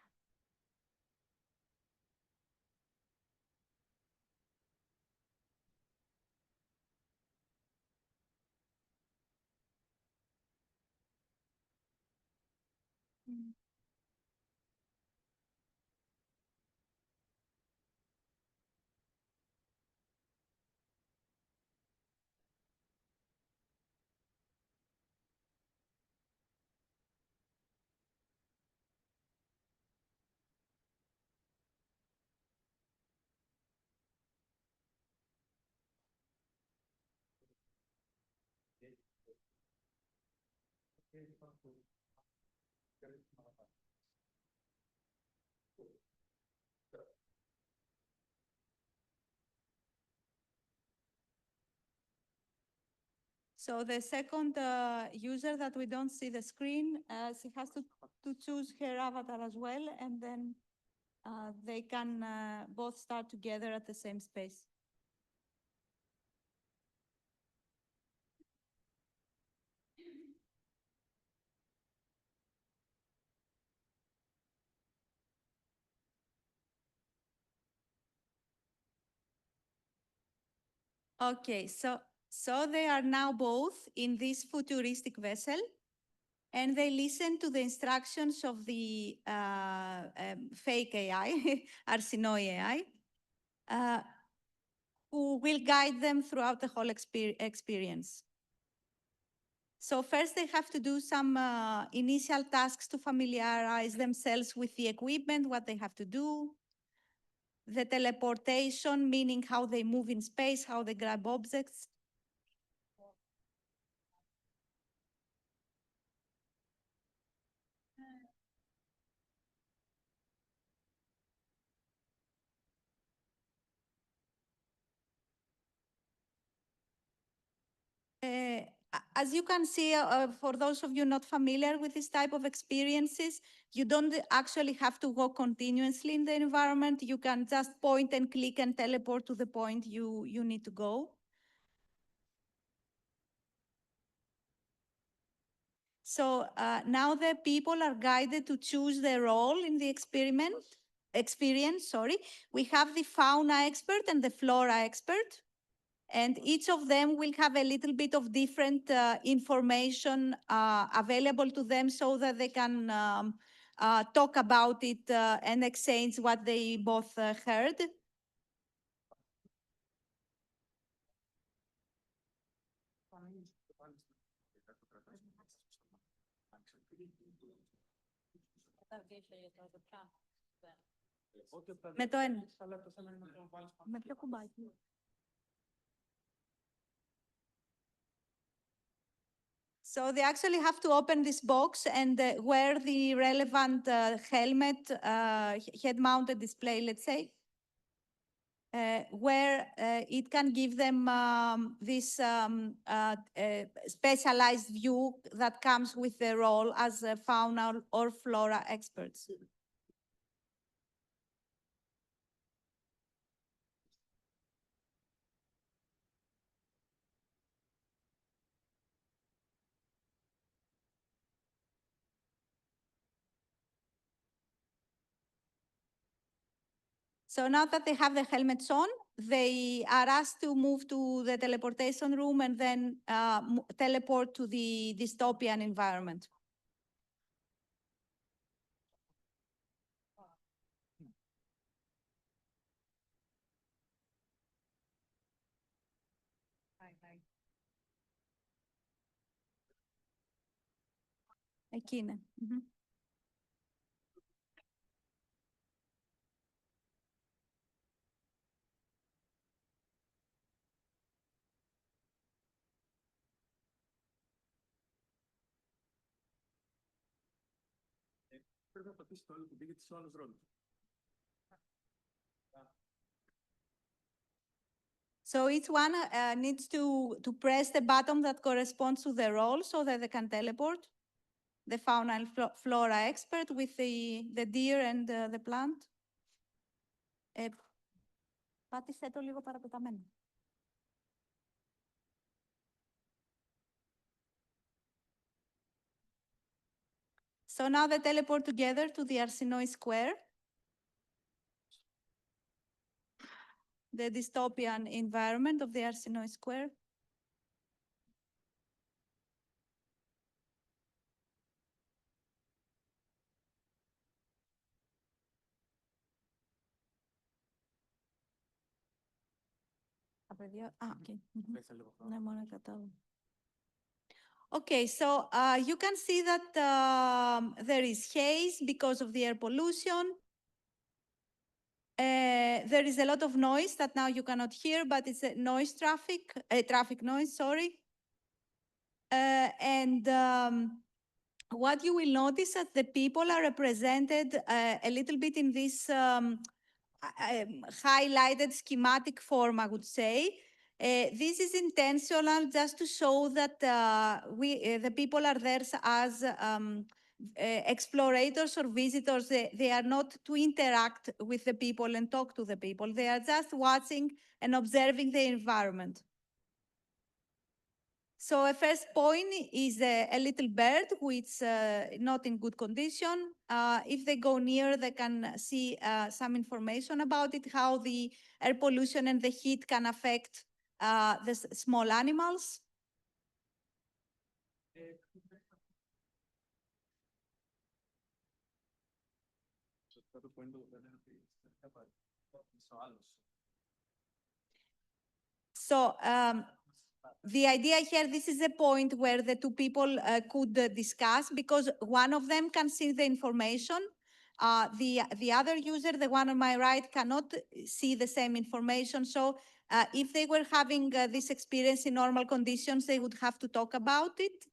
So the second user that we don't see the screen, she has to choose her avatar as well, and then they can both start together at the same space. Okay, so they are now both in this futuristic vessel, and they listen to the instructions of the fake AI, Arsenoi AI, who will guide them throughout the whole experience. So first they have to do some initial tasks to familiarize themselves with the equipment, what they have to do. The teleportation, meaning how they move in space, how they grab objects. As you can see, for those of you not familiar with this type of experiences, you don't actually have to walk continuously in the environment. You can just point and click and teleport to the point you need to go. So now the people are guided to choose their role in the experience. We have the fauna expert and the flora expert. And each of them will have a little bit of different information available to them so that they can talk about it and exchange what they both heard. Με το ένα. Με ποιο κουμπάκι. So they actually have to open this box and wear the relevant helmet, head-mounted display, let's say, where it can give them this specialized view that comes with the role as fauna or flora experts. So now that they have the helmets on, they are asked to move to the teleportation room and then teleport to the dystopian environment. Εκεί είναι. So each one needs to press the button that corresponds to the role so that they can teleport. The fauna and flora expert with the deer and the plant. Πάτησε το λίγο παραπεταμένο. So now they teleport together to the Arsinoe Square, the dystopian environment of the Arsinoe Square. Okay, so you can see that there is haze because of the air pollution. There is a lot of noise that now you cannot hear, but it's a noise traffic noise, sorry. And what you will notice that the people are represented a little bit in this highlighted schematic form, I would say. This is intentional just to show that the people are there as explorators or visitors. They are not to interact with the people and talk to the people. They are just watching and observing the environment. So a first point is a little bird which not in good condition. If they go near, they can see some information about it, how the air pollution and the heat can affect the small animals. So the idea here, this is a point where the two people could discuss, because one of them can see the information. The other user, the one on my right, cannot see the same information. So if they were having this experience in normal conditions, they would have to talk about it.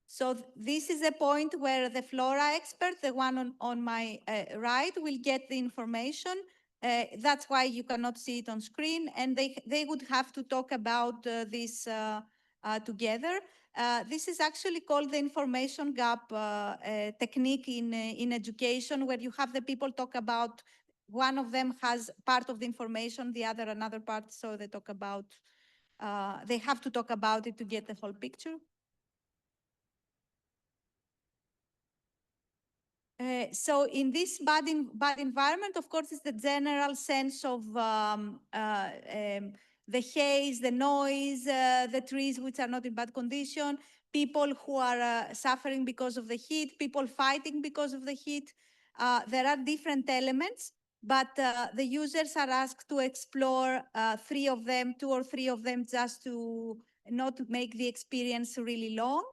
So this is a point where the flora expert, the one on my right, will get the information. That's why you cannot see it on screen, and they would have to talk about this together. This is actually called the information gap technique in education, where you have the people talk about, one of them has part of the information, the other another part, so they talk about, they have to talk about it to get the whole picture. So in this bad environment, of course, is the general sense of the haze, the noise, the trees which are not in bad condition, people who are suffering because of the heat, people fighting because of the heat. There are different elements. but the users are asked to explore three of them, two or three of them, just to not make the experience really long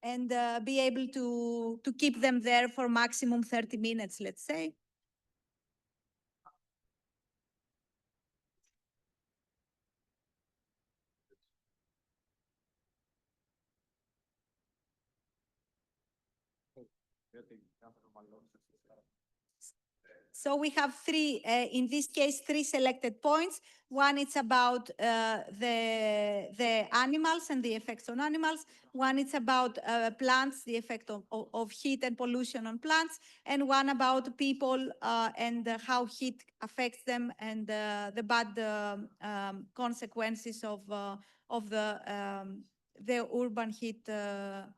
and be able to keep them there for maximum 30 minutes, let's say. So we have three, in this case, three selected points. One is about the animals and the effects on animals. One is about plants, the effect of heat and pollution on plants. And one about people and how heat affects them and the bad consequences of the urban heat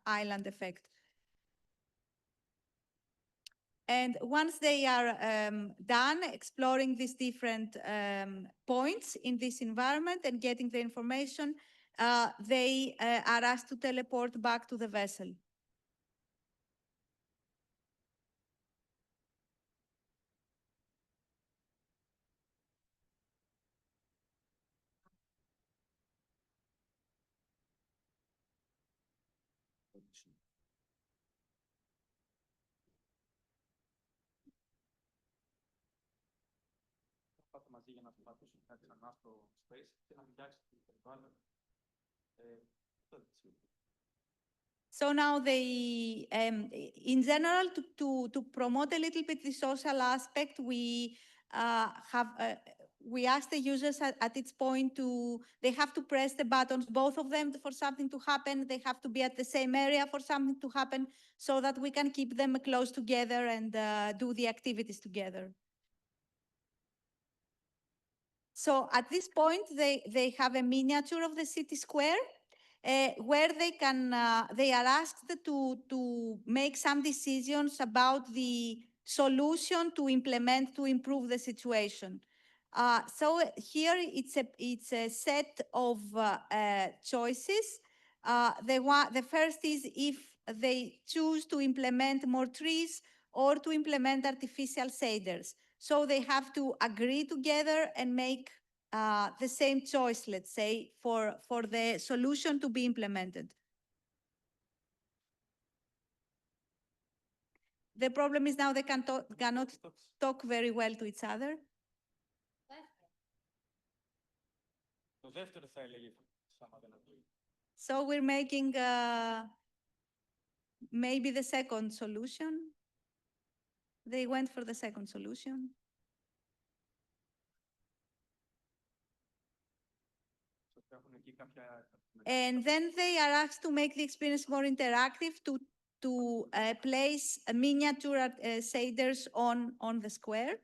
island effect. And once they are done exploring these different points in this environment and getting the information, they are asked to teleport back to the vessel. So now they, in general, to promote a little bit the social aspect, we we ask the users at its point they have to press the buttons, both of them, for something to happen. They have to be at the same area for something to happen, so that we can keep them close together and do the activities together. So at this point, they have a miniature of the city square, where they are asked to make some decisions about the solution to implement to improve the situation. So here it's a set of choices. The first is if they choose to implement more trees or to implement artificial shaders. So they have to agree together and make the same choice, let's say, for the solution to be implemented. The problem is now they cannot talk very well to each other. So we're making maybe the second solution. They went for the second solution. And then they are asked to make the experience more interactive, to place a miniature shaders on the square.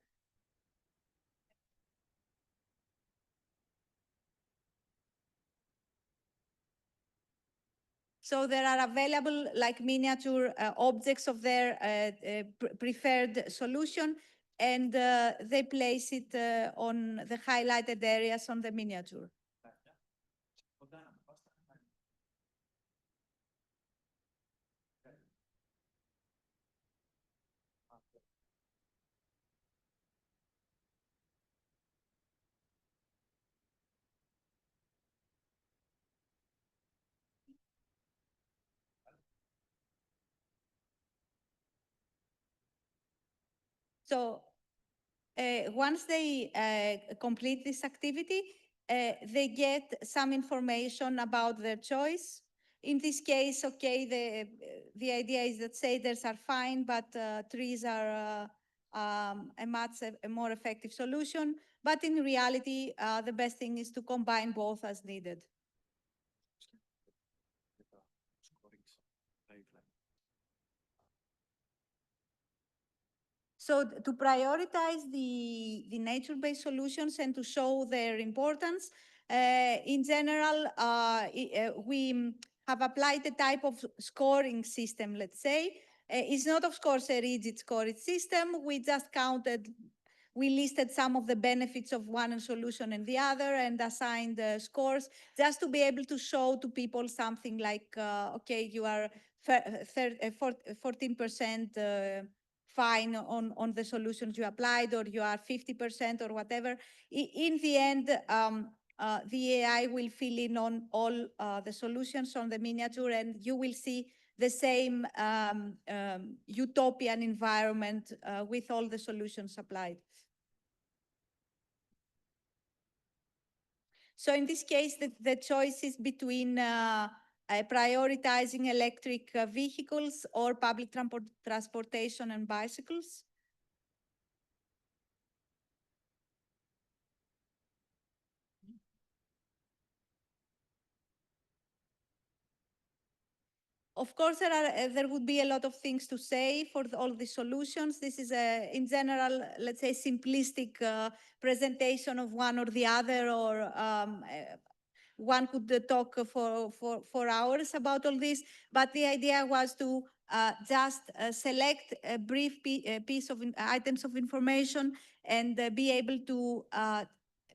So there are available like miniature objects of their preferred solution, and they place it on the highlighted areas on the miniature. So once they complete this activity, they get some information about their choice. In this case, okay, the idea is that shaders are fine, but trees are a much more effective solution. But in reality, the best thing is to combine both as needed. So to prioritize the nature-based solutions and to show their importance, in general, we have applied a type of scoring system, let's say. It's not, of course, a rigid scoring system. We just we listed some of the benefits of one solution and the other and assigned scores just to be able to show to people something like, okay, you are 14% fine on the solutions you applied, or you are 50% or whatever. In the end, the AI will fill in on all the solutions on the miniature, and you will see the same utopian environment with all the solutions applied. So in this case, the choice is between prioritizing electric vehicles or public transportation and bicycles. Of course, there would be a lot of things to say for all the solutions. This is in general, let's say, simplistic presentation of one or the other, or one could talk for hours about all this. But the idea was to just select a brief piece of items of information and be able to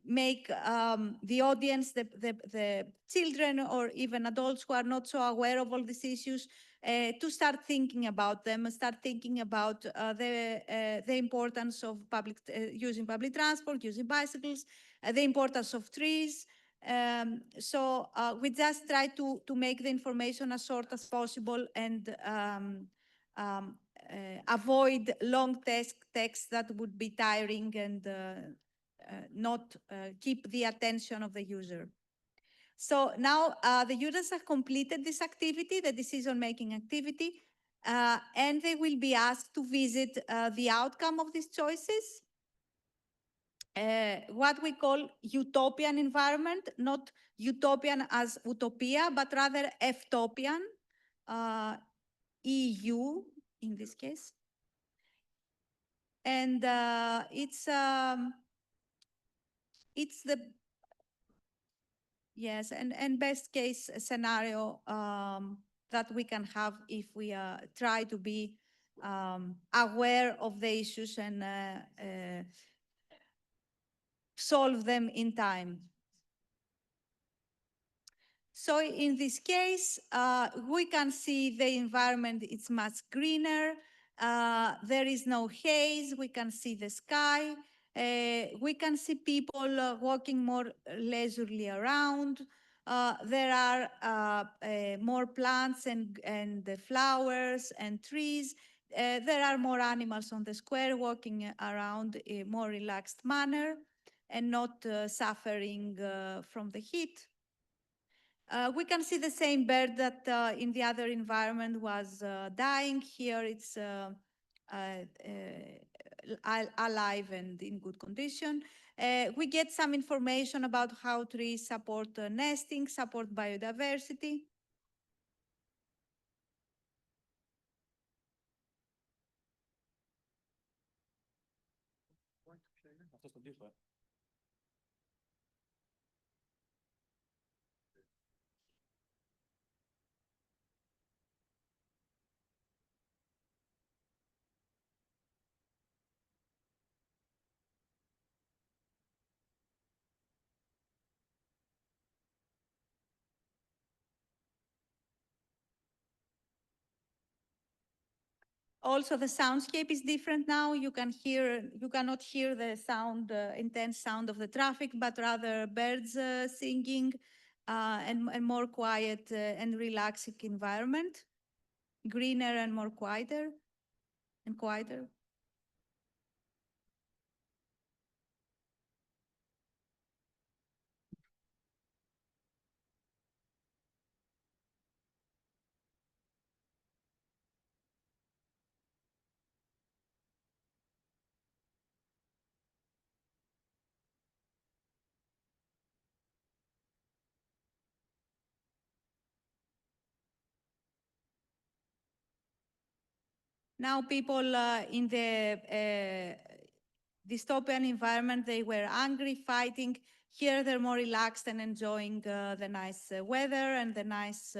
make the audience, the children or even adults who are not so aware of all these issues, to start thinking about them, start thinking about the importance of using public transport, using bicycles, the importance of trees. So we just try to make the information as short as possible and avoid long text that would be tiring and not keep the attention of the user. So now the users have completed this activity, the decision-making activity, and they will be asked to visit the outcome of these choices, what we call utopian environment, not utopian as utopia, but rather F-topian, EU in this case. And it's the, yes, and best case scenario that we can have if we try to be aware of the issues and solve them in time. So in this case, we can see the environment, it's much greener. There is no haze. We can see the sky. We can see people walking more leisurely around. There are more plants and flowers and trees. There are more animals on the square walking around in a more relaxed manner and not suffering from the heat. We can see the same bird that in the other environment was dying. Here it's alive and in good condition. We get some information about how trees support nesting, support biodiversity. Also, the soundscape is different now. You cannot hear the sound, intense sound of the traffic, but rather birds singing and more quiet and relaxing environment, greener and more quieter and quieter. Now people in the dystopian environment, they were angry, fighting. Here they're more relaxed and enjoying the nice weather and the nice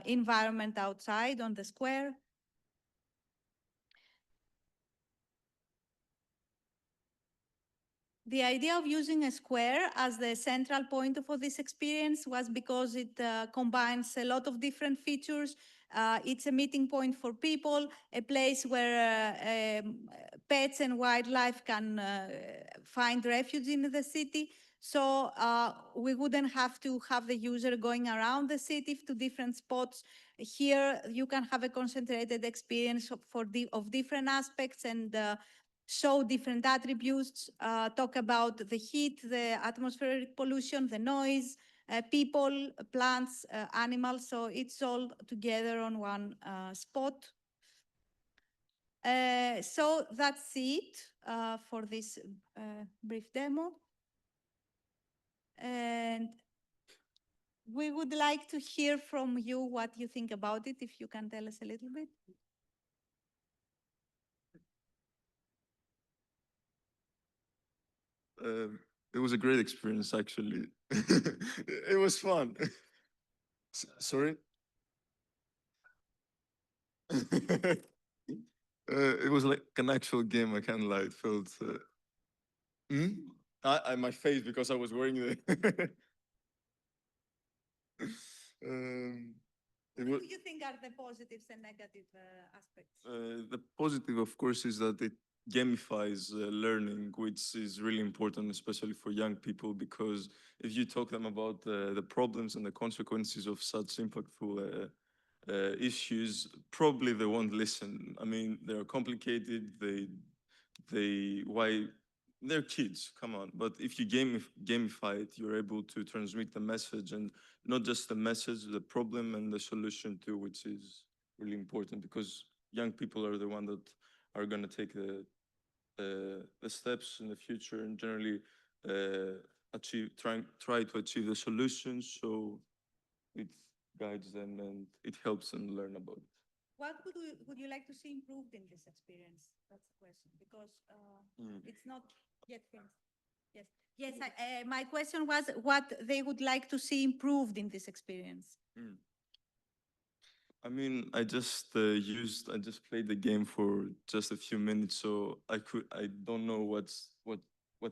environment outside on the square. The idea of using a square as the central point for this experience was because it combines a lot of different features It's a meeting point for people, a place where pets and wildlife can find refuge in the city. So we wouldn't have to have the user going around the city to different spots. Here, you can have a concentrated experience of different aspects and show different attributes, talk about the heat, the atmospheric pollution, the noise, people, plants, animals. So it's all together on one spot. So that's it for this brief demo. And we would like to hear from you what you think about it, if you can tell us a little bit. It was a great experience, actually. It was fun. Sorry? It was like an actual game, I can't lie. It felt... my face, because I was wearing the... What do you think are the positives and negative aspects? The positive, of course, is that it gamifies learning, which is really important, especially for young people, because if you talk them about the problems and the consequences of such impactful issues, probably they won't listen. I mean, they're complicated. They're kids, come on. But if you gamify it, you're able to transmit the message, and not just the message, the problem and the solution too, which is really important, because young people are the one that are going to take the steps in the future and generally try to achieve the solutions. So it guides them and it helps them learn about it. What would you like to see improved in this experience? That's the question, because it's not yet finished. Yes, yes. My question was what they would like to see improved in this experience. I mean, I just played the game for just a few minutes, so I don't know what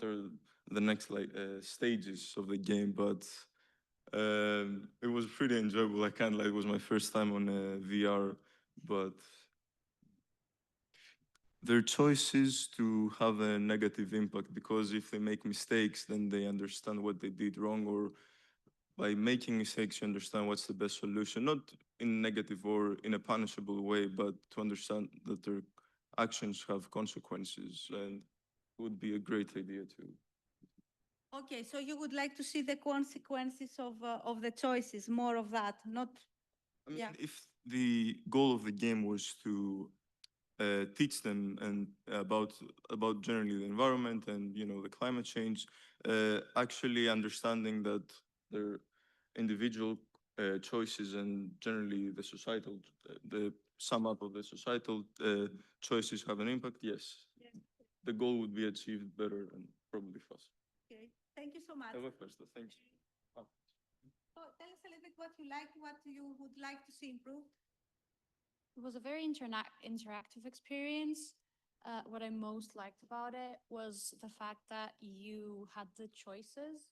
are the next stages of the game, but it was pretty enjoyable. I can't lie, it was my first time on VR, but their choices to have a negative impact, because if they make mistakes, then they understand what they did wrong, or by making mistakes, you understand what's the best solution, not in negative or in a punishable way, but to understand that their actions have consequences, and it would be a great idea too. Okay, so you would like to see the consequences of the choices, more of that, not. I mean, if the goal of the game was to teach them and about generally the environment and the climate change, actually understanding that their individual choices and generally the societal, the sum up of the societal choices have an impact, yes. The goal would be achieved better and probably faster. Okay, thank you so much. Have a first, thank you. So tell us a little bit what you like, what you would like to see improved. It was a very interactive experience. What I most liked about it was the fact that you had the choices.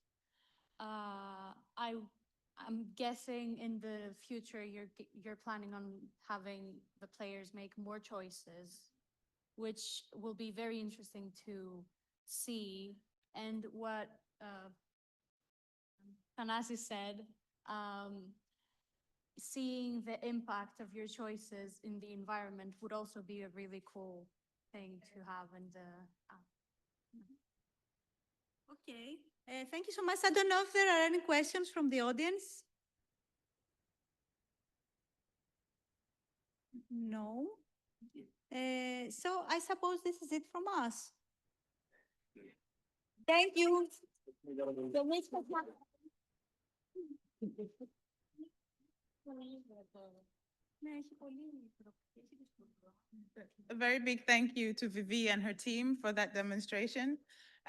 I'm guessing in the future you're planning on having the players make more choices, which will be very interesting to see. And what Thanasi said, seeing the impact of your choices in the environment would also be a really cool thing to have in the app. Okay, thank you so much. I don't know if there are any questions from the audience. No. So I suppose this is it from us. Thank you. A very big thank you to Vivi and her team for that demonstration.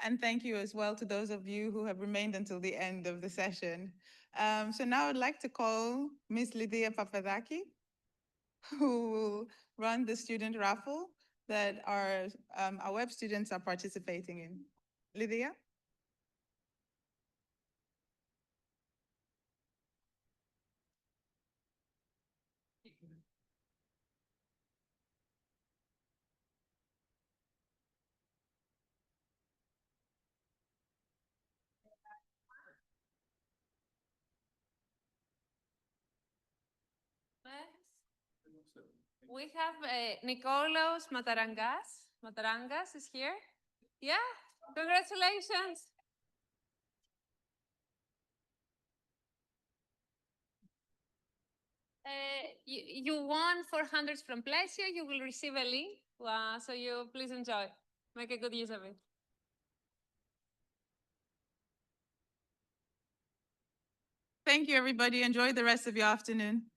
And thank you as well to those of you who have remained until the end of the session. So now I'd like to call Ms. Lydia Papadaki, who will run the student raffle that our web students are participating in. Lydia? We have Nikolaos Matarangas. Matarangas is here. Yeah, congratulations. You won 400 from Plesio. You will receive a link. So you please enjoy. Make a good use of it. Thank you, everybody. Enjoy the rest of your afternoon.